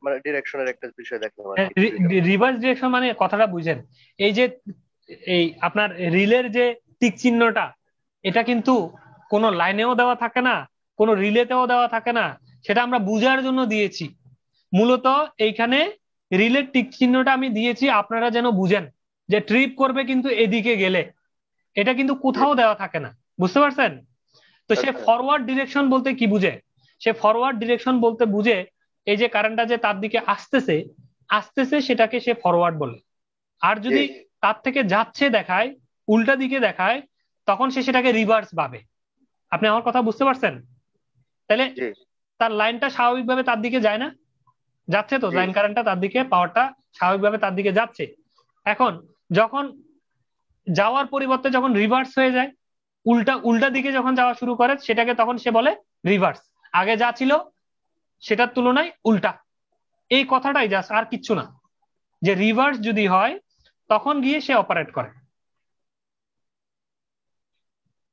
মানে ডিরেকশনের একটা বিষয় দেখলাম আর কি theory-টাতে। রিভার্স ডিরেকশন মানে কথাটা বুঝেন, এই যে এই আপনার রিলের যে টিক চিহ্নটা, এটা কিন্তু কোনো লাইনেও দেওয়া থাকে না, কোনো রিলেতেও দেওয়া থাকে না, সেটা আমরা বুঝার জন্য দিয়েছি। মূলত এইখানে রিলের টিক চিহ্নটা আমি দিয়েছি আপনারা যেন বুঝেন যে ট্রিপ করবে কিন্তু এদিকে গেলে, এটা কিন্তু জি, কোথাও দেওয়া থাকে না। বুঝতে পারছেন? তো সে আচ্ছা ফরওয়ার্ড ডিরেকশন বলতে কি বুঝে? সে ফরওয়ার্ড ডিরেকশন বলতে বুঝে এই যে কারেন্টটা যে তার দিকে আসতেছে আসতেছে সেটাকে সে ফরওয়ার্ড বলে। আর জি যদি তার থেকে যাচ্ছে দেখায়, উল্টা দিকে দেখায়, তখন সে সেটাকে রিভার্স ভাবে। আপনি আমার কথা বুঝতে পারছেন? তাহলে জি তার লাইনটা স্বাভাবিকভাবে তার দিকে যায় না? যাচ্ছে তো, জি লাইন কারেন্টটা তার দিকে, পাওয়ারটা স্বাভাবিকভাবে তার দিকে যাচ্ছে। এখন যখন যাওয়ার পরিবর্তে যখন রিভার্স হয়ে যায়, উল্টা উল্টা দিকে যখন যাওয়া শুরু করে সেটাকে তখন সে বলে রিভার্স। আগে যা ছিল সেটার তুলনায় উল্টা। এই কথাটাই জাস্ট, আর কিচ্ছু না। যে রিভার্স যদি হয় তখন গিয়ে সে অপারেট করে।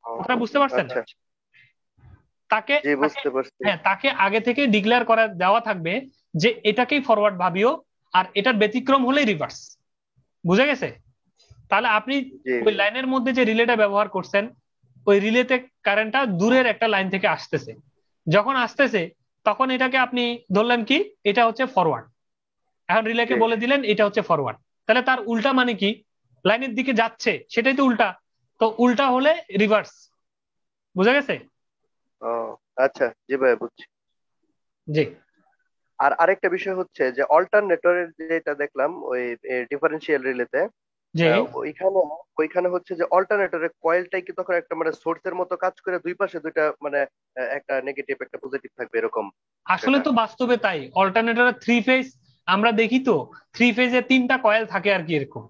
ও, কথাটা বুঝতে পারছেন? আচ্ছা তাকে জি তাকে বুঝতে পারছি। হ্যাঁ, তাকে আগে থেকে ডিক্লেয়ার করা দেওয়া থাকবে যে এটাকেই ফরওয়ার্ড ভাবিও, আর এটার ব্যতিক্রম হলেই রিভার্স। বুঝে গেছে? তাহলে আপনি জি ওই লাইনের মধ্যে যে রিলেটা ব্যবহার করছেন, ওই রিলেতে কারেন্টটা দূরের একটা লাইন থেকে আসতেছে, যখন আসতেছে তখন এটাকে আপনি ধরলেন কি এটা হচ্ছে ফরওয়ার্ড। এখন রিলেকে জি বলে দিলেন এটা হচ্ছে ফরওয়ার্ড, তাহলে তার উল্টা মানে কি? লাইনের দিকে যাচ্ছে সেটাই তো উল্টা, তো উল্টা হলে রিভার্স। বুঝা গেছে? ও, আচ্ছা জি ভাই বুঝছি। জি আর আরেকটা বিষয় হচ্ছে যে অল্টারনেটরের যেটা দেখলাম ওই ডিফারেন্সিয়াল রিলেতে, জি ওইখানে ওইখানে হচ্ছে যে অল্টারনেটরের কয়েলটাই কি তখন একটা মানে সোর্সের মতো কাজ করে, দুই পাশে দুইটা মানে একটা নেগেটিভ একটা পজিটিভ থাকবে এরকম আসলে বিষয়টা। তো বাস্তবে তাই, অল্টারনেটরের থ্রি ফেজ আমরা দেখি তো, থ্রি ফেজে তিনটা কয়েল থাকে আর কি, এরকম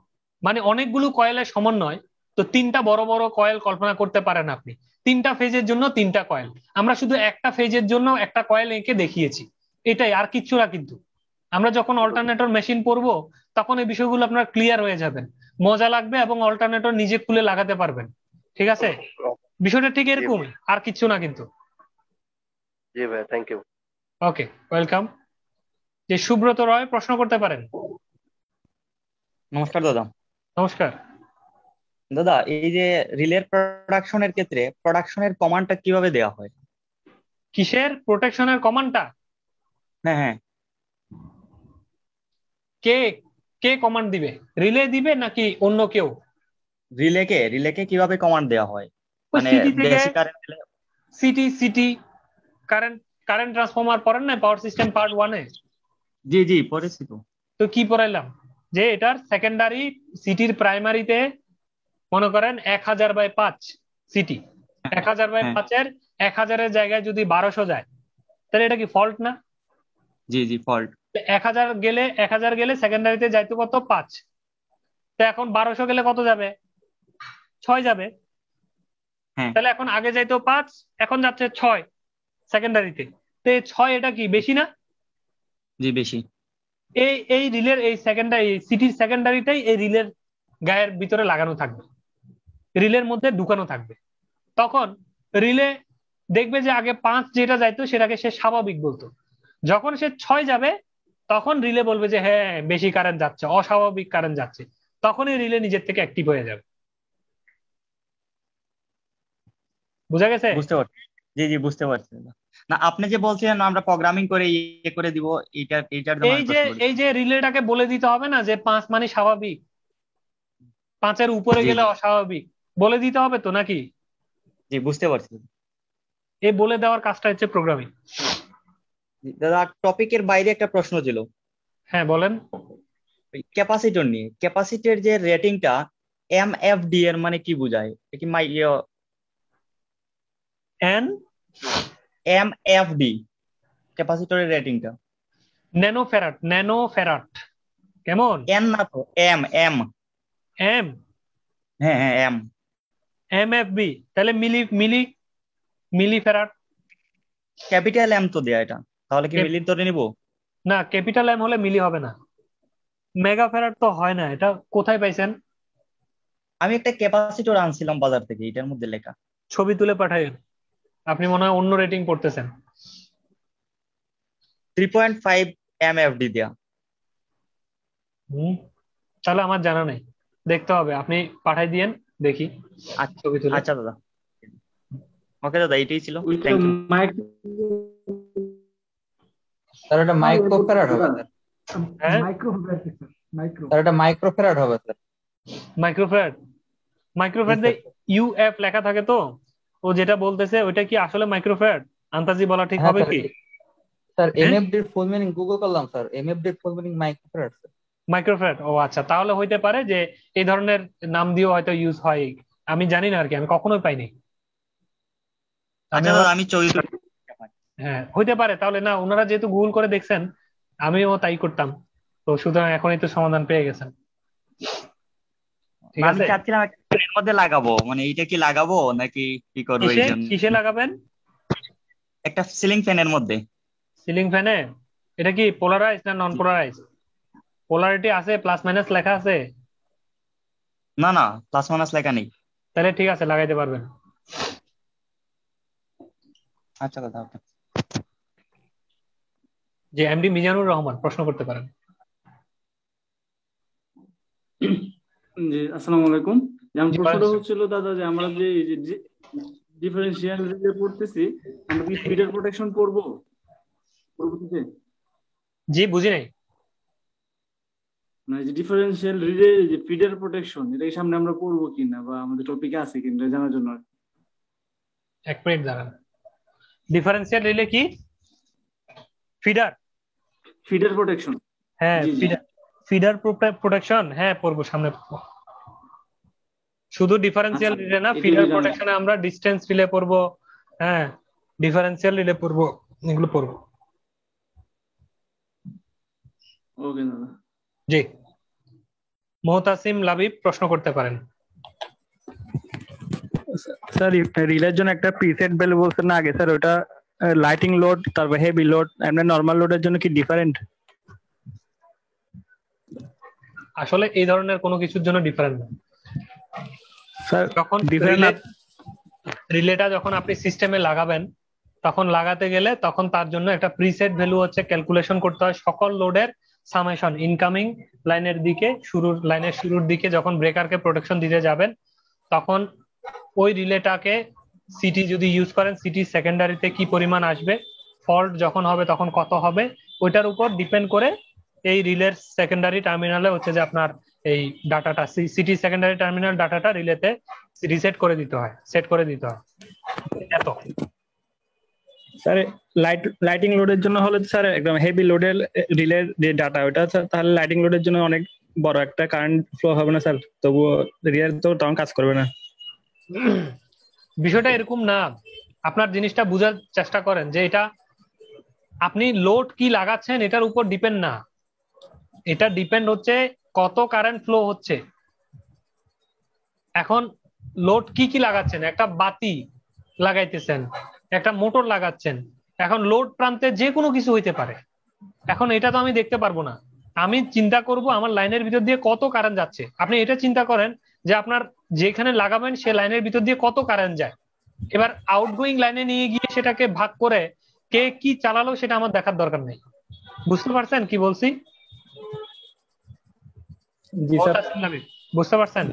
মানে অনেকগুলো কয়েলের সমন্বয়। তো তিনটা বড় বড় কয়েল কল্পনা করতে পারেন আপনি, তিনটা ফেজের জন্য তিনটা কয়েল। আমরা শুধু একটা ফেজের জন্য একটা কয়েল এঁকে দেখিয়েছি, এটাই, আর কিচ্ছু না। কিন্তু আমরা যখন অল্টারনেটর মেশিন পড়বো তখন এই বিষয়গুলো আপনার ক্লিয়ার হয়ে যাবেন, মজা লাগবে এবং অল্টারনেটর নিজে খুলে লাগাতে পারবেন। ঠিক আছে? বিষয়টা ঠিক জি এরকমই, আর কিচ্ছু না কিন্তু। জি ভাই, থ্যাংক ইউ। Okay, welcome. যে সুব্রত রয় প্রশ্ন করতে পারেন। নমস্কার দাদা। নমস্কার। দাদা, এই যে রিলের প্রোডাকশনের ক্ষেত্রে প্রোডাকশনের কমান্ডটা কিভাবে দেওয়া হয়? কিসের প্রোটেকশনের কমান্ডটা? হ্যাঁ হ্যাঁ। কে কে কমান্ড দিবে? রিলে দিবে নাকি অন্য কেউ? রিলেকে কিভাবে কমান্ড দেওয়া হয়? ওই মানে সিটি থেকে বেশি কারেন্ট দিলে? সিটি কারেন্ট কারেন্ট ট্রান্সফরমার পড়েন না পাওয়ার সিস্টেম পার্ট 1 এ? জি পড়েছি তো। তো কি পড়াইলাম যে এটার সেকেন্ডারি সিটির প্রাইমারিতে মনে করেন 1000/5 সিটি, 1000/5 এর 1000 এর জায়গায় যদি 1200 যায় তাহলে এটা কি ফল্ট না? জি ফল্ট। 1000 গেলে সেকেন্ডারিতে যাইতে কত 5, তো এখন 1200 গেলে কত যাবে? 6 যাবে। হ্যাঁ তাহলে এখন আগে যাইতো 5, এখন যাচ্ছে 6 সেকেন্ডারিতে, তো এই 6 এটা কি বেশি না? জি বেশি। এই রিলের এই সেকেন্ডারি সিটির সেকেন্ডারিটাই এই রিলের গায়ের ভিতরে লাগানো থাকবে, রিলের মধ্যে ঢুকানো থাকবে। তখন রিলে দেখবে যে আগে 5 যেটা যাইতো সেটাকে সে স্বাভাবিক বলতো, যখন সে 6 যাবে তখন রিলে বলবে যে হ্যাঁ বেশি কারেন্ট যাচ্ছে, অস্বাভাবিক কারেন্ট যাচ্ছে, তখনই রিলে নিজের থেকে অ্যাক্টিভ হয়ে যাবে। বুঝা গেছে? বুঝতে পারছি। জি বুঝতে পারছি। না আপনি যে বলছিলেন আমরা প্রোগ্রামিং করে ইয়ে করে দিব, এইটার জন্য আমি প্রশ্ন করি। এই যে রিলেটাকে বলে দিতে হবে না যে 5 মানে স্বাভাবিক, 5-এর উপরে জি গেলে অস্বাভাবিক, বলে দিতে হবে তো নাকি? জি বুঝতে পারছি। এই বলে দেওয়ার কাজটা হচ্ছে প্রোগ্রামিং। দাদা টপিকের বাইরে একটা প্রশ্ন ছিল। হ্যাঁ বলেন। ক্যাপাসিটর নিয়ে, ক্যাপাসিটর যে রেটিংটা এমএফডি এর মানে কি বোঝায়? এটা কি এমএফডি ক্যাপাসিটরের রেটিংটা? ন্যানোফ্যারাড কেমন? এন না তো, এম এম। এম হ্যাঁ এম। এমএফবি তাহলে মিলি ফ্যারাড। ক্যাপিটাল এম তো দেয়া এটা, তাহলে কি মিলি ধরে নিব? না, ক্যাপিটাল এম হলে মিলি হবে না, মেগা ফ্যারাড তো হয় না। এটা কোথায় পাইছেন? আমি একটা ক্যাপাসিটর আনছিলাম বাজার থেকে, এটার মধ্যে লেখা। ছবি তুলে পাঠাইন, আপনি মনে হয় অন্য রেটিং পড়তেছেন। 3.5 এমএফডি দেয়া। তাহলে আমার জানা নেই, দেখতে হবে, আপনি পাঠাই দিয়েন দেখি ছবি তুলে। আচ্ছা দাদা, ওকে দাদা এটাই ছিল। Thank you. স্যার এটা মাইক্রোফ্যারাড হবে স্যার। হ্যাঁ স্যার এটা মাইক্রোফ্যারাড হবে স্যার। মাইক্রোফ্যারাড ইউএফ লেখা থাকে তো, ও যেটা বলতেছে ওইটা কি আসলে মাইক্রোফ্যারাড? আন্তাজি বলা ঠিক হবে কি? স্যার এমএফডি এর ফুল মিনিং গুগল করলাম স্যার, এমএফডি এর full meaning microfarad sir. Microfarad, ও আচ্ছা, তাহলে হইতে পারে যে এই ধরনের নাম দিয়েও হয়তো ইউজ হয়, আমি জানি না আর কি, আমি কখনোই পাইনি। আচ্ছা দাদা আমি হ্যাঁ হইতে পারে তাহলে, না ওনারা যেহেতু গুগল করে দেখছেন আমিও তাই করতাম, তো সুতরাং এখনই তো সমাধান পেয়ে গেছেন। ঠিক আমি আছে, চাচ্ছিলাম একটা ফ্যানের মধ্যে লাগাবো, মানে এইটা কি লাগাবো নাকি কি করবো এই জন্য। কিসে লাগাবেন? একটা সিলিং ফ্যানের মধ্যে। সিলিং ফ্যানে? এটা কি পোলারাইজ না নন পোলারাইজ? পোলারিটি আছে, প্লাস মাইনাস লেখা আছে? না প্লাস মাইনাস লেখা নেই। তাহলে ঠিক আছে, লাগাইতে পারবেন। আচ্ছা দাদা। যে এমডি মিজানুর রহমান প্রশ্ন করতে পারেন। জি আসসালামু আলাইকুম। আমার প্রশ্নটা হচ্ছিল দাদা যে আমরা যে ডিফারেন্সিয়াল রিলে পড়তেছি, আমরা কি ফিডার প্রোটেকশন পড়বো পরবর্তীতে? জি বুঝি নাই। মানে যে ডিফারেন্সিয়াল রিলে যে ফিডার প্রোটেকশন, এটা কি সামনে আমরা পড়বো কিনা বা আমাদের টপিকে আছে কিনা জানার জন্য। এক মিনিট দাঁড়ান, ডিফারেন্সিয়াল রিলে কি? Feeder protection? হ্যাঁ ফিডার প্রোটেকশন, হ্যাঁ পড়বো, সামনে পড়বো। শুধু ডিফারেন্সিয়াল রিলে না, ফিডার প্রোটেকশনে আমরা ডিসটেন্স রিলে পড়বো, হ্যাঁ ডিফারেন্সিয়াল রিলে পড়বো, এগুলো পড়বো। ওকে দাদা। জি মুহতাসিম লাবিব প্রশ্ন করতে পারেন। স্যার রিলের জন্য একটা প্রিসেট ভ্যালু বলছেন না আগে স্যার, ওটা লাইটিং লোড তারপর হেভি লোড এমনি নরমাল লোডের জন্য কি ডিফারেন্ট? আসলে এই ধরনের কোনো কিছুর জন্য ডিফারেন্ট না স্যার। যখন রিলেটা যখন আপনি সিস্টেমে লাগাবেন, তখন লাগাতে গেলে তখন তার জন্য একটা প্রিসেট ভ্যালু হচ্ছে ক্যালকুলেশন করতে হয় সকল লোডের সামেশন। ইনকামিং লাইনের শুরুর দিকে যখন ব্রেকারকে প্রোটেকশন দিতে যাবেন, তখন ওই রিলেটাকে সিটি যদি ইউজ করেন, সিটি সেকেন্ডারিতে কি পরিমাণ আসবে, ফল্ট যখন হবে তখন কত হবে, ওইটার উপর ডিপেন্ড করে এই রিলের সেকেন্ডারি টার্মিনালে হচ্ছে যে আপনার এই ডাটাটা সিটি সেকেন্ডারি টার্মিনাল ডাটাটা রিলেতে রিসেট করে দিতে হয়, সেট করে দিতে হয়। এত স্যার লাইটিং লোডের জন্য হলে স্যার একদম হেভি লোডের রিলের যে ডাটা ওটা তাহলে লাইটিং লোডের জন্য অনেক বড় একটা কারেন্ট ফ্লো হবে না স্যার, তবুও রিলে তো তখন কাজ করবে না। বিষয়টা এরকম না, আপনার জিনিসটা বোঝার চেষ্টা করেন যে এটা আপনি লোড কি লাগাচ্ছেন এটার উপর ডিপেন্ড না, এটা ডিপেন্ড হচ্ছে কত কারেন্ট ফ্লো হচ্ছে। এখন লোড কি কি লাগাচ্ছেন, একটা বাতি লাগাইতেছেন, একটা মোটর লাগাচ্ছেন, এখন লোড প্রান্তে যে কোনো কিছু হইতে পারে। এখন এটা তো আমি দেখতে পারবো না, আমি চিন্তা করব আমার লাইনের ভিতর দিয়ে কত কারেন্ট যাচ্ছে। আপনি এটা চিন্তা করেন যে আপনার যেখানে লাগাবেন সে লাইনের ভিতর দিয়ে কত কারেন্ট যায়, এবার আউটগোয়িং লাইনে নিয়ে গিয়ে সেটাকে ভাগ করে কে কি চালালো সেটা আমার দেখার দরকার নেই। বুঝতে পারছেন কি বলছি? জি স্যার। বুঝতে পারছেন?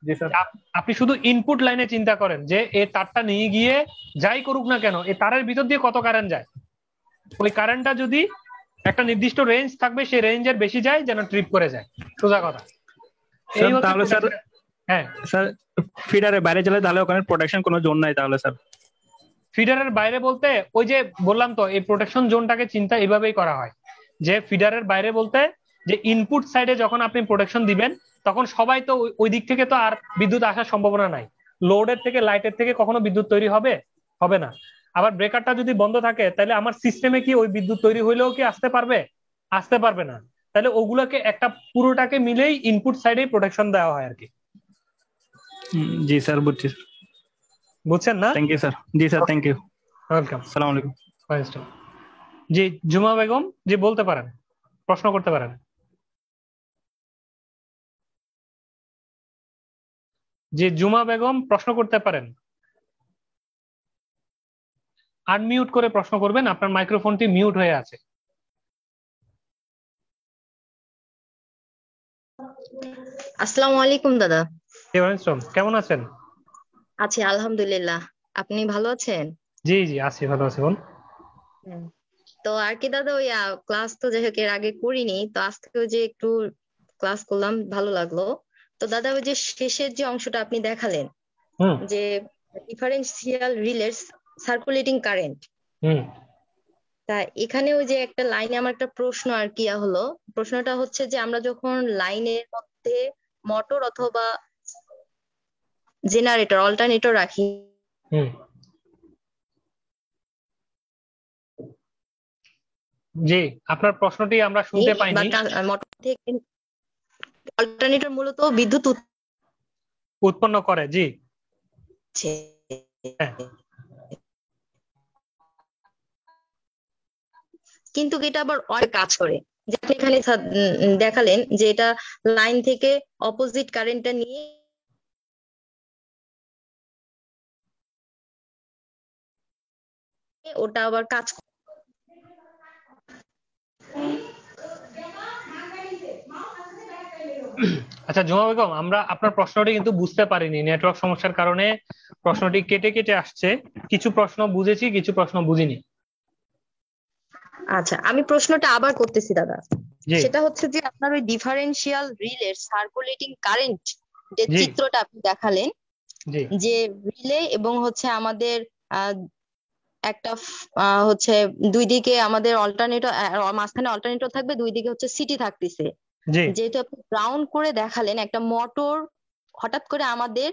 জি স্যার। আপনি শুধু ইনপুট লাইনে চিন্তা করেন যে এই তারটা নিয়ে গিয়ে যাই করুক না কেন এই তারের ভিতর দিয়ে কত কারেন্ট যায়, ওই কারেন্টটা যদি একটা নির্দিষ্ট রেঞ্জ থাকবে সেই রেঞ্জের বেশি যায় যেন ট্রিপ করে যায়, সোজা কথা। এই হচ্ছে তাহলে স্যার, হ্যাঁ স্যার ফিডারের বাইরে চলে তাহলে ওখানে প্রোটেকশন কোনো জোন নাই তাহলে স্যার? ফিডারের বাইরে বলতে ওই যে বললাম তো এই প্রোটেকশন জোনটাকে চিন্তা এইভাবেই করা হয় যে ফিডারের বাইরে বলতে যে ইনপুট সাইডে যখন আপনি প্রোটেকশন দিবেন তখন সবাই তো ওই দিক থেকে তো আর বিদ্যুৎ আসার সম্ভাবনা নাই, লোডের থেকে লাইটের থেকে কখনো বিদ্যুৎ তৈরি হবে হবে না। আবার ব্রেকারটা যদি বন্ধ থাকে তাহলে আমার সিস্টেমে কি ওই বিদ্যুৎ তৈরি হইলেও কি আসতে পারবে? আসতে পারবে না। তাহলে ওগুলোকে একটা পুরোটাকে মিলেই ইনপুট সাইডে প্রোটেকশন দেওয়া হয় আর কি। জি স্যার বুঝছি। বুঝছেন না? Thank you sir. জি স্যার, থ্যাংক ইউ, ওয়েলকাম। আসসালামু আলাইকুম। জি জুমা বেগম, জি বলতে পারেন, প্রশ্ন করতে পারেন। জি জুমা বেগম প্রশ্ন করতে পারেন, আনমিউট করে প্রশ্ন করবেন, আপনার মাইক্রোফোনটি মিউট হয়ে আছে। আসসালামু আলাইকুম দাদা। কেমন আছেন? আছি আলহামদুলিল্লাহ, আপনি ভালো আছেন? জি জি আছি, ভালো আছি। বল। তো আর কি দাদা, ওই ক্লাস তো যাই হোক এর আগে করিনি, তো আজকে ওই যে একটু ক্লাস করলাম, ভালো লাগলো। তো দাদা ওই যে শেষের যে অংশটা আপনি দেখালেন যে ডিফারেন্সিয়াল রিলের সার্কুলেটিং কারেন্ট, তা এখানে ওই যে একটা লাইনে আমার একটা প্রশ্ন আর কি হলো, প্রশ্নটা হচ্ছে যে আমরা যখন লাইনের মধ্যে মোটর অথবা জেনারেটর অল্টারনেটর রাখি, জি আপনার প্রশ্নটি আমরা শুনতে পাইনি। মোটর থেকে অল্টারনেটর মূলত বিদ্যুৎ উৎপন্ন করে। জি কিন্তু এটা আবার অনেক কাজ করে, যে আপনি এখানে দেখালেন যে এটা লাইন থেকে অপোজিট কারেন্টটা নিয়ে ওটা আবার কাজ করে। আচ্ছা জুমা বেগম, আমরা আপনার প্রশ্নটি কিন্তু বুঝতে পারিনি, নেটওয়ার্ক সমস্যার কারণে প্রশ্নটি কেটে কেটে আসছে। কিছু প্রশ্ন বুঝেছি, কিছু প্রশ্ন বুঝিনি। আচ্ছা আমি প্রশ্নটা আবার করতেছি দাদা, সেটা হচ্ছে যে আপনার ওই ডিফারেন্সিয়াল রিলের সার্কুলেটিং কারেন্ট যে চিত্রটা আপনি দেখালেন, যে রিলে এবং হচ্ছে আমাদের একটা হচ্ছে দুই দিকে আমাদের অল্টারনেটর, মাঝখানে অল্টারনেটর থাকবে, দুই দিকে হচ্ছে সিটি থাকতেছে। যেহেতু আপনি গ্রাউন্ড করে দেখালেন, একটা মোটর হঠাৎ করে আমাদের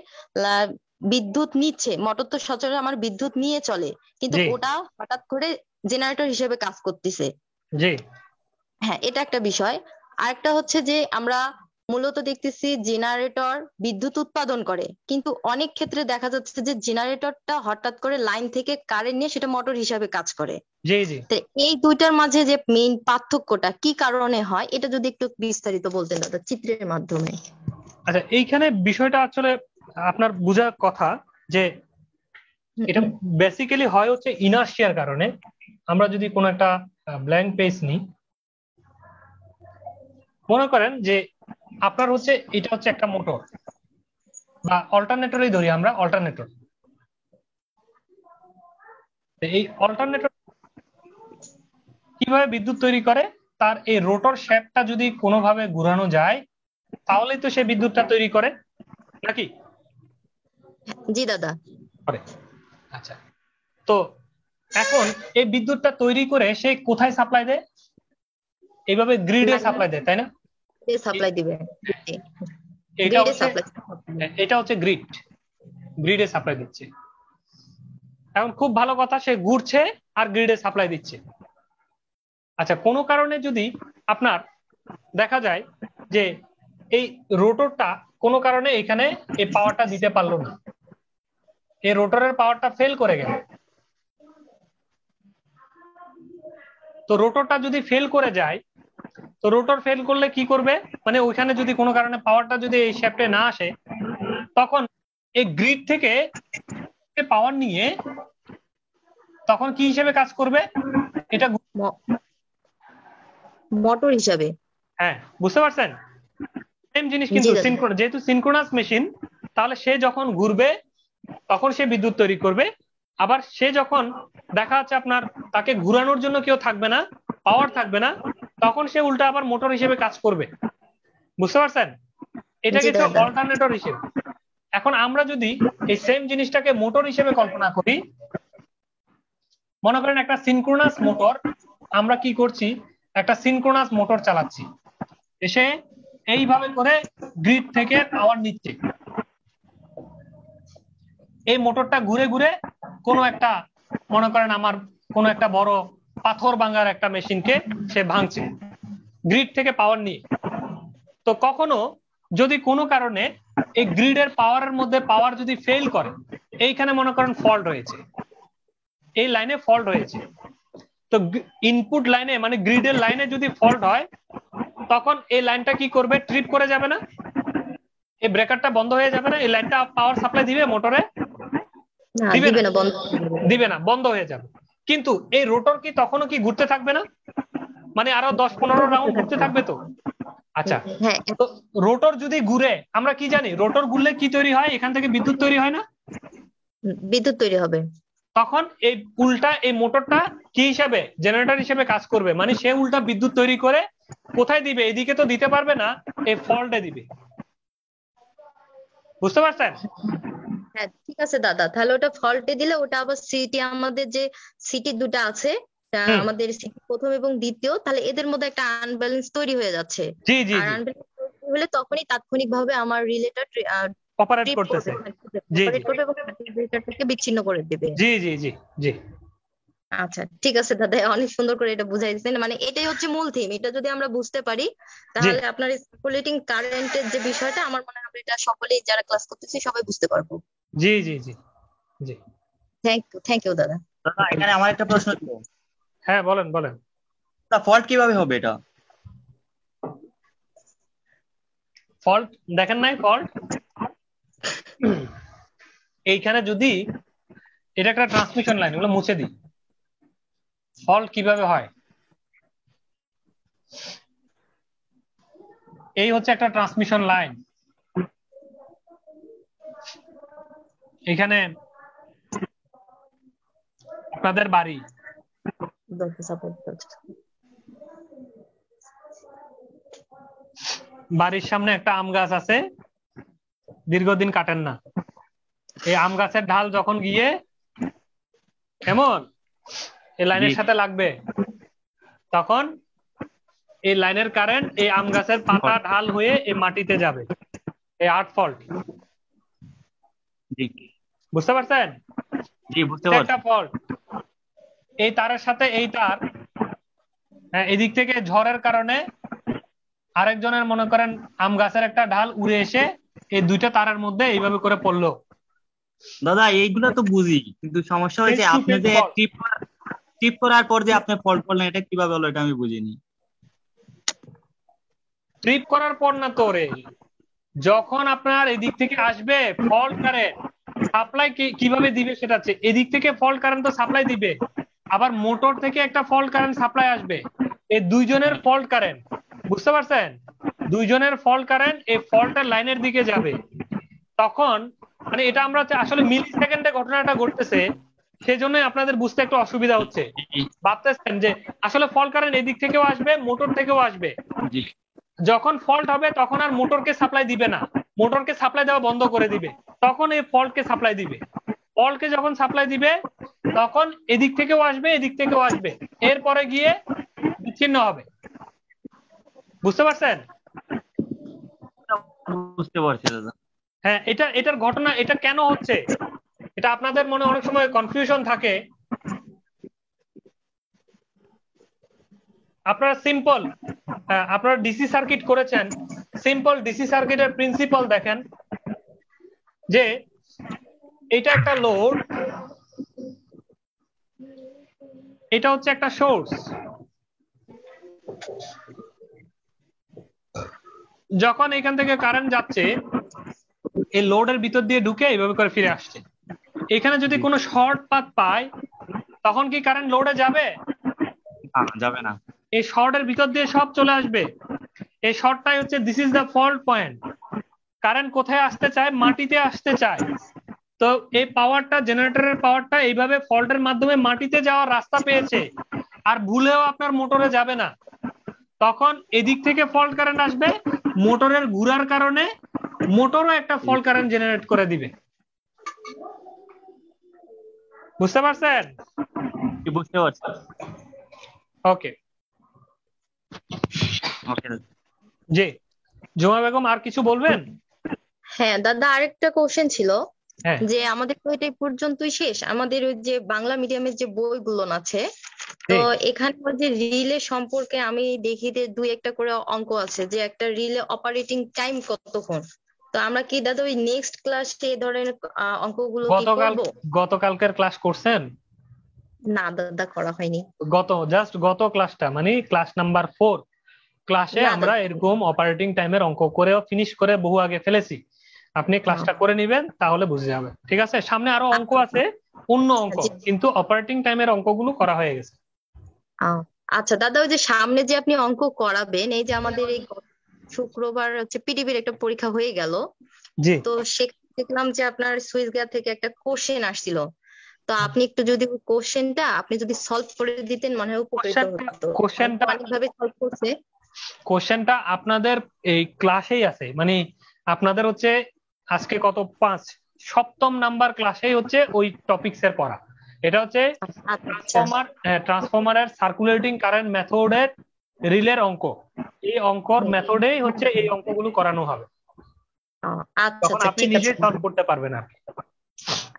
বিদ্যুৎ নিচ্ছে, মোটর তো সচরাচর আমার বিদ্যুৎ নিয়ে চলে, কিন্তু ওটা হঠাৎ করে জেনারেটর হিসেবে কাজ করতেছে। হ্যাঁ, এটা একটা বিষয়। আরেকটা হচ্ছে যে আমরা মূলত দেখতেছি জেনারেটর বিদ্যুৎ উৎপাদন করে, কিন্তু অনেক ক্ষেত্রে দেখা যাচ্ছে যে জেনারেটরটা হঠাৎ করে লাইন থেকে কারেন্ট নিয়ে সেটা মোটর হিসাবে কাজ করে। এই দুইটার মাঝে যে মেইন পার্থক্যটা কি কারণে হয়, এটা যদি একটু বিস্তারিত বলতেন দাদা চিত্রের মাধ্যমে। আচ্ছা এইখানে বিষয়টা আসলে আপনার বোঝার কথা যে এটা বেসিক্যালি হয় হচ্ছে ইনার্শিয়ার কারণে। আমরা যদি কোনো একটা ব্ল্যাঙ্ক পেজ নিই, মনে করেন যে আপনার হচ্ছে এটা হচ্ছে একটা মোটর বা অল্টারনেটরই ধরি আমরা, অল্টারনেটর। এই অল্টারনেটর কিভাবে বিদ্যুৎ তৈরি করে তার এই রোটর শ্যাফটটা যদি কোনোভাবে ঘুরানো যায় তাহলে তো সে বিদ্যুৎটা তৈরি করে নাকি? জি দাদা। আচ্ছা, তো এখন এই বিদ্যুৎটা তৈরি করে সে কোথায় সাপ্লাই দেয়? এইভাবে গ্রিডে সাপ্লাই দেয়, তাই না? সাপ্লাই দিবে। এটা হচ্ছে গ্রিডে সাপ্লাই দিচ্ছে। এখন খুব ভালো কথা, সে ঘুরছে আর গ্রিডে সাপ্লাই দিচ্ছে। আচ্ছা, কোনো কারণে যদি আপনার দেখা যায় যে এই রোটরটা কোনো কারণে এখানে এই পাওয়ারটা দিতে পারলো না, এই রোটরের পাওয়ারটা ফেল করে গেল, তো রোটরটা যদি ফেল করে যায়, তো রোটর ফেল করলে কি করবে, মানে ওইখানে যদি কোনো কারণে পাওয়ারটা যদি এই শ্যাফটে না আসে, তখন এই গ্রিড থেকে পাওয়ার নিয়ে তখন কি হিসেবে কাজ করবে? এটা মোটর হিসাবে। হ্যাঁ, বুঝতে পারছেন? সেম জিনিস কিন্তু যেহেতু সিনক্রোনাস মেশিন, তাহলে সে যখন ঘুরবে তখন সে বিদ্যুৎ তৈরি করবে। আবার সে যখন দেখা যাচ্ছে আপনার তাকে ঘুরানোর জন্য কেউ থাকবে না, পাওয়ার থাকবে না, তখন সে উল্টা আবার মোটর হিসেবে কাজ করবে। বুঝতে পারছেন? এটা কিন্তু অল্টারনেটর হিসেবে। এখন আমরা যদি এই সেম জিনিসটাকে মোটর হিসেবে কল্পনা করি, মনে করেন একটা সিনক্রোনাস মোটর, আমরা কি করছি, একটা সিনক্রোনাস মোটর চালাচ্ছি, এসে এইভাবে করে গ্রিড থেকে পাওয়ার নিচ্ছে। এই মোটরটা ঘুরে ঘুরে কোনো একটা, মনে করেন আমার কোনো একটা বড় পাথর ভাঙার একটা মেশিনকে সে ভাঙছে গ্রিড থেকে পাওয়ার নিয়ে। তো কখনো যদি কোনো কারণে এই গ্রিডের পাওয়ারের মধ্যে পাওয়ার যদি ফেল করে, এইখানে মনে করেন ফল্ট হয়েছে, এই লাইনে ফল্ট হয়েছে, তো ইনপুট লাইনে মানে গ্রিডের লাইনে যদি ফল্ট হয়, তখন এই লাইনটা কি করবে? ট্রিপ করে যাবে না? এই ব্রেকারটা বন্ধ হয়ে যাবে না? এই লাইনটা পাওয়ার সাপ্লাই দিবে মোটরে? দিবে না, বন্ধ হয়ে যাবে। কিন্তু এই রোটর কি তখনও কি ঘুরতে থাকবে না? মানে আরো 10-15 রাউন্ড ঘুরতে থাকবে তো। আচ্ছা, তো রোটর যদি ঘুরে, আমরা কি জানি রোটর ঘুরলে কি তৈরি হয়? এখান থেকে বিদ্যুৎ তৈরি হয় না? বিদ্যুৎ তৈরি হবে। তখন এই উল্টা এই মোটরটা কি হিসাবে? জেনারেটর হিসেবে কাজ করবে, মানে সে উল্টা বিদ্যুৎ তৈরি করে কোথায় দিবে? এদিকে তো দিতে পারবে না, এই ফল্টে দিবে। বুঝতে পারছেন? হ্যাঁ, ঠিক আছে দাদা, তাহলে ওটা ফল্টে দিলে ওটা আবার সিটি, আমাদের যে সিটি দুটো আছে, আমাদের সিটি প্রথম এবং দ্বিতীয়, তাহলে এদের মধ্যে একটা আনব্যালেন্স তৈরি হয়ে যাচ্ছে। আর আনব্যালেন্স হলে তখনই তাৎক্ষণিকভাবে আমার রিলেটা অপারেট করতেছে, অপারেট করবে এবং ব্রেকারটাকে বিচ্ছিন্ন করে দেবে। জি জি জি জি। আচ্ছা, ঠিক আছে দাদা, অনেক সুন্দর করে এটা বুঝাই দিচ্ছেন। মানে এটাই হচ্ছে মূল থিম। এটা যদি আমরা বুঝতে পারি, তাহলে আপনার সার্কুলেটিং কারেন্টের যে বিষয়টা, আমার মনে হয় এটা সকলেই যারা ক্লাস করতেছি সবাই বুঝতে পারবো। জি জি জি জি। থ্যাংক ইউ দাদা। দাদা, এখানে আমার একটা প্রশ্ন ছিল। হ্যাঁ, বলেন বলেন। ফল্ট কিভাবে হবে? এটা ফল্ট দেখেন নাই? ফল্ট এইখানে যদি এটা একটা ট্রান্সমিশন লাইন, ওগুলো মুছে দিই। ফল্ট কিভাবে হয়? এই হচ্ছে একটা ট্রান্সমিশন লাইন, এখানে আপনাদের বাড়ি, বাড়ির সামনে একটা আম গাছ আছে, দীর্ঘদিন কাটেন না। এই আম গাছের ঢাল যখন গিয়ে এমন এই লাইনের সাথে লাগবে, তখন এই লাইনের কারেন্ট এই আম গাছের পাতা ঢাল হয়ে এই মাটিতে যাবে। এই আর্থ ফল্ট। বুঝতে পারছেন? জি, বুঝতে পারছি। একটা ফল্ট এই তারের সাথে এই তার, এদিক থেকে ঝড়ের কারণে আরেকজনের মনে করেন আম গাছের একটা ঢাল উড়ে এসে এই দুইটা তারের মধ্যে এইভাবে করে পড়লো। দাদা, এইগুলো তো বুঝি, কিন্তু সমস্যা হয়েছে আপনি যে টিপ করার পর যে আপনি ফল্ট করলেন, এটা কিভাবে হলো এটা আমি বুঝিনি। ট্রিপ করার পর না তো রে, যখন আপনার এদিক থেকে আসবে ফল্ট কারেন্ট, সাপ্লাই কিভাবে দিবে সেটা হচ্ছে, এদিক থেকে ফল্ট কারেন্ট তো সাপ্লাই দিবে, আবার মোটর থেকে একটা ফল্ট কারেন্ট সাপ্লাই আসবে, এই দুইজনের ফল্ট কারেন্ট, বুঝতে পারছেন? দুইজনের ফল্ট কারেন্ট এই ফল্টের লাইনের দিকে যাবে। তখন মানে এটা আমরা আসলে মিলি সেকেন্ডে ঘটনাটা ঘটতেছে, সেজন্যই আপনাদের বুঝতে একটু অসুবিধা হচ্ছে, ভাবতেছেন যে আসলে ফল্ট কারেন্ট এদিক থেকেও আসবে, মোটর থেকেও আসবে। যখন ফল্ট হবে তখন আর মোটরকে সাপ্লাই দিবে না, মোটরকে সাপ্লাই দেওয়া বন্ধ করে দিবে, তখন এই ফল্টকে সাপ্লাই দিবে। ফল্টকে যখন সাপ্লাই দিবে তখন এদিক থেকেও আসবে, এদিক থেকেও আসবে, এরপরে গিয়ে বিচ্ছিন্ন হবে। বুঝতে পারছেন? বুঝতে পারছি দাদা। হ্যাঁ, এটার ঘটনা, এটা কেন হচ্ছে, এটা আপনাদের মনে অনেক সময় কনফিউশন থাকে। আপনারা সিম্পল, আপনারা ডিসি সার্কিট করেছেন, সিম্পল ডিসি সার্কিটের প্রিন্সিপাল দেখেন যে এটা একটা লোড, এটা হচ্ছে একটা সোর্স। যখন এখান থেকে কারেন্ট যাচ্ছে এই লোডের ভিতর দিয়ে ঢুকে এইভাবে করে ফিরে আসছে, এখানে যদি কোনো শর্ট পাথ পায় তখন কি কারেন্ট লোডে যাবে? যাবে না। এই শর্টের ভিতর দিয়ে সব চলে আসবে। এই শর্টটাই হচ্ছে this is the fault point. Current কোথায় আসতে চায়? মাটিতে আসতে চায়। তো এই পাওয়ারটা, জেনারেটরের পাওয়ারটা এইভাবে ফল্টের মাধ্যমে মাটিতে যাওয়ার রাস্তা পেয়েছে, আর ভুলেও আপনার মোটরে যাবে না। তখন এদিক থেকে ফল্ট কারেন্ট আসবে, মোটরের ঘুরার কারণে মোটরও একটা ফল্ট কারেন্ট জেনারেট করে দিবে। বুঝতে পারছেন? বুঝতে পারছি। ওকে জি, জুমা বেগম আর কিছু বলবেন? হ্যাঁ দাদা, আরেকটা কোশ্চেন ছিল যে আমাদের তো এটাই পর্যন্তই শেষ, আমাদের ওই যে বাংলা মিডিয়ামের যে বইগুলো আছে, তো এখানে যে রিলে সম্পর্কে আমি দেখি যে 2-1টা করে অঙ্ক আছে, যে একটা রিলে অপারেটিং টাইম কতক্ষণ। তো আমরা কি দাদা ওই নেক্সট ক্লাসে এই ধরনের অঙ্কগুলো কি করব? গতকালকের ক্লাস করছেন? না দাদা, করা হয়নি। গত ক্লাসটা মানে ক্লাস নাম্বার 4 ক্লাসে আমরা এরকম অপারেটিং টাইমের অঙ্ক করেও ফিনিশ করে বহু আগে ফেলেছি। আপনি ক্লাসটা করে নেবেন, তাহলে বুঝে যাবে। ঠিক আছে? সামনে আরো অঙ্ক আছে, অন্য অঙ্ক, কিন্তু অপারেটিং টাইমের অঙ্কগুলো করা হয়ে গেছে। আচ্ছা দাদা, ওই যে সামনে যে আপনি অঙ্ক করাবেন, এই যে আমাদের এই শুক্রবার হচ্ছে পিডিবির একটা পরীক্ষা হয়ে গেল, তো সেখানে দেখলাম যে আপনার সুইস গিয়ার থেকে একটা কোশ্চেন আসছিল। তো আপনি একটু যদি কোশ্চেনটা আপনি যদি সলভ করে দিতেন মনে হয় উপকৃত হতো। কোশ্চেনটা অনেকভাবে সলভ করছে। কোশ্চেনটা আপনাদের এই ক্লাসেই আছে, মানে আপনাদের হচ্ছে আজকে কত 5 সপ্তম নাম্বার ক্লাসেই হচ্ছে ওই টপিকস এর পড়া। এটা হচ্ছে ট্রান্সফরমারের সার্কুলেটিং কারেন্ট মেথডের রিলের অঙ্ক। এই অঙ্কর মেথডেই হচ্ছে এই অঙ্কগুলো করানো হবে। আচ্ছা আচ্ছা, আপনি নিজে সলভ করতে পারবেন আর কি।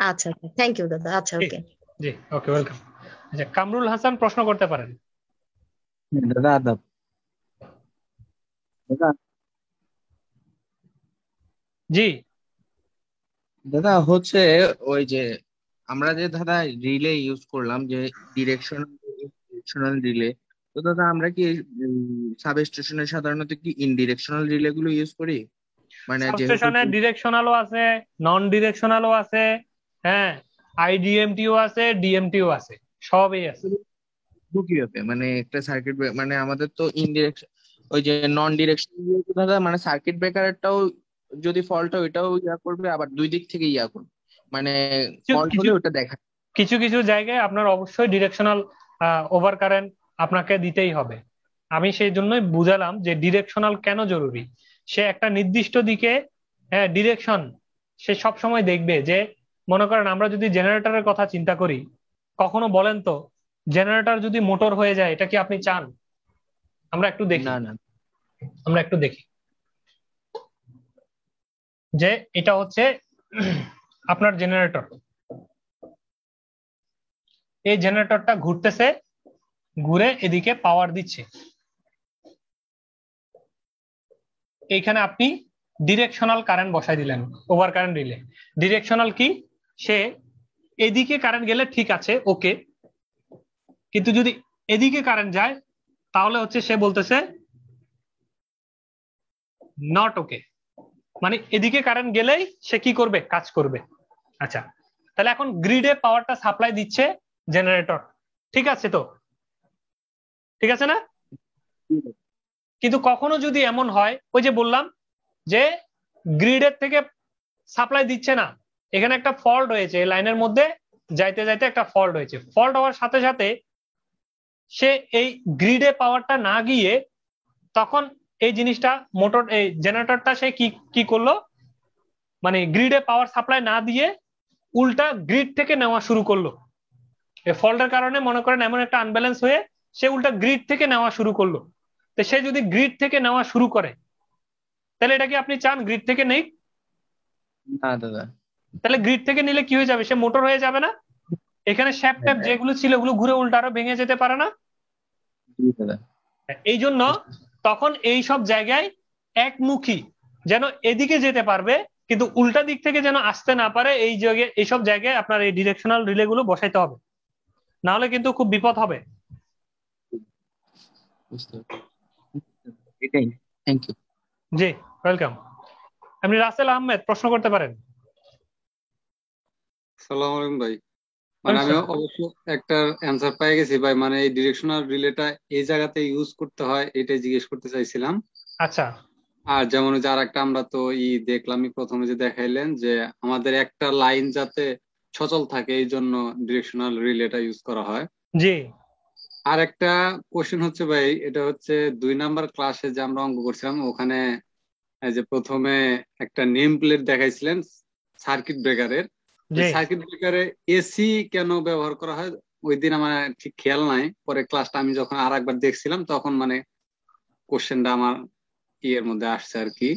আচ্ছা আচ্ছা, থ্যাংক ইউ দাদা। আচ্ছা ওকে, জি ওকে, ওয়েলকাম। আচ্ছা, কামরুল হাসান প্রশ্ন করতে পারেন। দাদা আদাব। দাদা জি দাদা হচ্ছে ওই যে আমরা যে দাদা রিলে ইউজ করলাম, যে ডিরেকশনাল রিলে, তো দাদা আমরা কি সাবস্টেশনে সাধারণত কি ইনডিরেকশনাল রিলে গুলো ইউজ করি? মানে সাবস্টেশনে ডিরেকশনালও আছে, নন ডিরেকশনালও আছে, হ্যাঁ, আইডিএমটিও আছে, ডিএমটিও আছে, সবই আছে। কিভাবে মানে একটা সার্কিট, মানে আমাদের তো ইনডিরেকশন, ওই যে নন ডিরেকশনাল দাদা, মানে সার্কিট ব্রেকারটাও যদি ফল্ট হয় ওইটাও ইয়া করবে, আবার দুই দিক থেকে ইয়া করবে, মানে ফল্ট হলে ওটা দেখা। কিছু কিছু জায়গায় আপনার অবশ্যই ডিরেকশনাল ওভার কারেন্ট আপনাকে দিতেই হবে। আমি সেই জন্যই বুঝালাম যে ডিরেকশনাল কেন জরুরি। সে একটা নির্দিষ্ট দিকে ডিরেকশন সে সব সময় দেখবে। যে মনে করেন আমরা যদি জেনারেটরের কথা চিন্তা করি, কখনো বলেন তো জেনারেটর যদি মোটর হয়ে যায় এটা কি আপনি চান? আমরা একটু দেখি, আমরা একটু দেখি যে এটা হচ্ছে আপনার জেনারেটর। এই জেনারেটরটা ঘুরতেছে, ঘুরে এদিকে পাওয়ার দিচ্ছে। এইখানে আপনি ডিরেকশনাল কারেন্ট বসাই দিলেন, ওভার কারেন্ট রিলে। ডিরেকশনাল কি? সে এদিকে কারেন্ট গেলে ঠিক আছে, ওকে, কিন্তু যদি এদিকে কারেন্ট যায় তাহলে হচ্ছে সে বলতেছে নট ওকে, মানে এদিকে কারেন্ট গেলেই সে কি করবে? কাজ করবে। আচ্ছা, তাহলে এখন গ্রিডে পাওয়ারটা সাপ্লাই দিচ্ছে জেনারেটর, ঠিক আছে তো? ঠিক আছে না? কিন্তু কখনো যদি এমন হয়, ওই যে বললাম যে গ্রিডের থেকে সাপ্লাই দিচ্ছে না, এখানে একটা ফল্ট হয়েছে, এই লাইনের মধ্যে যাইতে যাইতে একটা ফল্ট হয়েছে, ফল্ট হওয়ার সাথে সাথে সে এই গ্রিডে পাওয়ারটা না গিয়ে তখন এই জিনিসটা মোটর এই জেনারেটরটা সে কি করলো, মানে গ্রিডে পাওয়ার সাপ্লাই না দিয়ে উল্টা গ্রিড থেকে নেওয়া শুরু করলো। এই ফল্টের কারণে মনে করেন এমন একটা আনব্যালেন্স হয়ে সে উল্টা গ্রিড থেকে নেওয়া শুরু করলো। তো সে যদি গ্রিড থেকে নেওয়া শুরু করে তাহলে এটা কি আপনি চান গ্রিড থেকে নেই? না দাদা। তাহলে গ্রিড থেকে নিলে কি হয়ে যাবে, সে মোটর হয়ে যাবে না? এখানে শ্যাফট ট্যাপ যেগুলো ছিল ওগুলো ঘুরে উল্টা আরো ভেঙে যেতে পারে না? এই জন্য তখন এই সব জায়গায় একমুখী যেন এদিকে যেতে পারবে কিন্তু উল্টা দিক থেকে যেন আসতে না পারে, এই জায়গায় এইসব জায়গায় আপনার এই ডিরেকশনাল রিলে গুলো বসাইতে হবে, না হলে কিন্তু খুব বিপদ হবে। Thank you. জি ওয়েলকাম। আপনি রাসেল আহমেদ প্রশ্ন করতে পারেন। আসসালামু আলাইকুম ভাই, মানে আমি অবশ্য একটা অ্যান্সার পেয়ে গেছি ভাই, মানে এই ডিরেকশনাল রিলেটা এই জায়গাতে ইউজ করতে হয় এটাই জিজ্ঞেস করতে চাইছিলাম। আচ্ছা। আর যেমন যে আর একটা আমরা তো দেখলামই প্রথমে যে দেখাইলেন যে আমাদের একটা লাইন যাতে সচল থাকে এই জন্য ডিরেকশনাল রিলেটা ইউজ করা হয়। জি। আর একটা কোশ্চেন হচ্ছে ভাই, এটা হচ্ছে 2 নাম্বার ক্লাসে যে আমরা অঙ্ক করছিলাম ওখানে যে প্রথমে একটা নেম প্লেট দেখাইছিলেন সার্কিট ব্রেকারের, সার্কিট ব্রেকারে এসি কেন ব্যবহার করা হয় ওই দিন আমার ঠিক খেয়াল নাই, পরে ক্লাসটা আমি যখন আর একবার দেখছিলাম তখন মানে কোশ্চেনটা আমার এর মধ্যে আসছে আর কি।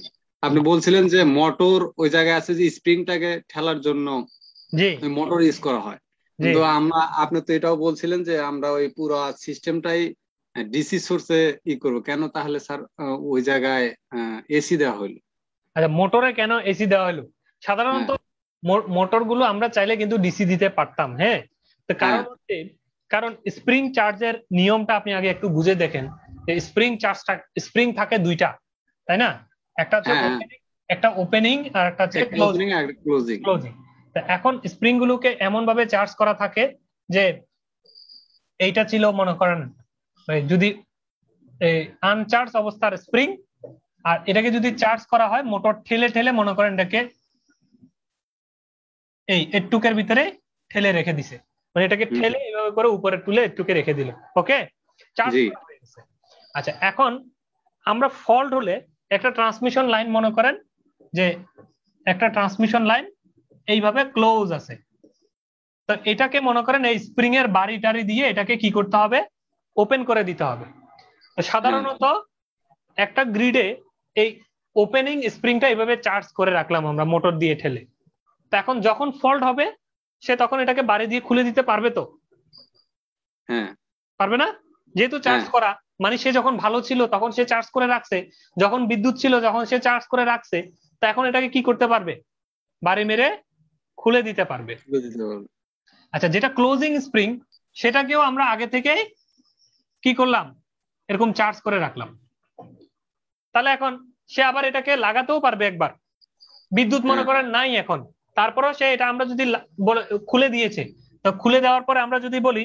আপনি বলছিলেন যে মোটর ওই জায়গায় আছে যে স্প্রিংটাকে ঠেলার জন্য মোটর ইউজ করা হয়, কিন্তু আপনি তো এটাও বলছিলেন যে আমরা ওই পুরো সিস্টেমটাই ডিসি সোর্সে করব, কেন তাহলে স্যার ওই জায়গায় এসি দেওয়া হলো? আচ্ছা, মোটরে কেন এসি দেওয়া হলো? সাধারণত মোটর গুলো আমরা চাইলে কিন্তু ডিসি দিতে পারতাম, হ্যাঁ। তো কারণ হচ্ছে কারণ স্প্রিং চার্জের নিয়মটা আপনি আগে একটু বুঝে দেখেন। স্প্রিং থাকে দুইটা, তাই না? একটা হচ্ছে একটা ওপেনিং আর একটা হচ্ছে ক্লোজিং। এখন স্প্রিং গুলোকে এমন ভাবে চার্জ করা থাকে যে এইটা ছিল মনে করেন যদি আনচার্জ অবস্থার স্প্রিং, আর এটাকে যদি চার্জ করা হয় মোটর ঠেলে ঠেলে মনে করেন এটাকে এই এটুকের ভিতরে ঠেলে রেখে দিছে, মানে এটাকে ঠেলে এইভাবে করে উপরে তুলে এটুকে রেখে দিল। ওকে, চার্জ হয়ে গেছে। আচ্ছা, এখন আমরা ফল্ট হলে একটা ট্রান্সমিশন লাইন মনে করেন যে একটা ট্রান্সমিশন লাইন এইভাবে ক্লোজ আছে, তো এটাকে মনে করেন এই স্প্রিং এর বাড়ি টাড়ি দিয়ে এটাকে কি করতে হবে, ওপেন করে দিতে হবে। তো সাধারণত একটা গ্রিডে এই ওপেনিং স্প্রিংটা এইভাবে চার্জ করে রাখলাম আমরা মোটর দিয়ে ঠেলে, তো এখন যখন ফল্ট হবে সে তখন এটাকে বাড়ি দিয়ে খুলে দিতে পারবে তো? পারবে না, যেহেতু চার্জ করা, মানে সে যখন ভালো ছিল তখন সে চার্জ করে রাখছে, যখন বিদ্যুৎ ছিল যখন সে চার্জ করে রাখছে, তো এখন এটাকে কি করতে পারবে, বাড়ি মেরে খুলে দিতে পারবে। আচ্ছা, যেটা ক্লোজিং স্প্রিং সেটাকেও আমরা আগে থেকে কি করলাম, এরকম চার্জ করে রাখলাম, তাহলে এখন সে আবার এটাকে লাগাতেও পারবে একবার। বিদ্যুৎ মনে করেন নাই এখন, তারপরেও সে এটা আমরা যদি খুলে দিয়েছে, তো খুলে দেওয়ার পরে আমরা যদি বলি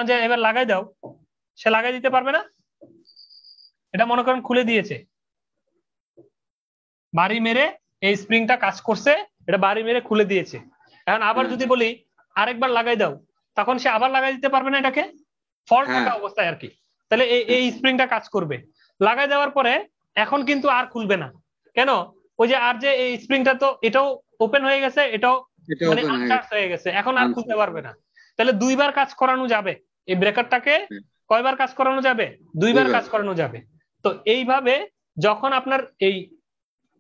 যে এবার লাগাই দাও, সে লাগাই দিতে পারবে না? এটা মনে করেন খুলে দিয়েছে, বাড়ি মেরে এই স্প্রিংটা কাজ করছে, এটা বাড়ি মেরে খুলে দিয়েছে। এখন আবার যদি বলি আরেকবার লাগাই দাও, তখন সে আবার লাগাই দিতে পারবে না, এটাকে ফল্ট থাকা অবস্থায় আর কি। তাহলে এই স্প্রিংটা কাজ করবে, লাগাই দেওয়ার পরে এখন কিন্তু আর খুলবে না। কেন? ওই যে আর যে এই স্প্রিংটা তো এটাও ওপেন হয়ে গেছে, এটাও মানে আনচার্জ হয়ে গেছে, এখন আর খুলতে পারবে না। তাহলে দুইবার কাজ করানো যাবে, এই ব্রেকারটাকে কয়বার কাজ করানো যাবে? দুইবার কাজ করানো যাবে। তো এইভাবে যখন আপনার এই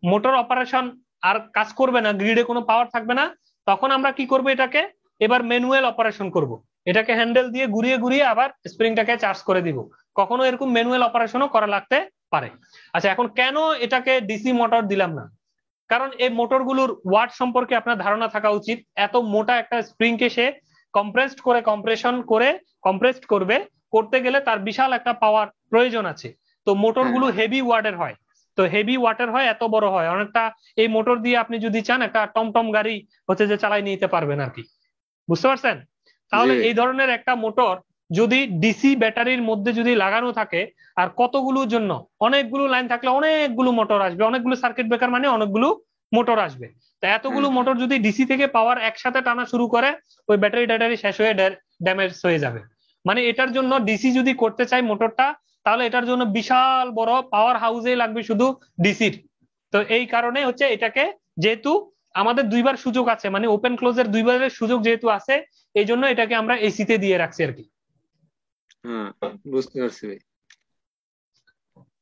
মোটর অপারেশন আর কাজ করবে না, গ্রিডে কোনো পাওয়ার থাকবে না, তখন আমরা কি করব, এটাকে এবার ম্যানুয়াল অপারেশন করব, এটাকে হ্যান্ডেল দিয়ে ঘুরিয়ে ঘুরিয়ে আবার স্প্রিংটাকে চার্জ করে দিব। কখনো এরকম ম্যানুয়াল অপারেশনও করা লাগতে পারে। আচ্ছা, এখন কেন এটাকে ডিসি মোটর দিলাম না? কারণ এই মোটরগুলোর ওয়াট সম্পর্কে আপনার ধারণা থাকা উচিত। এত মোটা একটা স্প্রিং কে সে কম্প্রেসড করে কম্প্রেসড করতে গেলে তার বিশাল একটা পাওয়ার প্রয়োজন আছে। তো মোটরগুলো হেভি ওয়াটের হয়, তো হেভি ওয়াটের হয়, এত বড় হয় অনেকটা। এই মোটর দিয়ে আপনি যদি চান একটা টমটম গাড়ি হচ্ছে যে চালাই নিতে পারবেন আর কি, বুঝতে পারছেন? তাহলে এই ধরনের একটা মোটর যদি ডিসি ব্যাটারির মধ্যে যদি লাগানো থাকে, আর কতগুলোর জন্য, অনেকগুলো লাইন থাকলে অনেকগুলো মোটর আসবে, অনেকগুলো সার্কিট ব্রেকার মানে অনেকগুলো মোটর আসবে। তো এতগুলো মোটর যদি ডিসি থেকে পাওয়ার একসাথে টানা শুরু করে ওই ব্যাটারি শেষ হয়ে ড্যামেজ হয়ে যাবে। মানে এটার জন্য ডিসি যদি করতে চাই মোটরটা, তাহলে এটার জন্য বিশাল বড় পাওয়ার হাউসে লাগবে শুধু ডিসির। তো এই কারণে হচ্ছে এটাকে, যেহেতু আমাদের দুইবার সুযোগ আছে, মানে ওপেন ক্লোজের দুইবারের সুযোগ যেহেতু আছে, এই জন্য এটাকে আমরা এসিতে দিয়ে রাখছি আর কি। হ্যাঁ, বুঝতে পারছি ভাই।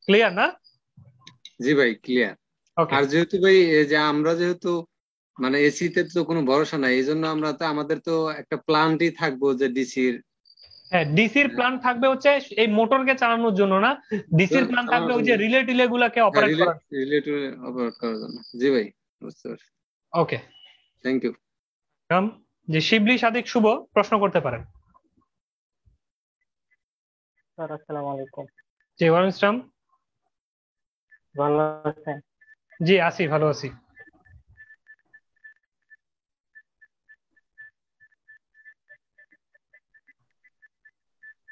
ক্লিয়ার না? জি ভাই, ক্লিয়ার। আর যেহেতু ভাই এই যে আমরা যেহেতু মানে এসিতে তো কোনো ভরসা নাই, এই জন্য আমরা তো আমাদের তো একটা প্ল্যানই থাকবো যে ডিসির। হ্যাঁ, ডিসির প্ল্যান থাকবে হচ্ছে এই মোটরকে চালানোর জন্য না, ডিসির প্ল্যান থাকবে ওই যে রিলে গুলাকে অপারেট করার জন্য। জি ভাই, বুঝতে পারছি। ওকে, থ্যাংক ইউ। যে শিবলি সাদিক শুভ প্রশ্ন করতে পারেন। স্যার আসসালামু আলাইকুম। জি ওয়ালাইকুম আসসালাম। ভালো আছেন? জি আছি, ভালো আছি।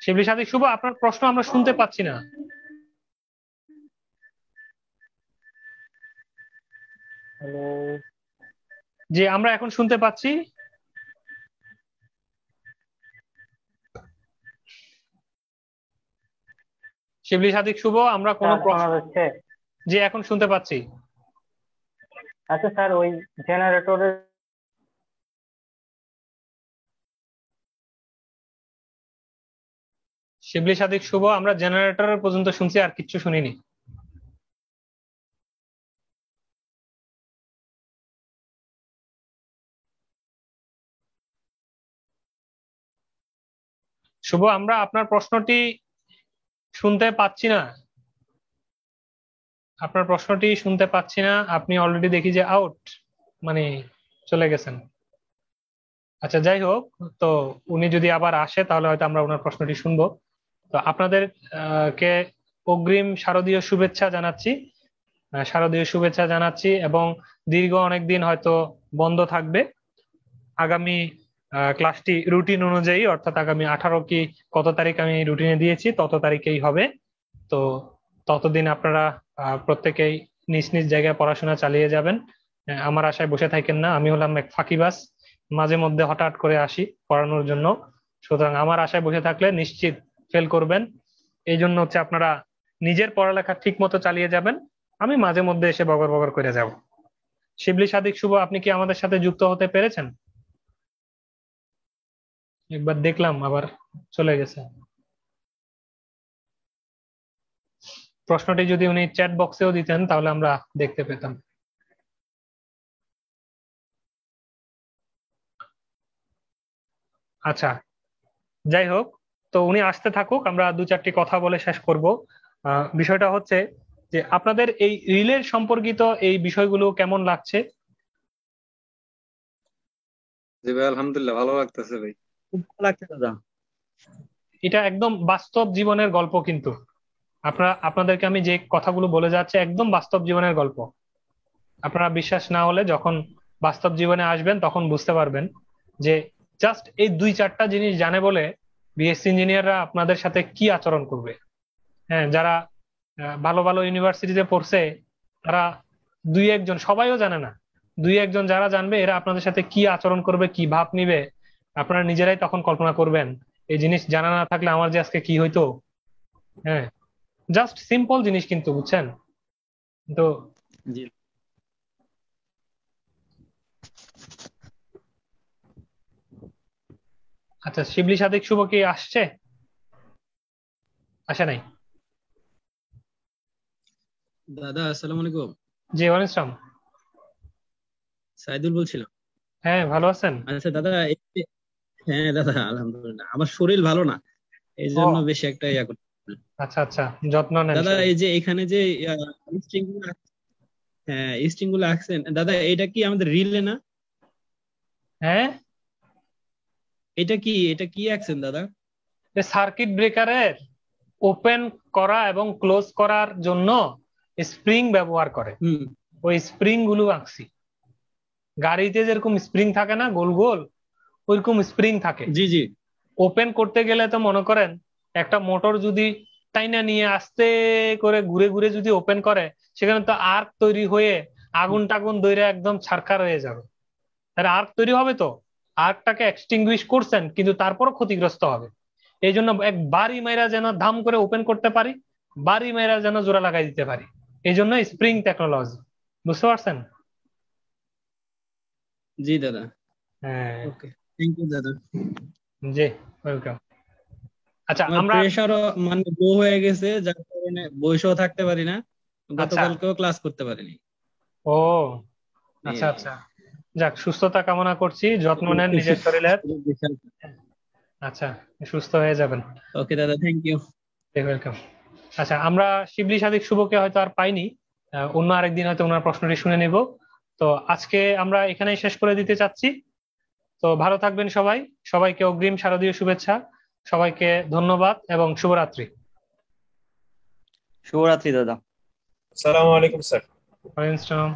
শিবলি সাদিক শুভ, আপনার প্রশ্ন আমরা শুনতে পাচ্ছি না। হ্যালো। জি আমরা এখন শুনতে পাচ্ছি। শিবলি সাদিক শুভ, আমরা কোন প্রশ্ন, জি এখন শুনতে পাচ্ছি। আচ্ছা স্যার, ওই জেনারেটরের শিবলি সাদিক শুভ, আমরা জেনারেটর পর্যন্ত শুনছি, আর কিচ্ছু শুনিনি। শুভ, আমরা আপনার প্রশ্নটি শুনতে পাচ্ছি না, আপনার প্রশ্নটি শুনতে পাচ্ছি না। আপনি অলরেডি দেখি যে আউট, মানে চলে গেছেন। আচ্ছা যাই হোক, তো উনি যদি আবার আসে তাহলে হয়তো আমরা ওনার প্রশ্নটি শুনবো। তো আপনাদের কে অগ্রিম শারদীয় শুভেচ্ছা জানাচ্ছি, শারদীয় শুভেচ্ছা জানাচ্ছি, এবং দীর্ঘ অনেকদিন হয়তো বন্ধ থাকবে। আগামী ক্লাসটি রুটিন অনুযায়ী, অর্থাৎ আগামী 18 কি কত তারিখ আমি রুটিনে দিয়েছি তত তারিখেই হবে। তো ততদিন আপনারা প্রত্যেকেই নিজ নিজ জায়গায় পড়াশোনা চালিয়ে যাবেন। আমার আশায় বসে থাকেন না, আমি হলাম এক ফাঁকিবাজ, মাঝে মধ্যে হঠাৎ করে আসি পড়ানোর জন্য। সুতরাং আমার আশায় বসে থাকলে নিশ্চিত ফেল করবেন। এই জন্য হচ্ছে আপনারা নিজের পড়ালেখা ঠিক মতো চালিয়ে যাবেন, আমি মাঝে মধ্যে এসে বগর বগর করে যাব। শিবলি সাদিক শুভ, আপনি কি আমাদের সাথে যুক্ত হতে পেরেছেন? একবার দেখলাম আবার চলে গেছে। প্রশ্নটি যদি উনি চ্যাট বক্সেও দিতেন তাহলে আমরা দেখতে পেতাম। আচ্ছা যাই হোক, তো উনি আসতে থাকুক, আমরা দু চারটি কথা বলে শেষ করব। বিষয়টা হচ্ছে যে আপনাদের এই রিলের সম্পর্কিত এই বিষয়গুলো কেমন লাগছে? জি ভাই, আলহামদুলিল্লাহ ভালো লাগতেছে ভাই। খুব ভালো লাগছে দাদা। এটা একদম বাস্তব জীবনের গল্প, কিন্তু আপনাদেরকে আমি যে কথাগুলো বলে যাচ্ছি একদম বাস্তব জীবনের গল্প। আপনারা বিশ্বাস না হলে যখন বাস্তব জীবনে আসবেন তখন বুঝতে পারবেন যে জাস্ট এই দুই চারটা জিনিস জানে বলে বিএসসি ইঞ্জিনিয়াররা আপনাদের সাথে কি আচরণ করবে। হ্যাঁ, যারা ভালো ভালো ইউনিভার্সিটিতে পড়ছে তারা দুই একজন, সবাইও জানে না, দুই একজন যারা জানবে এরা আপনাদের সাথে কি আচরণ করবে, কি ভাব নিবে, আপনারা নিজেরাই তখন কল্পনা করবেন এই জিনিস জানা না থাকলে আমার যে আজকে কি হইতো। হ্যাঁ, জাস্ট সিম্পল জিনিস কিন্তু, বুঝছেন তো। আচ্ছা, শিবলি সাদিক শুভ কি আসছে? আসে নাই? দাদা আসসালামু আলাইকুম। জি ওয়ালাইকুম আসসালাম। সাইদুল বলছিলাম। হ্যাঁ, ভালো আছেন? আচ্ছা দাদা, হ্যাঁ দাদা আলহামদুলিল্লাহ, আমার শরীর ভালো না, এই জন্য বেশি একটা ইয়া করতে। আচ্ছা আচ্ছা, যত্ন নেন দাদা। এই যে এখানে যে স্ট্রিং গুলো, হ্যাঁ স্ট্রিং গুলো আঁকছেন দাদা, এটা কি আমাদের রিলে না? হ্যাঁ, এটা কি আঁকছেন দাদা? সার্কিট ব্রেকারের ওপেন করা এবং ক্লোজ করার জন্য স্প্রিং ব্যবহার করে, ওই স্প্রিং গুলো আঁকছি। গাড়িতে যেরকম স্প্রিং থাকে না গোল গোল, ওইরকম স্প্রিং থাকে। জি জি। ওপেন করতে গেলে তো মনে করেন একটা মোটর যদি টাইনা নিয়ে আস্তে করে ঘুরে ঘুরে যদি ওপেন করে, সেখানে তো আর্ক তৈরি হয়ে আগুন টাগুন দইরা একদম ছারখার হয়ে যাবে। তাহলে আর্ক তৈরি হবে তো, আর্কটাকে এক্সটিংগুইশ করছেন কিন্তু তারপরও ক্ষতিগ্রস্ত হবে। এই জন্য এক বাড়ি মাইরা যেন ধাম করে ওপেন করতে পারি, বাড়ি মাইরা যেন জোড়া লাগাই দিতে পারি, এই জন্য স্প্রিং টেকনোলজি। বুঝতে পারছেন? জি দাদা। হ্যাঁ, ওকে, থ্যাংক ইউ দাদা। জি, ওয়েলকাম। আচ্ছা, আমার আমরা প্রেশারও মানে লো হয়ে গেছে, যার কারণে বসেও থাকতে পারি না, গতকালকেও ক্লাস করতে পারিনি। ও আচ্ছা আচ্ছা, যাক, সুস্থতা কামনা করছি, যত্ন নেন নিজের শরীরের। আচ্ছা, সুস্থ হয়ে যাবেন। ওকে দাদা, থ্যাংক ইউ। ওয়েলকাম। আচ্ছা, আমরা শিবলি সাদিক শুভকে হয়তো আর পাইনি, অন্য আরেকদিন হয়তো ওনার প্রশ্নটি শুনে নেব। তো আজকে আমরা এখানেই শেষ করে দিতে চাচ্ছি। তো ভালো থাকবেন সবাই, সবাইকে অগ্রিম শারদীয় শুভেচ্ছা, সবাইকে ধন্যবাদ এবং শুভরাত্রি। শুভরাত্রি দাদা। আসসালামু আলাইকুম স্যার। ওয়ালাইকুম আসসালাম।